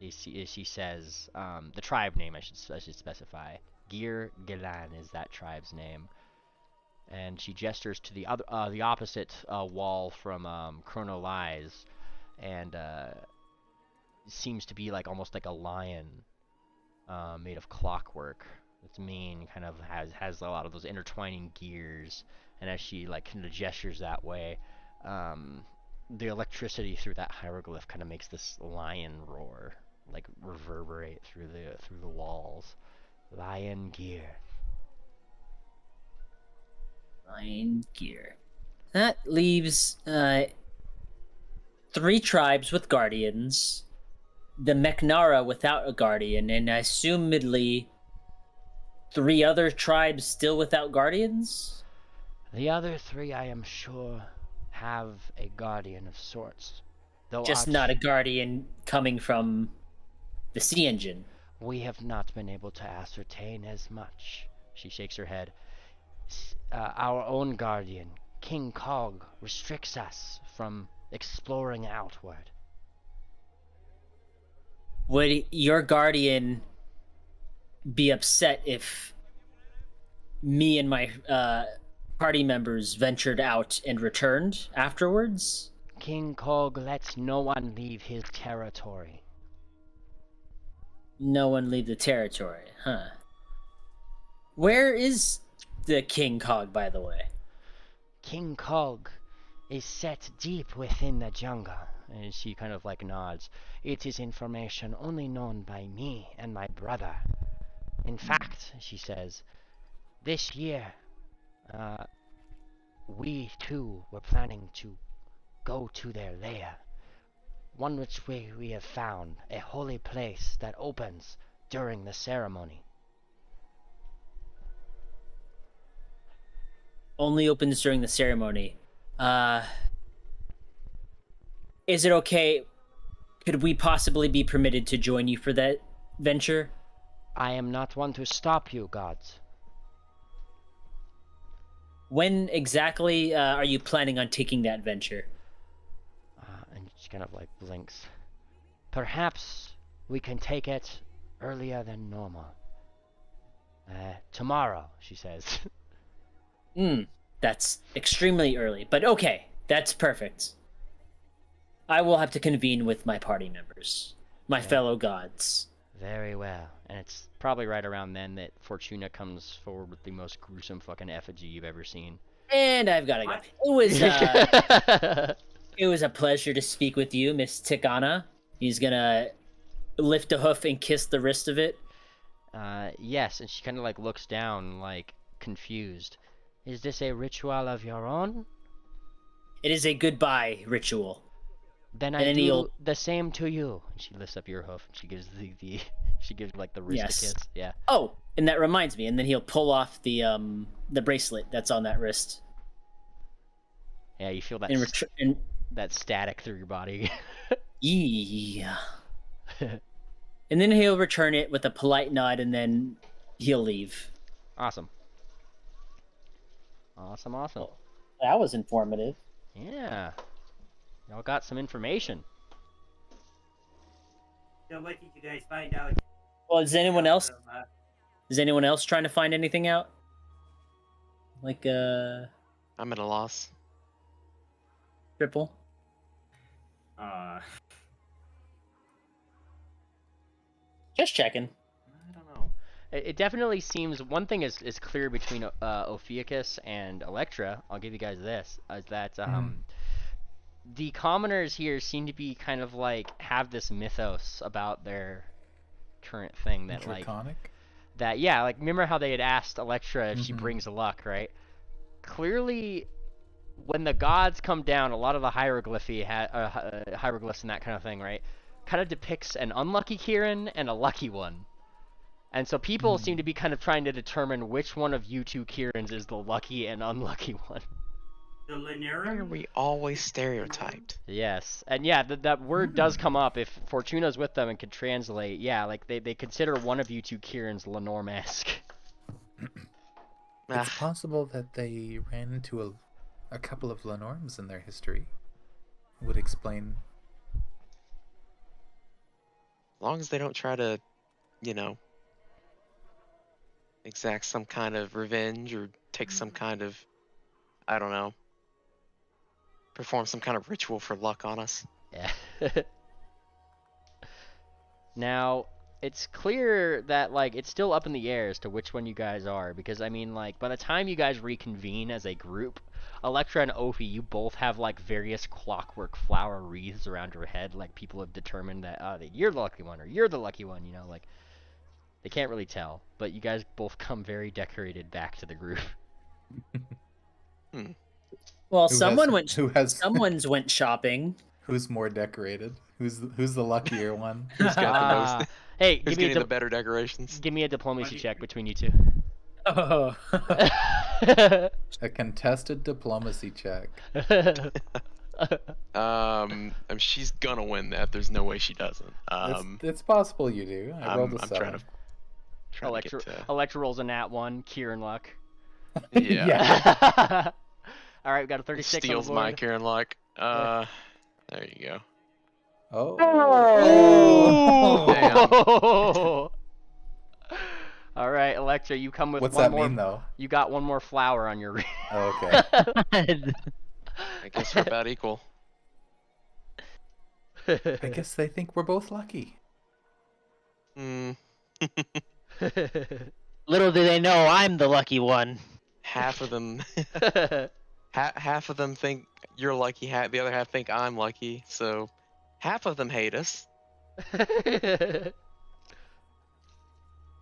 S2: she says. The tribe name I should specify. Gir Galan is that tribe's name. And she gestures to the opposite wall from Chrono Lies, and seems to be like almost like a lion made of clockwork. Its mane kind of has a lot of those intertwining gears, and as she like kind of gestures that way, the electricity through that hieroglyph kind of makes this lion roar, like reverberate through the walls. Lion gear.
S4: Lion gear. That leaves 3 tribes with guardians, the Meknara without a guardian, and assumedly 3 other tribes still without guardians?
S2: The other 3, I am sure, have a guardian of sorts. Though
S4: just not a guardian coming from the sea engine.
S2: We have not been able to ascertain as much. She shakes her head. Our own guardian, King Cog, restricts us from exploring outward.
S4: Would your guardian be upset if me and my party members ventured out and returned afterwards?
S2: King Cog lets no one leave his territory.
S4: No one leave the territory, huh? Where is the King Cog, by the way?
S2: King Cog is set deep within the jungle, and she kind of like nods. It is information only known by me and my brother. In fact, she says, this year, we too were planning to go to their lair. One which we have found, a holy place that opens during the ceremony.
S4: Only opens during the ceremony. Is it okay? Could we possibly be permitted to join you for that venture?
S2: I am not one to stop you, gods.
S4: When exactly are you planning on taking that venture?
S2: And she kind of like blinks. Perhaps we can take it earlier than normal. Tomorrow, she says.
S4: That's extremely early, but okay, that's perfect. I will have to convene with my party members, my fellow gods.
S2: Very well. And it's probably right around then that Fortuna comes forward with the most gruesome fucking effigy you've ever seen.
S4: And I've got to go. It was a pleasure to speak with you, Miss Tik'Toka. He's gonna lift a hoof and kiss the wrist of it.
S2: Yes, and she kind of like looks down, like confused. Is this a ritual of your own?
S4: It is a goodbye ritual.
S2: Then I do the same to you. And she lifts up your hoof. And she gives she gives like the wrist a kiss. Yeah.
S4: Oh, and that reminds me. And then he'll pull off the bracelet that's on that wrist.
S2: Yeah, you feel that that static through your body.
S4: Yeah. And then he'll return it with a polite nod, and then he'll leave.
S2: Awesome. Awesome.
S4: Well, that was informative.
S2: Yeah. Y'all got some information.
S1: So what did you guys find out?
S4: Well, is anyone else trying to find anything out? Like
S6: I'm at a loss.
S4: Triple? Just checking.
S7: I don't know.
S2: It definitely seems one thing is clear between Ophiuchus and Electra. I'll give you guys this: is that the commoners here seem to be kind of like have this mythos about their current thing that like
S5: Draconic?
S2: that yeah, like remember how they had asked Electra if she
S5: Mhm.
S2: brings luck, right? Clearly, when the gods come down, a lot of the hieroglyphs and that kind of thing, right, kind of depicts an unlucky Kieran and a lucky one. And so people seem to be kind of trying to determine which one of you two Kierans is the lucky and unlucky one.
S1: The
S6: Why are
S1: Linerum?
S6: we always stereotyped?
S2: Yes, and yeah, that word does come up if Fortuna's with them and can translate. Yeah, like they consider one of you two Kierans Lenormand-esque.
S5: It's possible that they ran into a couple of Lenorms in their history. Would explain.
S6: As long as they don't try to, exact some kind of revenge or take some kind of, I don't know, perform some kind of ritual for luck on us.
S2: Yeah. Now, it's clear that like it's still up in the air as to which one you guys are, because I mean like by the time you guys reconvene as a group, Electra and Ophi, you both have like various clockwork flower wreaths around your head, like people have determined that you're the lucky one or you're the lucky one, like they can't really tell, but you guys both come very decorated back to the group.
S4: Well,
S5: Who
S4: someone's went shopping.
S5: Who's more decorated? Who's the luckier one?
S6: Who's got the most?
S2: Hey,
S6: Who's getting the better decorations?
S2: give me a diplomacy check between you two.
S4: Oh.
S5: A contested diplomacy check.
S6: She's gonna win that. There's no way she doesn't.
S5: It's possible you do. I rolled a
S6: I'm
S5: 7.
S6: trying to get to...
S2: Electra rolls a nat 1, Kieran luck.
S6: Yeah.
S2: All right, we got a 36
S6: Steals
S2: on the board.
S6: my Kieran luck. There you go.
S5: Oh.
S2: Oh. All right, Electra, you come with
S5: What's
S2: one
S5: that
S2: more.
S5: mean, though?
S2: You got one more flower on your wreath.
S5: Oh, okay.
S6: I guess we're about equal.
S5: I guess they think we're both lucky.
S8: Little do they know I'm the lucky one.
S6: Half of them, half of them think you're lucky. The other half think I'm lucky. So, half of them hate us.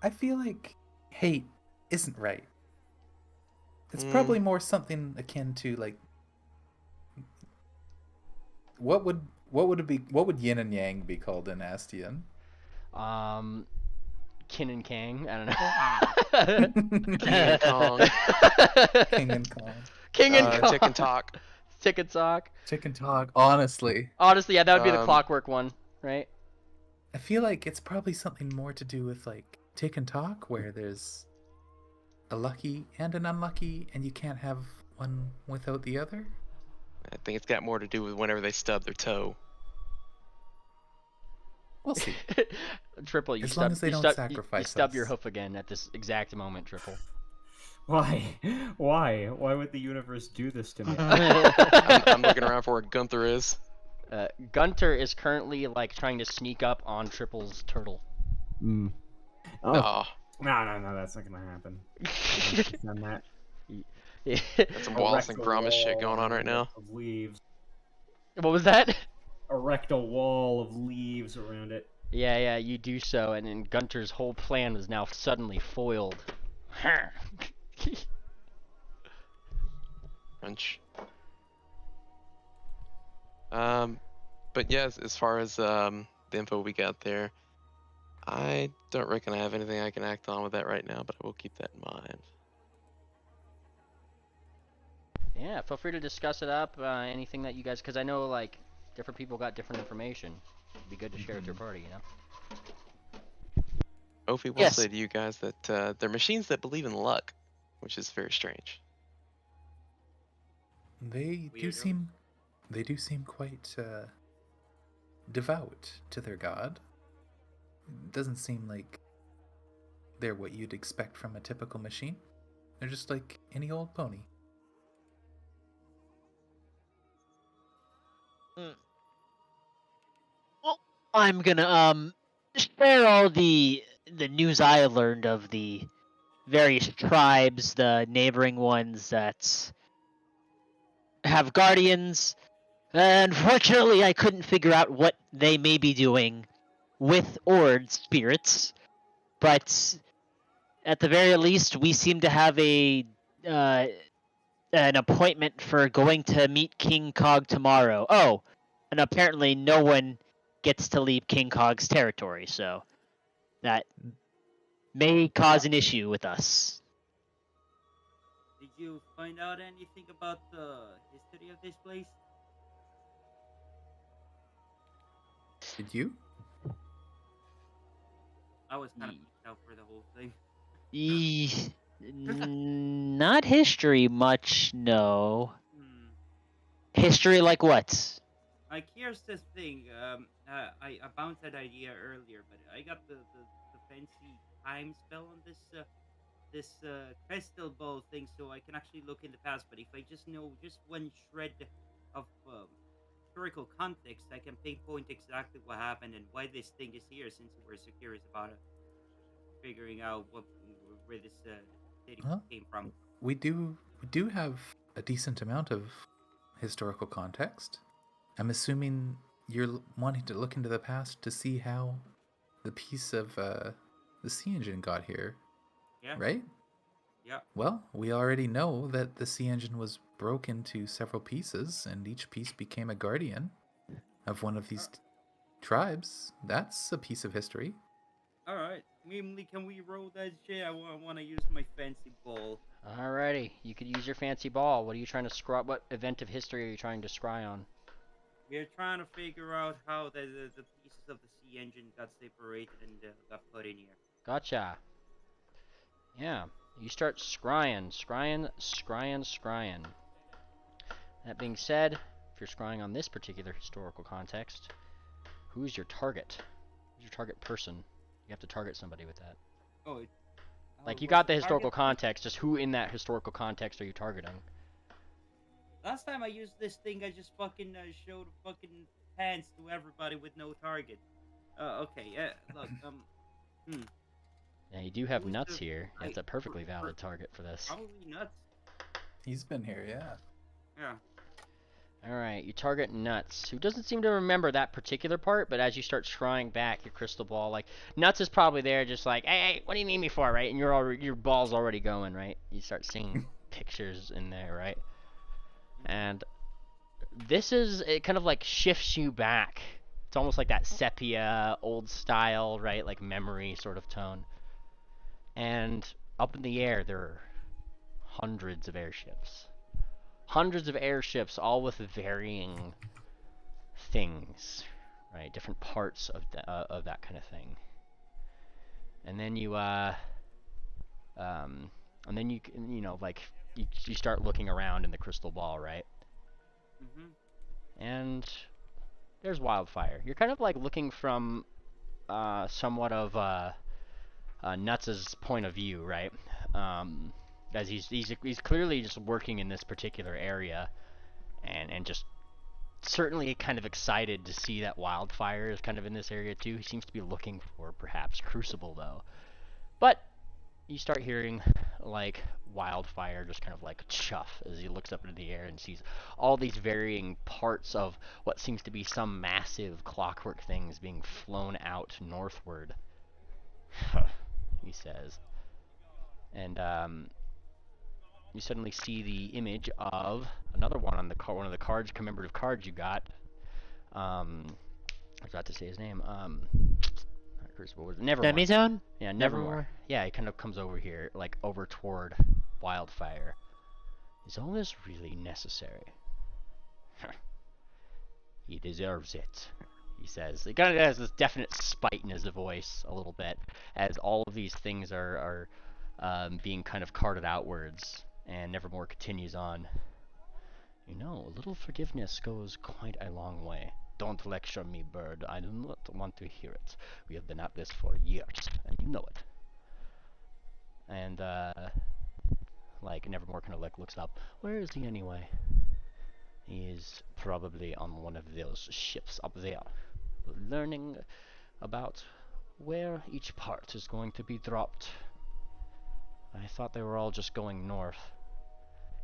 S5: I feel like hate isn't right. It's probably more something akin to like what would yin and yang be called in Astian?
S2: Kin and Kang. I don't know.
S6: King and Kong.
S5: King and Kong.
S2: King and Kong.
S6: Tick and Talk.
S2: Tick and Talk.
S5: Tick and Talk. Honestly,
S2: yeah, that would be the clockwork one, right?
S5: I feel like it's probably something more to do with like Tick and Talk, where there's a lucky and an unlucky, and you can't have one without the other.
S6: I think it's got more to do with whenever they stub their toe.
S5: We'll see.
S2: Triple, you
S5: As long as they don't sacrifice
S2: you stub
S5: us.
S2: your hoof again at this exact moment, Triple.
S7: Why? Why? Why would the universe do this to me?
S6: I'm looking around for where Gunther is.
S2: Gunter is currently like trying to sneak up on Triple's turtle.
S7: Oh.
S6: Oh,
S7: No, that's not gonna happen. Done that.
S6: that's some Wallace and Gromit shit going on right now.
S7: Of leaves.
S2: What was that?
S7: Erect a wall of leaves around it.
S2: Yeah, you do so, and then Gunter's whole plan was now suddenly foiled.
S6: Crunch. But yeah, as far as the info we got there, I don't reckon I have anything I can act on with that right now, but I will keep that in mind.
S2: Yeah, feel free to discuss it up. Anything that you guys, because I know like different people got different information. It'd be good to share with your party,
S6: Ophi will
S8: Yes.
S6: say to you guys that they're machines that believe in luck, which is very strange.
S5: They do seem quite devout to their god. Doesn't seem like they're what you'd expect from a typical machine. They're just like any old pony.
S8: Well, I'm gonna share all the the news I learned of the various tribes, the neighboring ones that have guardians. Unfortunately, I couldn't figure out what they may be doing with Ord spirits, but at the very least, we seem to have uh, an appointment for going to meet King Cog tomorrow. Oh, and apparently no one gets to leave King Cog's territory, so that may cause an issue with us.
S1: Did you find out anything about the history of this place?
S5: Did you?
S1: I was kind of freaked out for the whole thing.
S8: Not history much, no. History like what?
S1: Like, here's the thing. I bounced that idea earlier, but I got the fancy time spell on this crystal ball thing, so I can actually look in the past. But if I just know just one shred of historical context, I can pinpoint exactly what happened and why this thing is here. Since we're so curious about it, figuring out where this city came from.
S5: We do have a decent amount of historical context. I'm assuming you're wanting to look into the past to see how the piece of the sea engine got here.
S1: Yeah.
S5: Right?
S1: Yeah.
S5: Well, we already know that the sea engine was broke into several pieces, and each piece became a guardian of one of these tribes. That's a piece of history.
S1: All right. Mimli, can we roll that shit? I want to use my fancy ball.
S2: Alrighty, you could use your fancy ball. What are you trying to scry? What event of history are you trying to scry on?
S1: We're trying to figure out how the pieces of the sea engine got separated and got put in here.
S2: Gotcha. Yeah, you start scrying. That being said, if you're scrying on this particular historical context, who's your target? Who's your target person? You have to target somebody with that.
S1: Oh,
S2: like, you got the historical context, just who in that historical context are you targeting?
S1: Last time I used this thing, I just fucking showed fucking pants to everybody with no target. Okay, look,
S2: Yeah, you do have Nuts here. That's a perfectly valid target for this.
S1: Probably Nuts.
S5: He's been here, yeah.
S1: Yeah.
S2: Alright, you target Nuts, who doesn't seem to remember that particular part, but as you start scrying back your crystal ball, like, Nuts is probably there just like, hey, what do you need me for, right? And your ball's already going, right? You start seeing pictures in there, right? And it kind of like shifts you back. It's almost like that sepia, old style, right? Like memory sort of tone. And up in the air, there are hundreds of airships. Hundreds of airships, all with varying things, right? Different parts of that kind of thing. And then you you start looking around in the crystal ball, right? And there's wildfire. You're kind of like looking from somewhat of Nuts' point of view, right? As he's clearly just working in this particular area, and just certainly kind of excited to see that wildfire is kind of in this area too. He seems to be looking for perhaps Crucible though, but you start hearing like wildfire just kind of like chuff as he looks up into the air and sees all these varying parts of what seems to be some massive clockwork things being flown out northward. He says, and you suddenly see the image of another one on the one of the cards, commemorative cards you got. I forgot to say his name. What was it? Nevermore.
S8: Demizone?
S2: Yeah, Nevermore. Yeah, he kind of comes over here, like over toward Wildfire. Is all this really necessary? He deserves it, he says. He kind of has this definite spite in his voice a little bit, as all of these things are being kind of carted outwards, and Nevermore continues on. You know, a little forgiveness goes quite a long way. Don't lecture me, bird. I do not want to hear it. We have been at this for years, and you know it. And, like, Nevermore kind of, like, looks up. Where is he anyway? He is probably on one of those ships up there, learning about where each part is going to be dropped. I thought they were all just going north.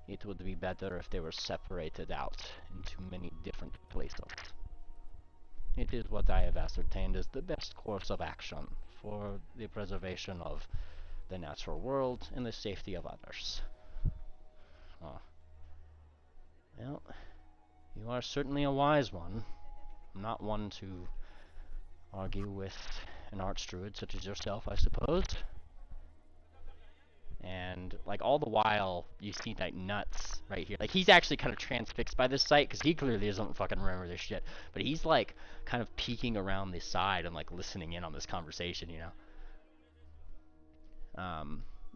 S2: It would be better if they were separated out into many different places. It is what I have ascertained is the best course of action for the preservation of the natural world and the safety of others. Oh. Well, you are certainly a wise one. I'm not one to argue with an archdruid such as yourself, I suppose. And, like, all the while, you see, like, Nuts right here. Like, he's actually kind of transfixed by this sight, because he clearly doesn't fucking remember this shit. But he's, like, kind of peeking around the side and, like, listening in on this conversation, you know?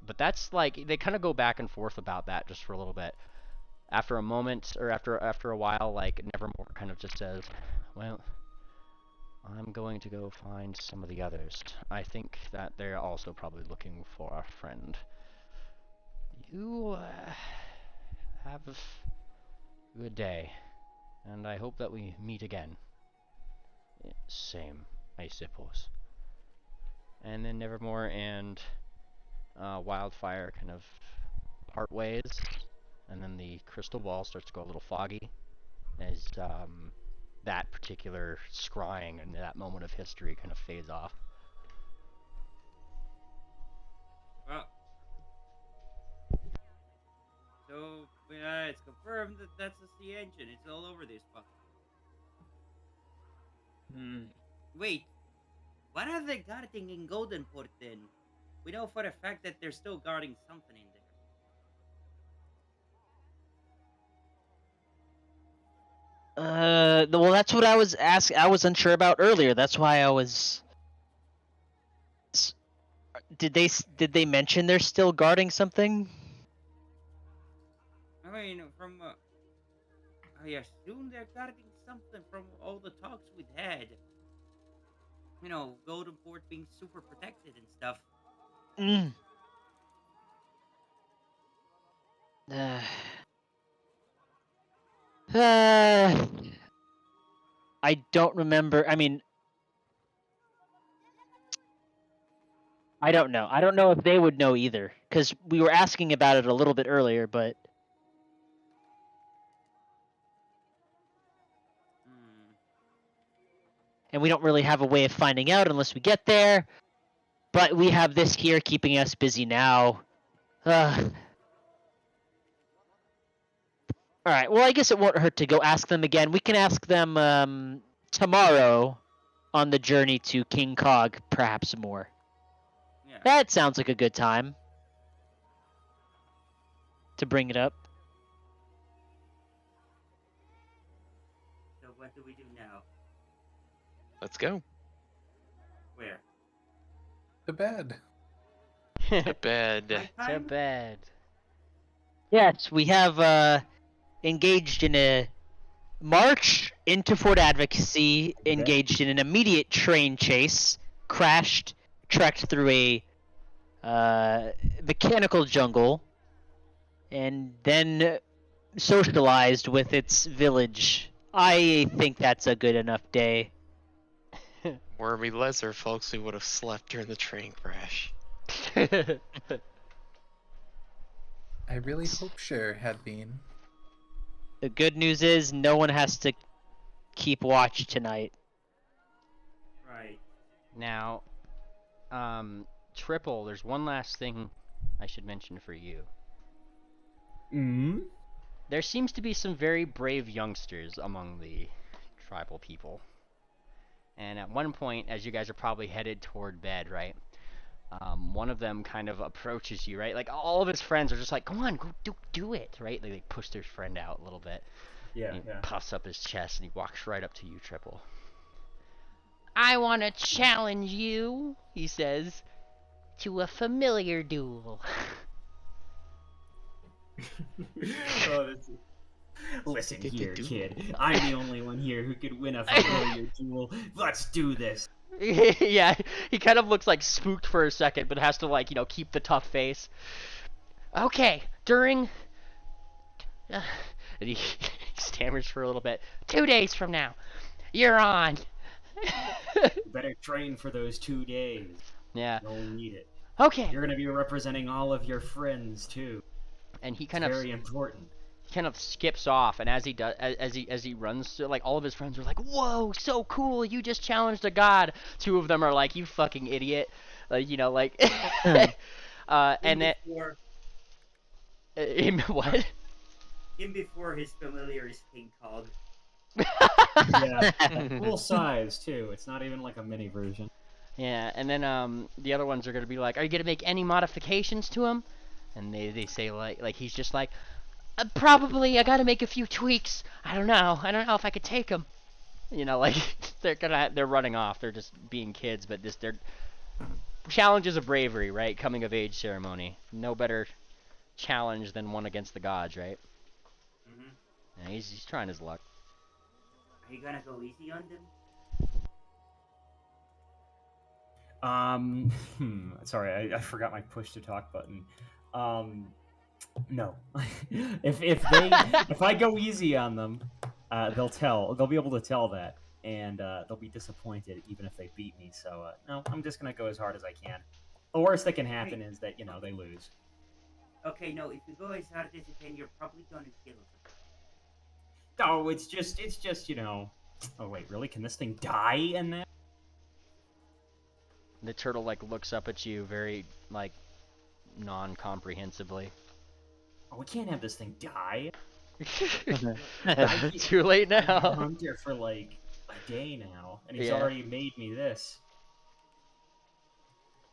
S2: But that's, like, they kind of go back and forth about that just for a little bit. After a moment, or after a while, like, Nevermore kind of just says, well, I'm going to go find some of the others. I think that they're also probably looking for our friend. You have a good day, and I hope that we meet again. Same, I suppose. And then Nevermore and Wildfire kind of part ways, and then the crystal ball starts to go a little foggy as that particular scrying and that moment of history kind of fades off.
S1: Well, so it's confirmed that that's the sea engine. It's all over this fucker. Wait, what are they guarding in Goldenport then? We know for a fact that they're still guarding something in there.
S8: Well, that's what I was I was unsure about earlier. That's why I was. Did they mention they're still guarding something?
S1: I mean, from I assume they're guarding something from all the talks we'd had. You know, Goldenport being super protected and stuff.
S8: I don't remember. I mean, I don't know. I don't know if they would know either, because we were asking about it a little bit earlier, but. And we don't really have a way of finding out unless we get there. But we have this here keeping us busy now. Alright, well, I guess it won't hurt to go ask them again. We can ask them tomorrow on the journey to King Cog, perhaps more.
S1: Yeah.
S8: That sounds like a good time to bring it up.
S1: So what do we do now?
S6: Let's go.
S1: Where?
S5: To bed.
S6: To bed.
S2: To
S1: Nighttime?
S2: bed.
S8: Yes, we have engaged in a march into Fort Advocacy, engaged in an immediate train chase, crashed, trekked through a mechanical jungle, and then socialized with its village. I think that's a good enough day.
S6: Were we lesser folks, we would have slept during the train crash.
S5: I really hope Cher had been.
S8: The good news is no one has to keep watch tonight.
S1: Right.
S2: Now, Triple, there's one last thing I should mention for you. There seems to be some very brave youngsters among the tribal people. And at one point, as you guys are probably headed toward bed, right? One of them kind of approaches you, right? Like, all of his friends are just like, come on, go do it, right? They push their friend out a little bit.
S7: Yeah,
S2: And he
S7: yeah.
S2: puffs up his chest and he walks right up to you, Triple. I want to challenge you, he says, to a familiar duel.
S7: Oh, that's... Listen here, kid. I'm the only one here who could win a familiar duel. Let's do this.
S2: Yeah, he kind of looks like spooked for a second, but has to, like, you know, keep the tough face. Okay, during... and he stammers for a little bit. 2 days from now, you're on
S7: You better train for those 2 days.
S2: Yeah.
S7: You'll need it.
S2: Okay.
S7: You're gonna be representing all of your friends too.
S2: And he
S7: It's
S2: kind of
S7: very important.
S2: skips off, and as he does, as he runs to, like, all of his friends are like, "Whoa, so cool! You just challenged a god." Two of them are like, "You fucking idiot!" Like, you know, like, and then
S1: before,
S2: what?
S1: him before his familiar is King Cog.
S7: Yeah. Full size too. It's not even like a mini version.
S2: Yeah, and then the other ones are gonna be like, "Are you gonna make any modifications to him?" And they say like he's just like, "Probably. I gotta make a few tweaks. I don't know if I could take him." You know, like they're running off. They're just being kids, but they're challenges of bravery, right? Coming of age ceremony. No better challenge than one against the gods, right?
S1: Mm-hmm.
S2: Yeah, he's trying his luck.
S1: Are you gonna go easy on them?
S7: Sorry, I forgot my push to talk button. No. if I go easy on them, they'll be able to tell that, and they'll be disappointed even if they beat me. So no, I'm just gonna go as hard as I can. The worst that can happen is that they lose.
S1: Okay, no. If you go as hard as you can, you're probably gonna kill them.
S7: Oh, it's just Oh wait, really? Can this thing die in that?
S2: The turtle like looks up at you very like non-comprehensively.
S7: Oh, we can't have this thing die.
S2: Too late
S7: I've been
S2: now.
S7: hunter for like a day now, and he's
S2: Yeah.
S7: already made me this.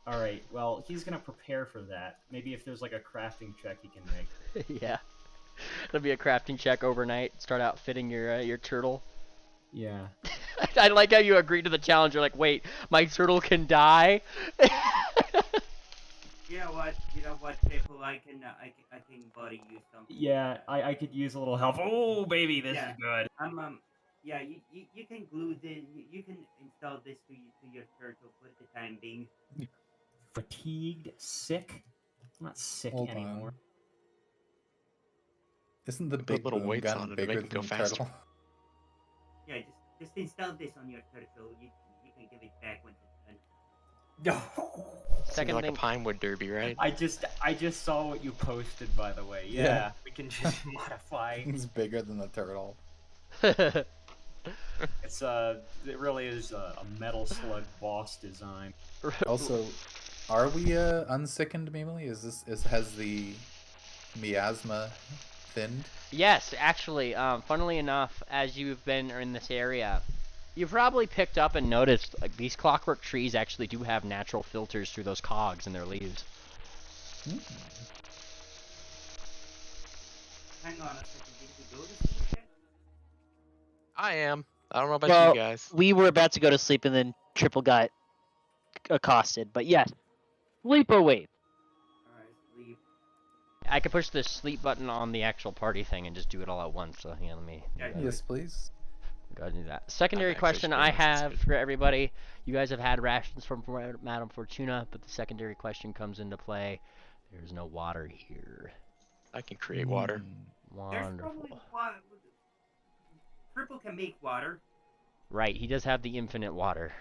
S7: All right, well, he's gonna prepare for that. Maybe if there's like a crafting check he can make.
S2: Yeah. It'll be a crafting check overnight. Start outfitting your turtle.
S7: Yeah.
S2: I like how you agreed to the challenge. You're like, wait, my turtle can die.
S1: You know what, Triple? I can body you something.
S7: Yeah, I could use a little help. Oh, baby, this
S1: Yeah.
S7: is good.
S1: Yeah, you can glue this. You can install this to your turtle for the time being.
S7: Fatigued, sick. I'm not sick
S5: Hold
S7: anymore.
S5: on. Isn't the
S6: Put
S5: big
S6: little
S5: boom
S6: weights on
S5: gun
S6: it to
S5: bigger
S6: make it
S5: than
S6: go
S5: the
S6: faster.
S5: turtle?
S1: Yeah, just install this on your turtle. You can give it back once it's done.
S2: Second
S6: like
S2: thing,
S6: a Pinewood Derby, right?
S7: I just saw what you posted, by the way. Yeah,
S5: Yeah.
S7: we can just modify.
S5: It's bigger than the turtle.
S7: It's it really is a metal slug boss design.
S5: Also, are we unsickened, Mimily? Has the miasma thinned?
S2: yes, actually, funnily enough, as you've been in this area, you've probably picked up and noticed like these clockwork trees actually do have natural filters through those cogs in their leaves.
S1: Hang on a second. Did we go to sleep yet?
S6: I am. I don't know about
S8: Well,
S6: you guys.
S8: we were about to go to sleep and then Triple got accosted. But yes, sleep or wait.
S1: All right, sleep.
S2: I could push the sleep button on the actual party thing and just do it all at once. So yeah, let me
S1: Yeah,
S5: Yes, please.
S2: go ahead and do that. Secondary
S6: actually
S2: question I
S6: experienced
S2: have
S6: this.
S2: for everybody: you guys have had rations from Madame Fortuna, but the secondary question comes into play. There's no water here.
S6: I can create water.
S1: There's
S2: Wonderful.
S1: probably water. Triple can make water.
S2: Right, he does have the infinite water.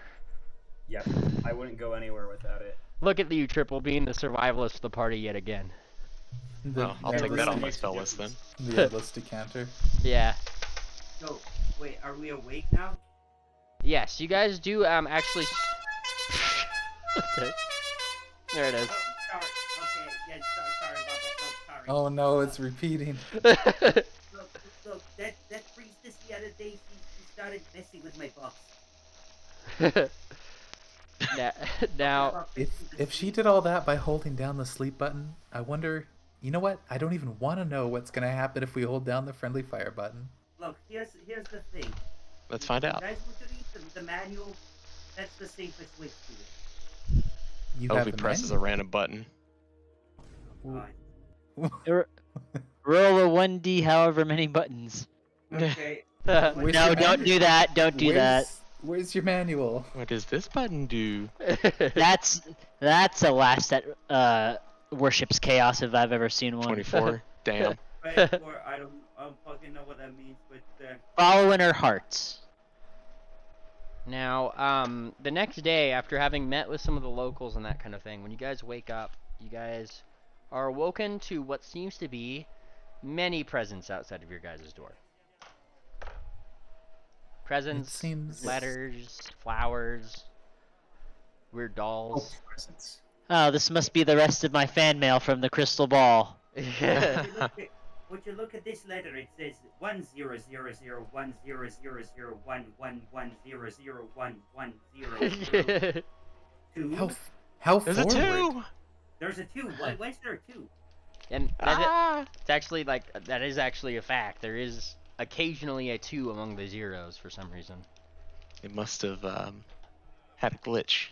S7: Yep, I wouldn't go anywhere without it.
S2: Look at you, Triple, being the survivalist of the party yet again.
S6: Well, I'll take that on my spell list then.
S5: The endless decanter.
S2: Yeah.
S1: So, wait, are we awake now?
S2: Yes, you guys do actually. There it is.
S1: Oh, sorry. Okay, yeah, sorry about that. No, sorry.
S5: Oh no, it's repeating.
S1: Look, that priestess the other day, she started messing with my box.
S2: Now,
S5: If she did all that by holding down the sleep button, I wonder. You know what? I don't even want to know what's gonna happen if we hold down the friendly fire button.
S1: Look, here's the thing.
S6: Let's find
S1: You
S6: out.
S1: guys want to read the manual? That's the safest way to do it.
S5: You
S6: Oh,
S5: have
S6: he
S5: the
S6: presses a
S5: menu.
S6: random button.
S8: Roll a 1d, however many buttons.
S1: Okay.
S5: Where's
S8: No,
S5: your
S8: don't
S5: manual?
S8: do that. Don't do that.
S5: Where's your manual?
S6: What does this button do?
S8: That's a last that worships chaos if I've ever seen one.
S6: 24. Damn.
S1: Or I don't fucking know what that means, but
S8: Follow in her hearts.
S2: Now, the next day, after having met with some of the locals and that kind of thing, when you guys wake up, you guys are awoken to what seems to be many presents outside of your guys' door. Presents,
S5: seems-
S2: letters, flowers, weird
S7: Oh,
S2: dolls.
S7: presents.
S8: Oh, this must be the rest of my fan mail from the crystal ball.
S1: Would you look at this letter? It says 1000100110011002.
S5: How
S6: There's a
S5: forward?
S6: 2!
S1: There's a 2. When's there a 2?
S2: And
S6: Ah!
S2: it's actually that is actually a fact. There is occasionally a 2 among the zeros for some reason.
S6: It must have had a glitch.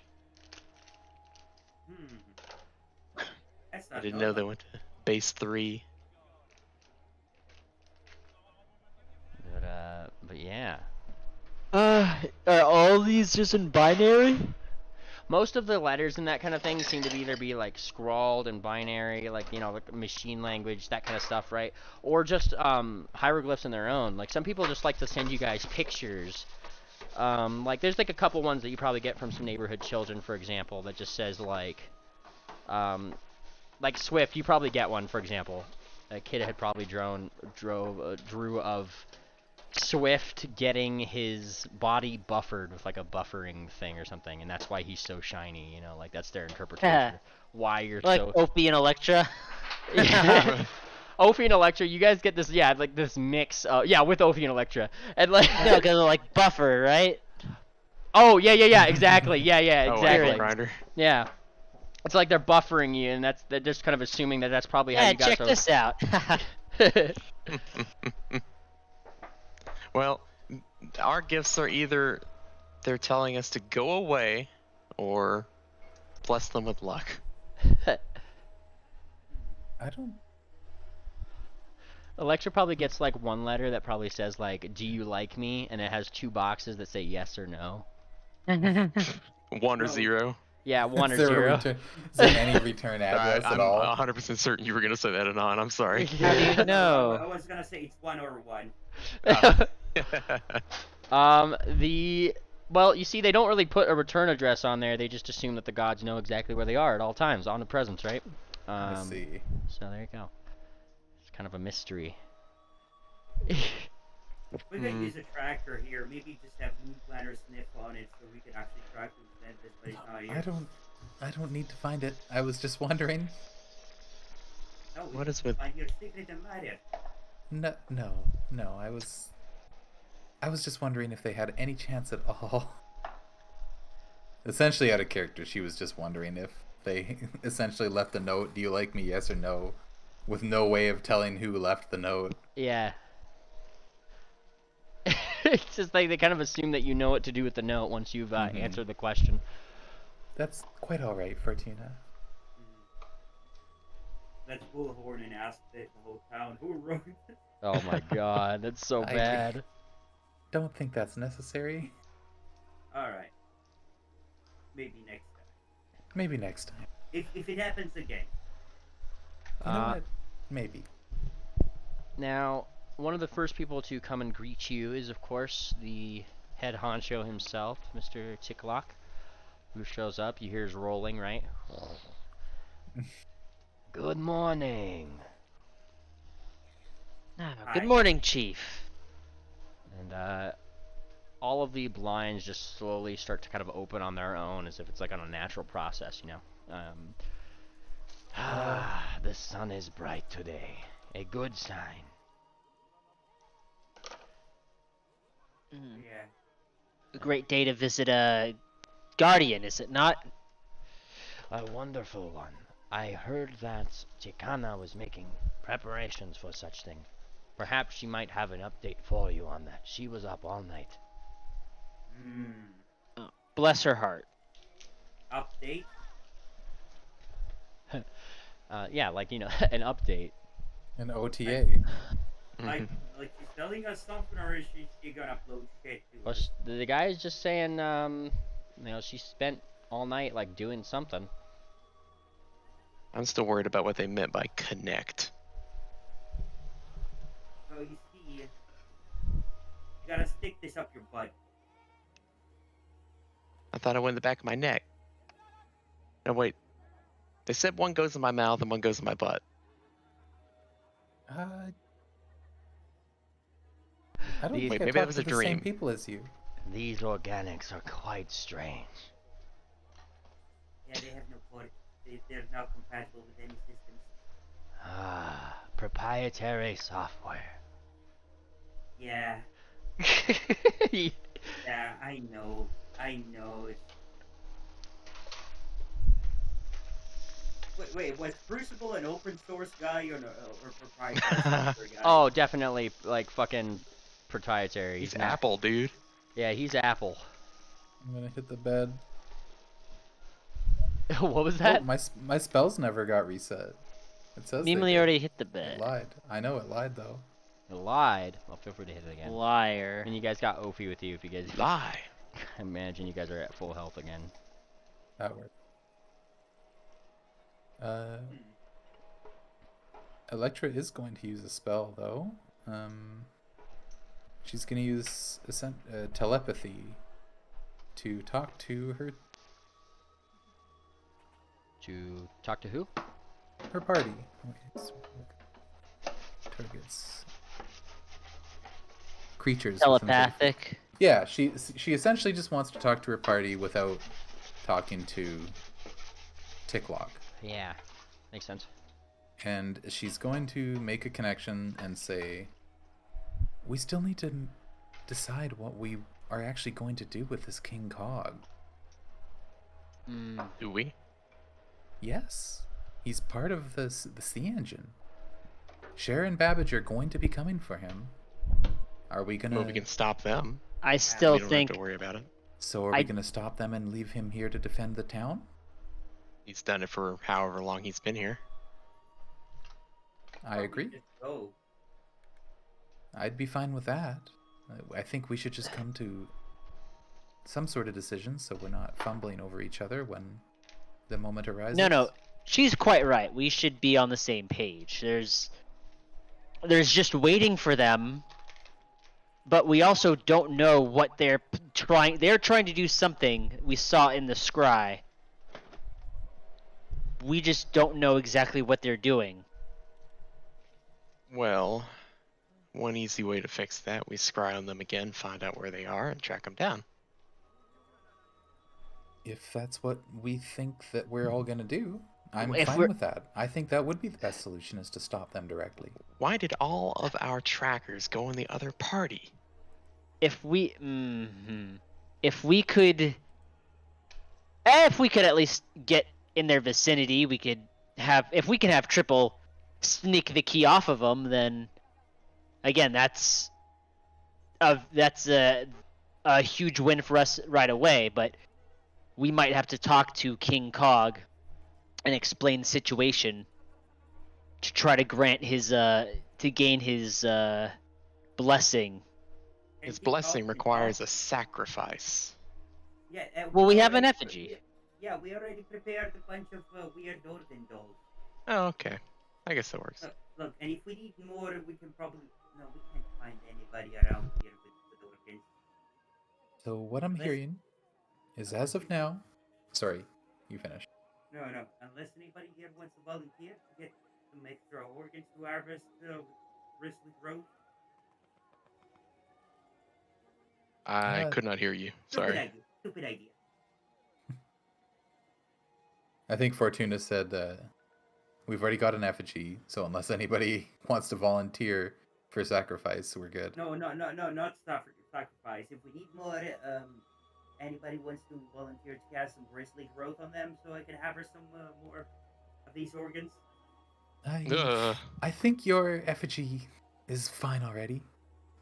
S1: That's
S6: I
S1: not
S6: didn't know they
S1: normal.
S6: went to base 3.
S2: But yeah.
S8: Are all these just in binary?
S2: Most of the letters and that kind of thing seem to either be like scrawled in binary, like like machine language, that kind of stuff, right? Or just hieroglyphs in their own. Like some people just like to send you guys pictures. Like there's like a couple ones that you probably get from some neighborhood children, for example, that just says like Swift. You probably get one, for example. A kid had probably drew of Swift getting his body buffered with like a buffering thing or something, and that's why he's so shiny, like that's their interpretation of why you're
S8: Like
S2: so
S8: Opie and Electra?
S2: yeah. Opie and Electra, you guys get this like this mix with Opie and Electra. And like
S8: No, because they're like buffer, right?
S2: Oh yeah, exactly. Yeah,
S6: Oh,
S2: exactly.
S6: Apple Grinder.
S2: Yeah. It's like they're buffering you, and they're just kind of assuming that that's probably how
S8: Yeah,
S2: you got
S8: check this out.
S6: Well, our gifts are either they're telling us to go away or bless them with luck.
S5: I don't.
S2: Electra probably gets like one letter that probably says like, "Do you like me?" and it has 2 boxes that say yes or no.
S6: 1 or
S1: No.
S6: 0.
S2: Yeah, 1 or
S5: Is there
S2: 0.
S5: Is there any return address
S6: I'm
S5: at all?
S6: 100% certain you were going to say that, Anon. I'm sorry.
S8: How do you know?
S1: I was gonna say it's 1 or 1.
S2: Well, you see, they don't really put a return address on there. They just assume that the gods know exactly where they are at all times, omnipresence, right?
S5: Let's see.
S2: So there you go. It's kind of a mystery.
S1: We could use a tracker here. Maybe just have Moon Planner sniff on it so we can actually track who sent this, but it's not here.
S5: I don't need to find it. I was just wondering.
S1: No, we
S6: What
S1: can
S6: is with-
S1: find your secret matter.
S5: No. I was just wondering if they had any chance at all. Essentially out of character, she was just wondering if they essentially left a note, "Do you like me, yes or no?" with no way of telling who left the note.
S2: Yeah. It's just like they kind of assume that you know what to do with the note once you've answered the question.
S5: That's quite alright, Fortuna.
S1: Let's bullhorn and ask the whole town who wrote it.
S2: Oh my god, that's so
S5: I-
S2: bad.
S5: Don't think that's necessary.
S1: Alright. Maybe next time.
S5: Maybe next time.
S1: If it happens again.
S5: You know what? Maybe.
S2: Now, one of the first people to come and greet you is, of course, the head honcho himself, Mr. Tik'Toka, who shows up. You hear his rolling, right? Good morning.
S8: Good morning, Chief.
S2: And all of the blinds just slowly start to kind of open on their own, as if it's like on a natural process, the sun is bright today. A good sign.
S1: Yeah.
S8: A great day to visit a guardian, is it not?
S2: A wonderful one. I heard that Chicana was making preparations for such thing. Perhaps she might have an update for you on that. She was up all night.
S8: Bless her heart.
S1: Update?
S2: Yeah, like, an update.
S5: An OTA.
S1: Like she's telling us something, or is she gonna upload shit to
S2: Well,
S1: us?
S2: the guy is just saying, she spent all night, like, doing something.
S6: I'm still worried about what they meant by connect.
S1: So you see, you gotta stick this up your butt.
S6: I thought it went in the back of my neck. No, wait. They said one goes in my mouth and one goes in my butt.
S5: I don't
S2: These-
S5: think
S6: Wait,
S5: I
S6: maybe that
S5: talked
S6: was
S5: to
S6: a
S5: the same
S6: dream.
S5: people as you.
S2: These organics are quite strange.
S1: Yeah, they have no port. They're not compatible with any systems.
S2: Ah, proprietary software.
S1: Yeah, yeah, I know. It's... Wait, was Crucible an open source guy or proprietary software guy?
S2: Oh, definitely, like, fucking proprietary.
S6: He's
S2: not-
S6: Apple, dude.
S2: Yeah, he's Apple.
S5: I'm gonna hit the bed.
S2: What was
S5: Oh,
S2: that?
S5: my spells never got reset. It says they
S8: Mimely
S5: did.
S8: already hit the
S5: It
S8: bed.
S5: lied. I know it lied though.
S2: You lied. Well, feel free to hit it again.
S8: Liar.
S2: And you guys got Ophi with you if you guys...
S6: Lie.
S2: I imagine you guys are at full health again.
S5: That worked. Electra is going to use a spell though. She's going to use telepathy to talk to
S2: To talk to who?
S5: her party. Okay, targets creatures. within 30 feet.
S8: Telepathic.
S5: Yeah, she essentially just wants to talk to her party without talking to Tik'Toka.
S2: Yeah, makes sense.
S5: And she's going to make a connection and say, we still need to decide what we are actually going to do with this King Cog.
S6: Do we?
S5: Yes, he's part of the sea engine. Cher and Babbage are going to be coming for him. Are we gonna?
S6: Well, we can stop them.
S8: I still
S6: We don't
S8: think
S6: have to worry about it.
S5: So are we gonna stop them and leave him here to defend the town?
S6: He's done it for however long he's been here.
S5: I agree.
S1: Just go.
S5: I'd be fine with that. I think we should just come to some sort of decision so we're not fumbling over each other when the moment arises.
S8: no. She's quite right. We should be on the same page. There's just waiting for them, but we also don't know what they're trying. They're trying to do something we saw in the scry. We just don't know exactly what they're doing.
S6: Well, one easy way to fix that, we scry on them again, find out where they are, and track them down.
S5: If that's what we think that we're all gonna do, I'm
S8: If
S5: fine
S8: we're-
S5: with that. I think that would be the best solution, is to stop them directly.
S6: Why did all of our trackers go in the other party?
S8: If we could at least get in their vicinity, we could have. If we can have Triple sneak the key off of them, then again, that's a huge win for us right away. But we might have to talk to King Cog and explain the situation to try to grant his to gain his blessing.
S1: And
S6: His
S1: he
S6: blessing
S1: also-
S6: requires a sacrifice.
S1: Yeah.
S8: Well, we have an
S1: already-
S8: effigy.
S1: Yeah, we already prepared a bunch of weird Organ dolls.
S6: Oh, okay. I guess that works.
S1: Look, and if we need more, we can probably... No, we can't find anybody around here with organs.
S5: So what I'm hearing is, as of now, sorry, you finish.
S1: No, unless anybody here wants to volunteer to get some extra organs to harvest Risley Grove.
S6: I could not hear you. Sorry.
S1: Stupid idea.
S5: I think Fortuna said we've already got an effigy, so unless anybody wants to volunteer for sacrifice, we're good.
S1: No, not sacrifice. If we need more, anybody wants to volunteer to cast some Risley Growth on them so I can harvest some more of these organs?
S5: I think your effigy is fine already.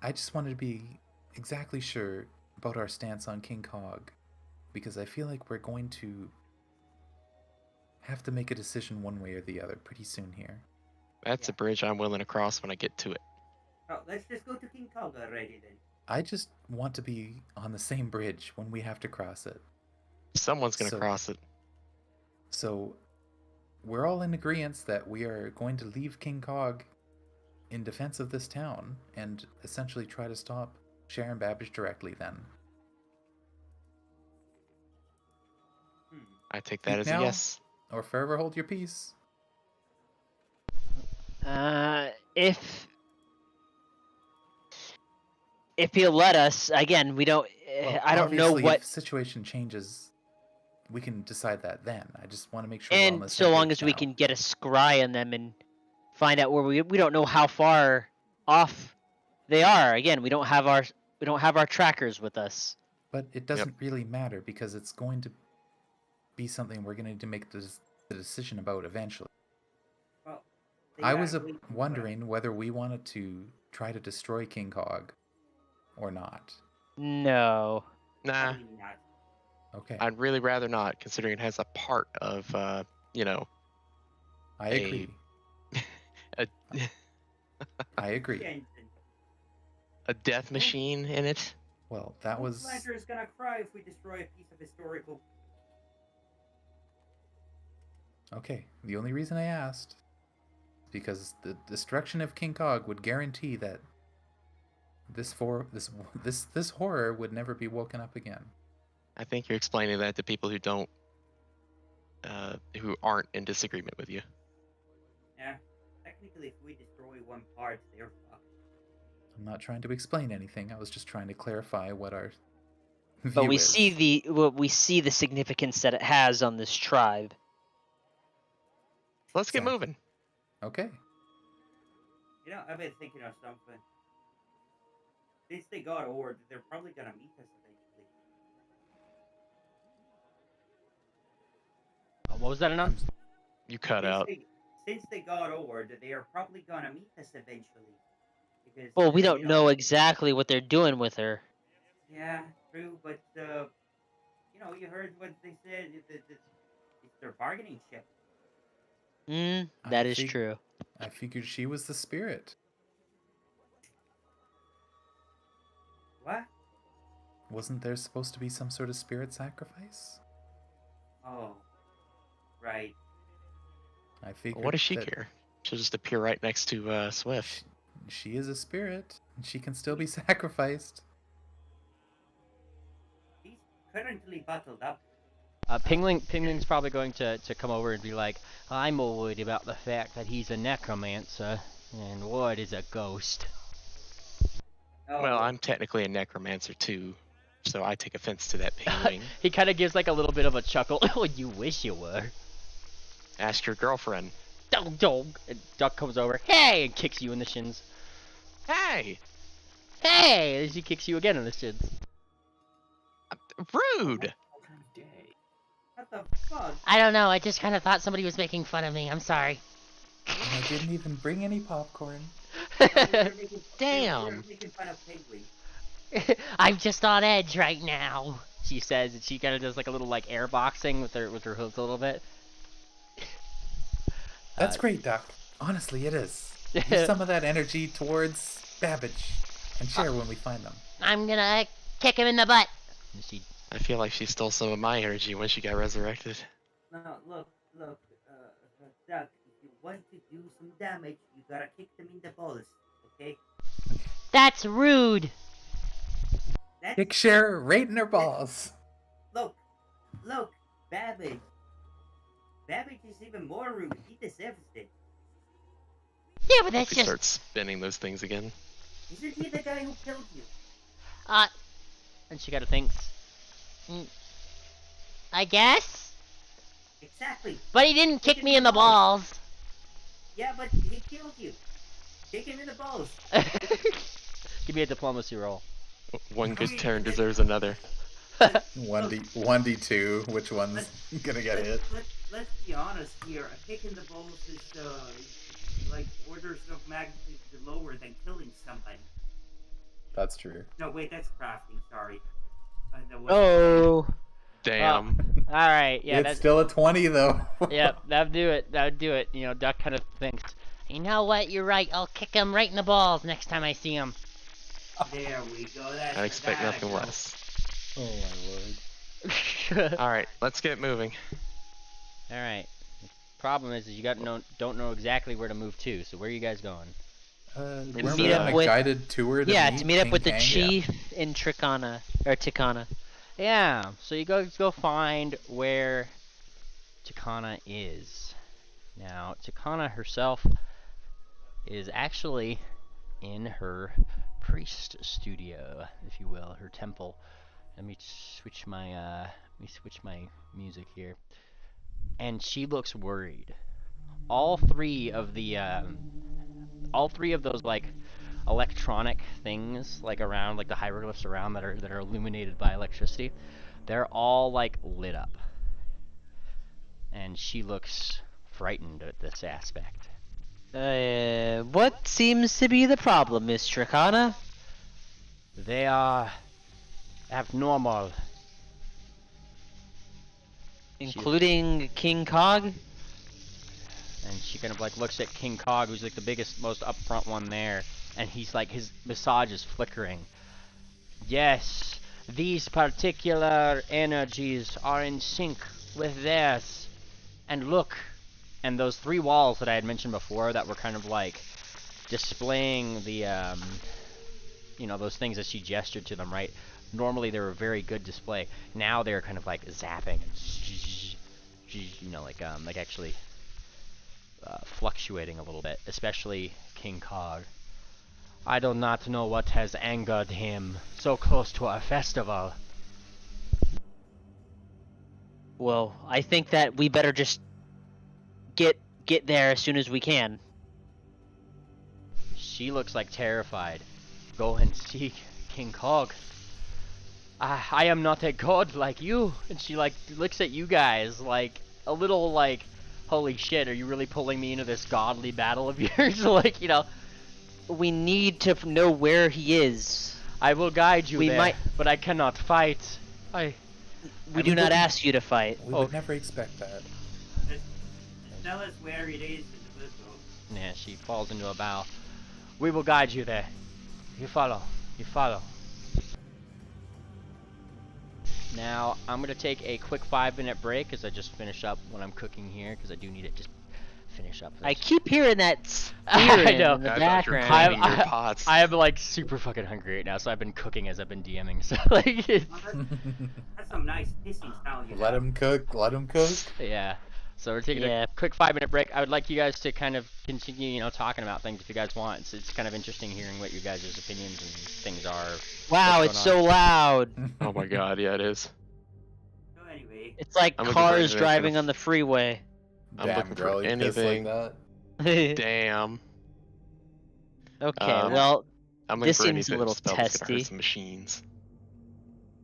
S5: I just wanted to be exactly sure about our stance on King Cog, because I feel like we're going to have to make a decision one way or the other pretty soon here.
S6: That's a bridge I'm willing to cross when I get to it.
S1: Oh, let's just go to King Cog already then.
S5: I just want to be on the same bridge when we have to cross it.
S6: Someone's going to
S5: So-
S6: cross it.
S5: So we're all in agreement that we are going to leave King Cog in defense of this town and essentially try to stop Sharon Babbage directly then.
S6: I take that
S5: Speak
S6: as
S5: now,
S6: a yes.
S5: or forever hold your peace.
S8: If he'll let us, again, we don't.
S5: Well,
S8: I don't know
S5: obviously,
S8: what.
S5: if the situation changes, we can decide that then. I just want to make sure we're on
S8: And
S5: the
S8: so
S5: same
S8: long
S5: page
S8: as we
S5: now.
S8: can get a scry on them and find out where we don't know how far off they are. Again, we don't have our trackers with us.
S5: But it doesn't really matter because it's going to be something we're going to need to make the decision about eventually.
S1: Well, they
S5: I
S1: got
S5: was
S1: way too fast.
S5: wondering whether we wanted to try to destroy King Cog or not.
S8: No.
S6: Nah,
S1: Probably not.
S5: Okay,
S6: I'd really rather not, considering it has a part of, you know,
S5: I agree.
S6: a,
S5: I agree.
S1: Engine.
S6: a death machine in it.
S5: Well, that was...
S1: Planter is gonna cry if we destroy a piece of historical.
S5: Okay, the only reason I asked is because the destruction of King Cog would guarantee that this horror would never be woken up again.
S6: I think you're explaining that to people who don't, who aren't in disagreement with you.
S1: Yeah, technically, if we destroy one part, they're fucked.
S5: I'm not trying to explain anything. I was just trying to clarify what our view
S8: But we
S5: is.
S8: see the significance that it has on this tribe.
S6: Let's get
S5: Exactly.
S6: moving.
S5: Okay.
S1: You know, I've been thinking of something. Since they got Ord, they're probably gonna meet us eventually.
S2: What was that, Anon?
S6: You cut out.
S1: Since they got Ord, they are probably gonna meet us eventually. Because,
S8: Well, we
S1: you
S8: don't know exactly what they're doing with her.
S1: Yeah, true, but you know, you heard what they said. It's their bargaining chip.
S8: That is true.
S5: I figured she was the spirit.
S1: What?
S5: Wasn't there supposed to be some sort of spirit sacrifice?
S1: Oh, right.
S5: I figured.
S6: What does she
S5: that
S6: care? She'll just appear right next to Swift.
S5: She is a spirit, and she can still be sacrificed.
S1: He's currently bottled up.
S2: Pingling's probably going to come over and be like, I'm more worried about the fact that he's a necromancer, and Ward is a ghost.
S1: Oh,
S6: Well, I'm technically a necromancer too, so I take offense to that pingwing.
S2: He kind of gives like a little bit of a chuckle. Oh, you wish you were.
S6: Ask your girlfriend.
S2: Dog, dog. And Duck comes over, hey, and kicks you in the shins.
S6: Hey!
S2: Hey! And she kicks you again in the shins.
S6: Rude!
S1: what the fuck?
S9: I don't know, I just kind of thought somebody was making fun of me. I'm sorry.
S5: And I didn't even bring any popcorn.
S6: Damn.
S1: We're making fun of Penguin.
S9: I'm just on edge right now.
S2: She says, and she kind of does like a little like air boxing with her hooves a little bit.
S5: That's great, Doc. Honestly, it is. Use some of that energy towards Babbage and share when we find them.
S9: I'm gonna kick him in the butt.
S2: And she
S6: I feel like she stole some of my energy when she got resurrected.
S1: No, look, Doug, if you want to do some damage, you gotta kick them in the balls, okay?
S9: That's rude.
S1: That's...
S5: Kick Cher right in her balls.
S1: Look, Babbage. Babbage is even more rude. He deserves it.
S9: Yeah, but that's
S6: We
S9: just...
S6: start spinning those things again.
S1: Isn't he the guy who killed you?
S2: and she kind of thinks.
S9: I guess?
S1: Exactly.
S9: But he didn't kick me in the balls.
S1: Yeah, but he killed you. Kick him in the balls.
S2: Give me a diplomacy roll.
S6: One good turn deserves another.
S5: 1d2. Which one's gonna get hit?
S1: Let's be honest here. A kick in the balls is like orders of magnitude lower than killing somebody.
S5: That's true.
S1: No, wait, that's crafting. Sorry.
S8: Oh.
S6: Damn.
S2: All right, yeah,
S5: it's
S2: that's
S5: still a 20 though.
S2: Yep, that'd do it. That'd do it. You know, Duck kind of thinks.
S9: You know what? You're right. I'll kick him right in the balls next time I see him.
S1: There we go. That's
S6: I expect
S1: that.
S6: nothing less.
S5: Oh my word.
S6: Alright, let's get moving.
S2: All right. Problem is you don't know exactly where to move to. So where are you guys going?
S5: Weren't
S6: meet
S5: we
S6: up
S5: on a
S8: with-
S5: guided tour to
S8: Yeah,
S5: meet
S8: to meet up
S5: King
S8: with the
S5: Kang?
S8: chief in Tik'Toka.
S2: Yeah. So you go find where Tik'Toka is. Now, Tik'Toka herself is actually in her priest studio, if you will, her temple. Let me switch my music here. And she looks worried. All three of those like electronic things like around like the hieroglyphs around that are illuminated by electricity, they're all like lit up. And she looks frightened at this aspect.
S8: What seems to be the problem, Miss Tricana?
S2: They are abnormal.
S8: Including King Cog?
S2: And she kind of like looks at King Cog, who's like the biggest, most upfront one there, and he's like, his visage is flickering. Yes, these particular energies are in sync with theirs. And look, and those three walls that I had mentioned before that were kind of like displaying the, you know, those things that she gestured to them, right? Normally they were a very good display. Now they're kind of like zapping and, you know, like actually fluctuating a little bit, especially King Cog. I do not know what has angered him so close to our festival.
S8: Well, I think that we better just get there as soon as we can.
S2: She looks like terrified. Go and seek King Cog. I am not a god like you. And she like looks at you guys like a little like, holy shit, are you really pulling me into this godly battle of yours? Like, you know.
S8: We need to know where he is.
S2: I will guide you there,
S8: might...
S2: but I cannot fight.
S8: We do not ask you to fight.
S5: We would never expect that.
S1: Just tell us where it is in the book.
S2: Yeah, she falls into a bow. We will guide you there. You follow. You follow. Now, I'm going to take a quick 5-minute break as I just finish up what I'm cooking here, because I do need it just finish up this.
S8: I keep hearing that
S2: I know.
S8: in the background.
S2: I am like super fucking hungry right now, so I've been cooking as I've been DMing, so like it's...
S1: That's some nice pissing style you
S5: Let him cook, let him cook.
S2: Yeah. So we're taking a quick 5-minute break. I would like you guys to kind of continue, you know, talking about things if you guys want. It's kind of interesting hearing what you guys' opinions and things are.
S8: Wow, it's so loud.
S6: Oh my god, yeah, it is.
S1: So anyway.
S8: It's like cars driving on the freeway.
S6: I'm
S5: Damn,
S6: looking
S5: girl,
S6: for
S5: you piss
S6: anything.
S5: like that?
S6: Damn.
S8: Okay, well,
S6: I'm looking
S8: this
S6: for
S8: seems a
S6: anything
S8: little
S6: that spells gonna
S8: testy.
S6: hurt some machines.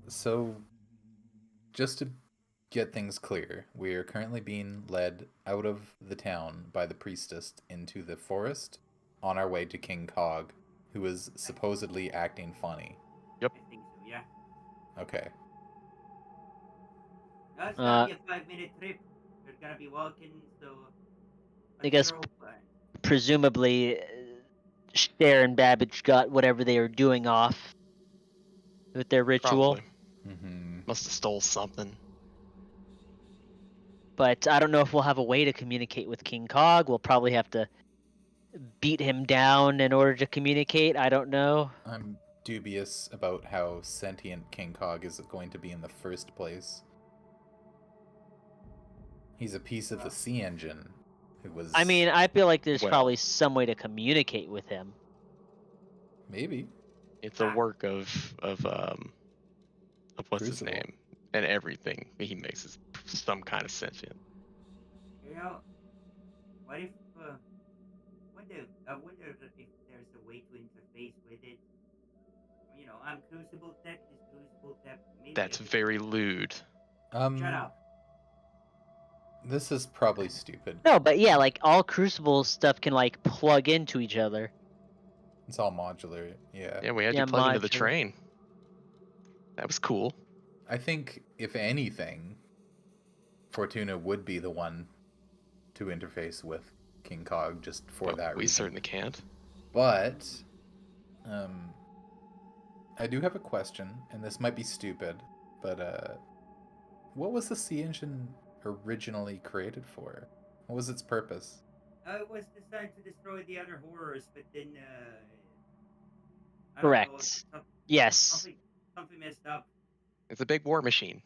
S5: So, just to get things clear, we are currently being led out of the town by the priestess into the forest on our way to King Cog, who is supposedly acting funny.
S6: Yep.
S1: I think so, yeah.
S5: Okay.
S1: No, it's gonna be a 5-minute trip. We're gonna be walking, so...
S8: I guess presumably Cher and Babbage got whatever they were doing off with their ritual.
S6: Must have stole something.
S8: But I don't know if we'll have a way to communicate with King Cog. We'll probably have to beat him down in order to communicate. I don't know.
S5: I'm dubious about how sentient King Cog is going to be in the first place. He's a piece of the sea engine. Who was...
S8: I mean, I feel like there's probably some way to communicate with him.
S5: Maybe.
S6: It's a work of what's his
S5: Crucible.
S6: name, and everything he makes is some kind of sentient.
S1: You know, what if, I wonder if there's a way to interface with it. You know, I'm Crucible Tech, this Crucible Tech. Maybe
S6: That's very lewd.
S1: Shut up.
S5: This is probably stupid.
S8: No, but yeah, like all Crucible stuff can like plug into each other.
S5: It's all modular, yeah.
S6: Yeah, we had you plug into the train. That was cool.
S5: I think, if anything, Fortuna would be the one to interface with King Cog just for that reason.
S6: We certainly can't.
S5: But, I do have a question, and this might be stupid, but, what was the sea engine originally created for? What was its purpose?
S1: It was designed to destroy the other horrors, but then, I don't
S8: Correct.
S1: know,
S8: Yes.
S1: something messed up.
S6: It's a big war machine.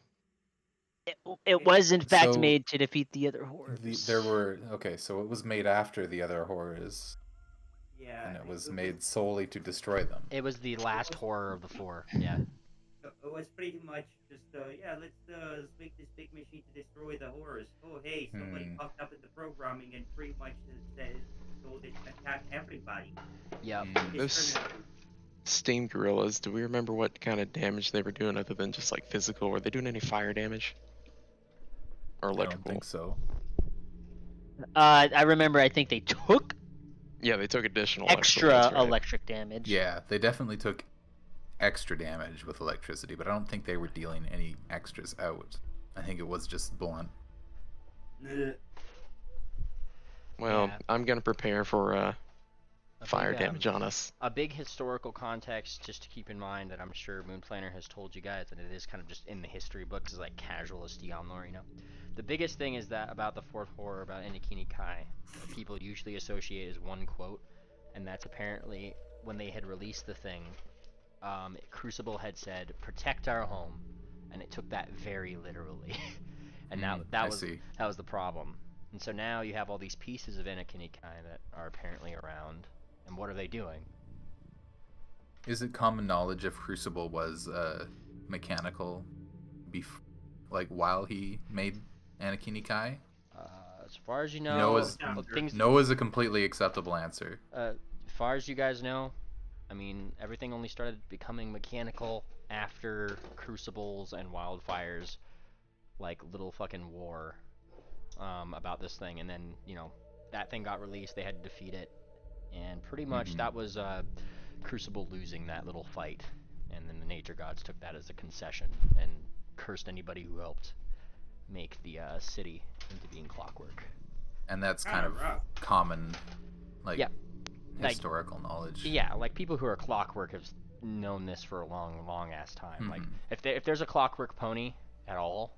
S8: It was in fact
S5: So,
S8: made to defeat the other horrors.
S5: So it was made after the other horrors,
S1: Yeah,
S5: and it was made solely to destroy them.
S2: It was the last horror of the 4. Yeah.
S1: It was pretty much just let's make this big machine to destroy the horrors. Oh hey, somebody fucked up in the programming and pretty much said told it to attack everybody.
S2: Yep.
S6: Those steam gorillas, do we remember what kind of damage they were doing other than just like physical? Were they doing any fire damage? Or
S5: I don't
S6: electrical?
S5: think so.
S8: I remember. I think they took
S6: Yeah, they took additional
S8: extra
S6: electrical, that's right.
S8: electric damage.
S5: Yeah, they definitely took extra damage with electricity, but I don't think they were dealing any extras out. I think it was just blunt.
S6: Well,
S2: Yeah.
S6: I'm gonna prepare for
S2: A
S6: fire
S2: big,
S6: damage on us.
S2: A big historical context just to keep in mind that I'm sure Moon Planner has told you guys, and it is kind of just in the history books, is like casual as Dion lore, you know. The biggest thing is that about the 4th horror, about Inukini Kai, people usually associate as one quote, and that's apparently when they had released the thing, Crucible had said, "Protect our home," and it took that very literally, and that was the problem. And so now you have all these pieces of Inukini Kai that are apparently around, and what are they doing?
S5: Is it common knowledge if Crucible was mechanical, while he made Anakini Kai?
S2: As far as you know,
S5: No is a completely acceptable answer.
S2: As far as you guys know, I mean, everything only started becoming mechanical after Crucibles and Wildfires, like little fucking war about this thing, and then, you know, that thing got released, they had to defeat it, and pretty much that was Crucible losing that little fight, and then the nature gods took that as a concession and cursed anybody who helped make the city into being clockwork.
S5: And that's kind of common, historical knowledge.
S2: Yeah, like people who are clockwork have known this for a long, long ass time. Like if there's a clockwork pony at all,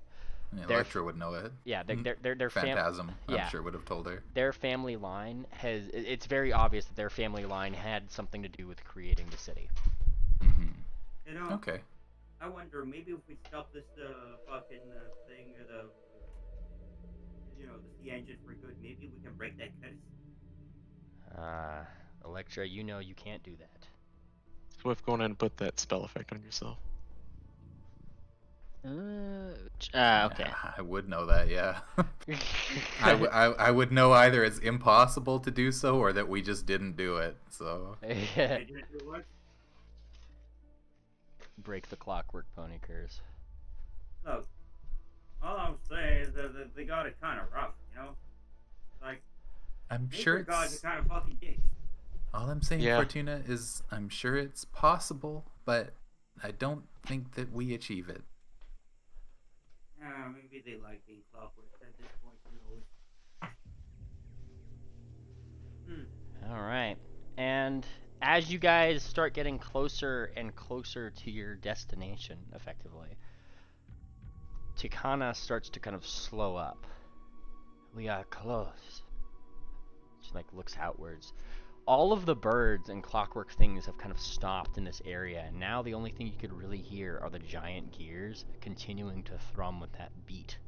S5: Electra would know it.
S2: Yeah, their
S5: Phantasm, I'm sure, would have told her.
S2: Their family line it's very obvious that their family line had something to do with creating the city.
S1: You know,
S5: okay.
S1: I wonder, maybe if we stop this fucking thing, the engine for good, maybe we can break that curse.
S2: Electra, you know you can't do that.
S6: Swift, go on and put that spell effect on yourself.
S8: Okay.
S5: I would know that, yeah. I would know either it's impossible to do so or that we just didn't do it, so...
S2: Break the clockwork pony curse.
S1: Look, all I'm saying is that they got it kind of rough, you know? Like,
S5: I'm sure it's...
S1: gods are kind of fucking dicks.
S5: All I'm saying, Fortuna, is I'm sure it's possible, but I don't think that we achieve it.
S1: Maybe they like being clockwork at this point, who knows?
S2: Alright, and as you guys start getting closer and closer to your destination, effectively, Tik'Toka starts to kind of slow up. We are close. She looks outwards. All of the birds and clockwork things have kind of stopped in this area, and now the only thing you could really hear are the giant gears continuing to thrum with that beat.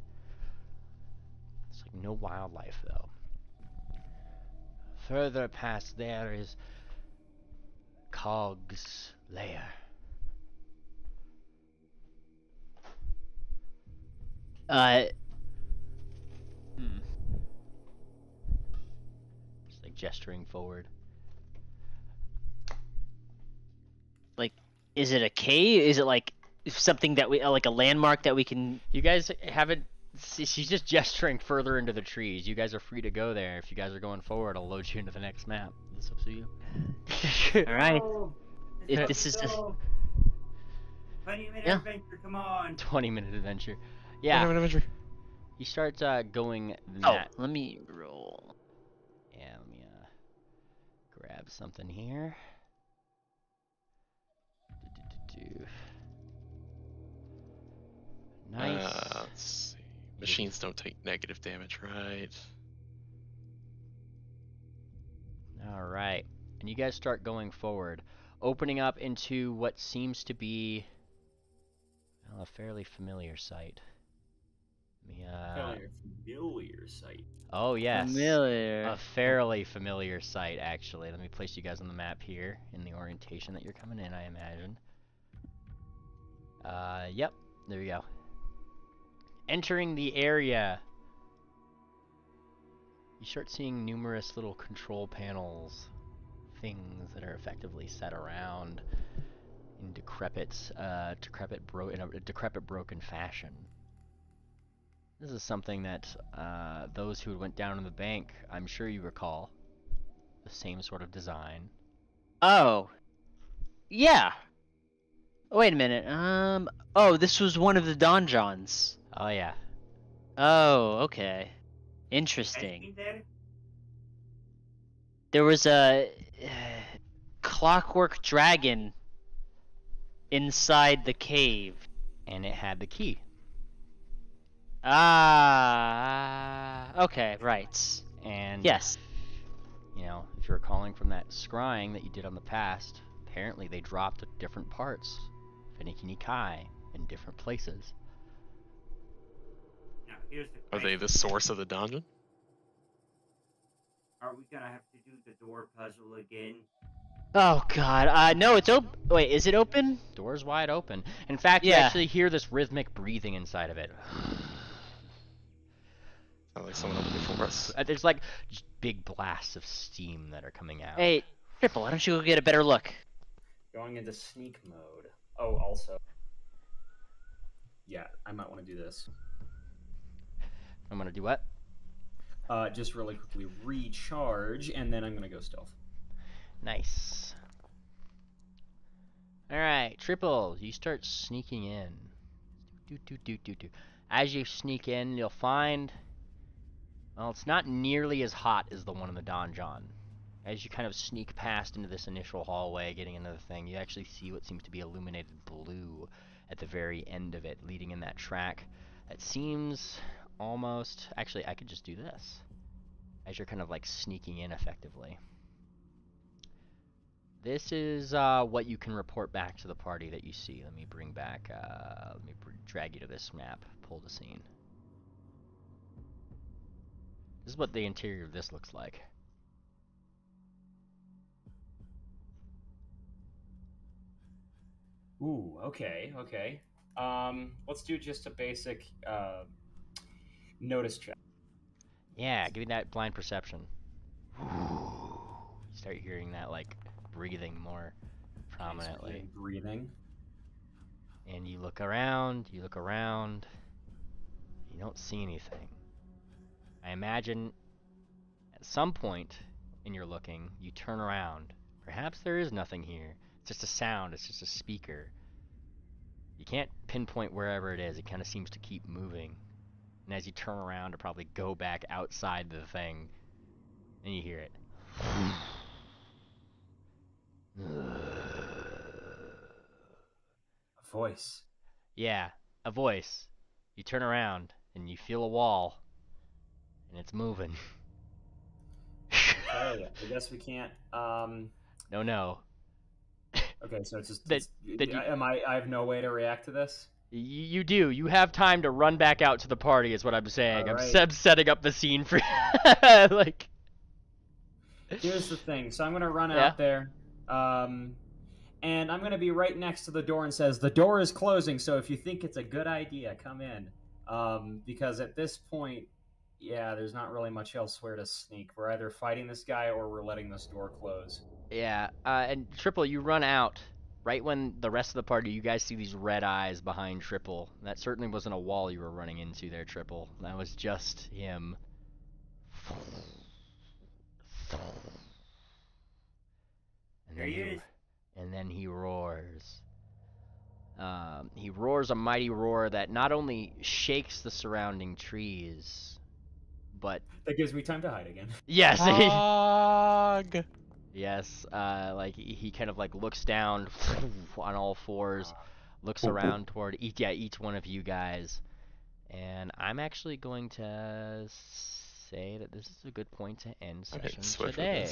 S2: It's no wildlife, though. Further past there is Cog's lair. Just gesturing forward.
S8: Is it a cave? Is it something that we like a landmark that we can?
S2: You guys haven't. She's just gesturing further into the trees. You guys are free to go there. If you guys are going forward, I'll load you into the next map. It's up to you.
S8: All right.
S1: If this is just 20-minute adventure, come on.
S2: 20-minute adventure. Yeah.
S6: 20-minute adventure.
S2: You start going.
S8: Let me roll.
S2: Yeah, let me grab something here. Nice.
S6: Let's see. Machines don't take negative damage, right?
S2: Alright. And you guys start going forward, opening up into what seems to be a fairly familiar sight. Let me,
S7: Familiar sight.
S2: oh yes,
S8: Familiar.
S2: a fairly familiar sight actually. Let me place you guys on the map here in the orientation that you're coming in, I imagine. Yep, there you go. Entering the area, you start seeing numerous little control panels, things that are effectively set around in a decrepit broken fashion. This is something that those who went down in the bank, I'm sure you recall, the same sort of design.
S8: Oh. Yeah. Wait a minute. Oh, this was one of the donjons.
S2: Oh yeah.
S8: Oh, okay.
S1: Has
S8: Interesting.
S1: been there?
S8: There was a clockwork dragon inside the cave.
S2: And it had the key.
S8: Ah, okay, right.
S2: And
S8: Yes.
S2: you know, if you're recalling from that scrying that you did on the past, apparently they dropped different parts, Finikini Kai, in different places.
S1: Now, here's the
S6: Are
S1: question.
S6: they the source of the dungeon?
S1: Are we gonna have to do the door puzzle again?
S8: Oh god. No, it's open. Wait, is it open?
S2: Door's wide open. In fact, you
S8: Yeah.
S2: actually hear this rhythmic breathing inside of it.
S6: Sounds like someone opened it for us.
S2: There's like just big blasts of steam that are coming out.
S8: Hey, Triple, why don't you go get a better look?
S7: Going into sneak mode. Oh, also. Yeah, I might want to do this.
S2: I'm gonna do what?
S7: Just really quickly recharge, and then I'm gonna go stealth.
S2: Nice. Alright, Triple, you start sneaking in. As you sneak in, you'll find, well, it's not nearly as hot as the one in the donjon. As you kind of sneak past into this initial hallway, getting into the thing, you actually see what seems to be illuminated blue at the very end of it, leading in that track. That seems almost... Actually, I could just do this. As you're kind of like sneaking in effectively. This is what you can report back to the party that you see. Let me bring back, let me drag you to this map, pull the scene. This is what the interior of this looks like.
S7: Ooh, okay, okay. Let's do just a basic notice check.
S2: Yeah, give me that blind perception. You start hearing that, like, breathing more prominently.
S7: Breathing.
S2: And you look around, you don't see anything. I imagine at some point in your looking, you turn around. Perhaps there is nothing here. It's just a sound, it's just a speaker. You can't pinpoint wherever it is, it kind of seems to keep moving. And as you turn around to probably go back outside the thing, then you hear it.
S7: A voice.
S2: Yeah, a voice. You turn around and you feel a wall, and it's moving.
S7: Okay, I guess we can't.
S2: No.
S7: Okay, so it's just. I have no way to react to this.
S2: You do. You have time to run back out to the party, is what I'm saying.
S7: All right.
S2: I'm setting up the scene for like.
S7: Here's the thing. So I'm gonna run out there, and I'm gonna be right next to the door and says the door is closing. So if you think it's a good idea, come in. Because at this point, yeah, there's not really much elsewhere to sneak. We're either fighting this guy or we're letting this door close.
S2: Yeah. And Triple, you run out. Right when the rest of the party, you guys see these red eyes behind Triple. That certainly wasn't a wall you were running into there, Triple. That was just him. And then he roars. He roars a mighty roar that not only shakes the surrounding trees, but...
S7: That gives me time to hide again.
S2: Yes!
S6: Hog!
S2: Yes, like he kind of like looks down on all fours, looks around toward each one of you guys, and I'm actually going to say that this is a good point to end session today.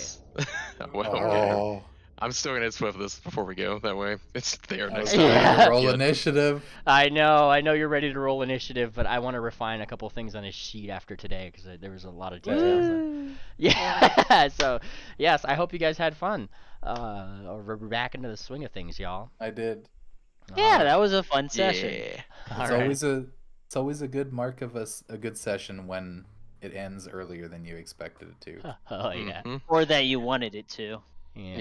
S6: Well, okay. I'm still gonna Swift this before we go. That way, it's there
S5: I
S6: next
S5: was
S6: time.
S5: trying
S2: Yeah.
S5: to roll
S6: Yeah.
S5: initiative.
S2: I know you're ready to roll initiative, but I want to refine a couple things on his sheet after today because there was a lot of details. Yeah. So, yes, I hope you guys had fun. We're back into the swing of things, y'all.
S5: I did.
S8: Yeah, that was a fun session.
S6: Yeah.
S5: It's always a good mark of a good session when it ends earlier than you expected it to.
S2: Oh yeah.
S6: Mhm.
S8: Or that you wanted it to.
S2: Yeah.
S6: Yeah.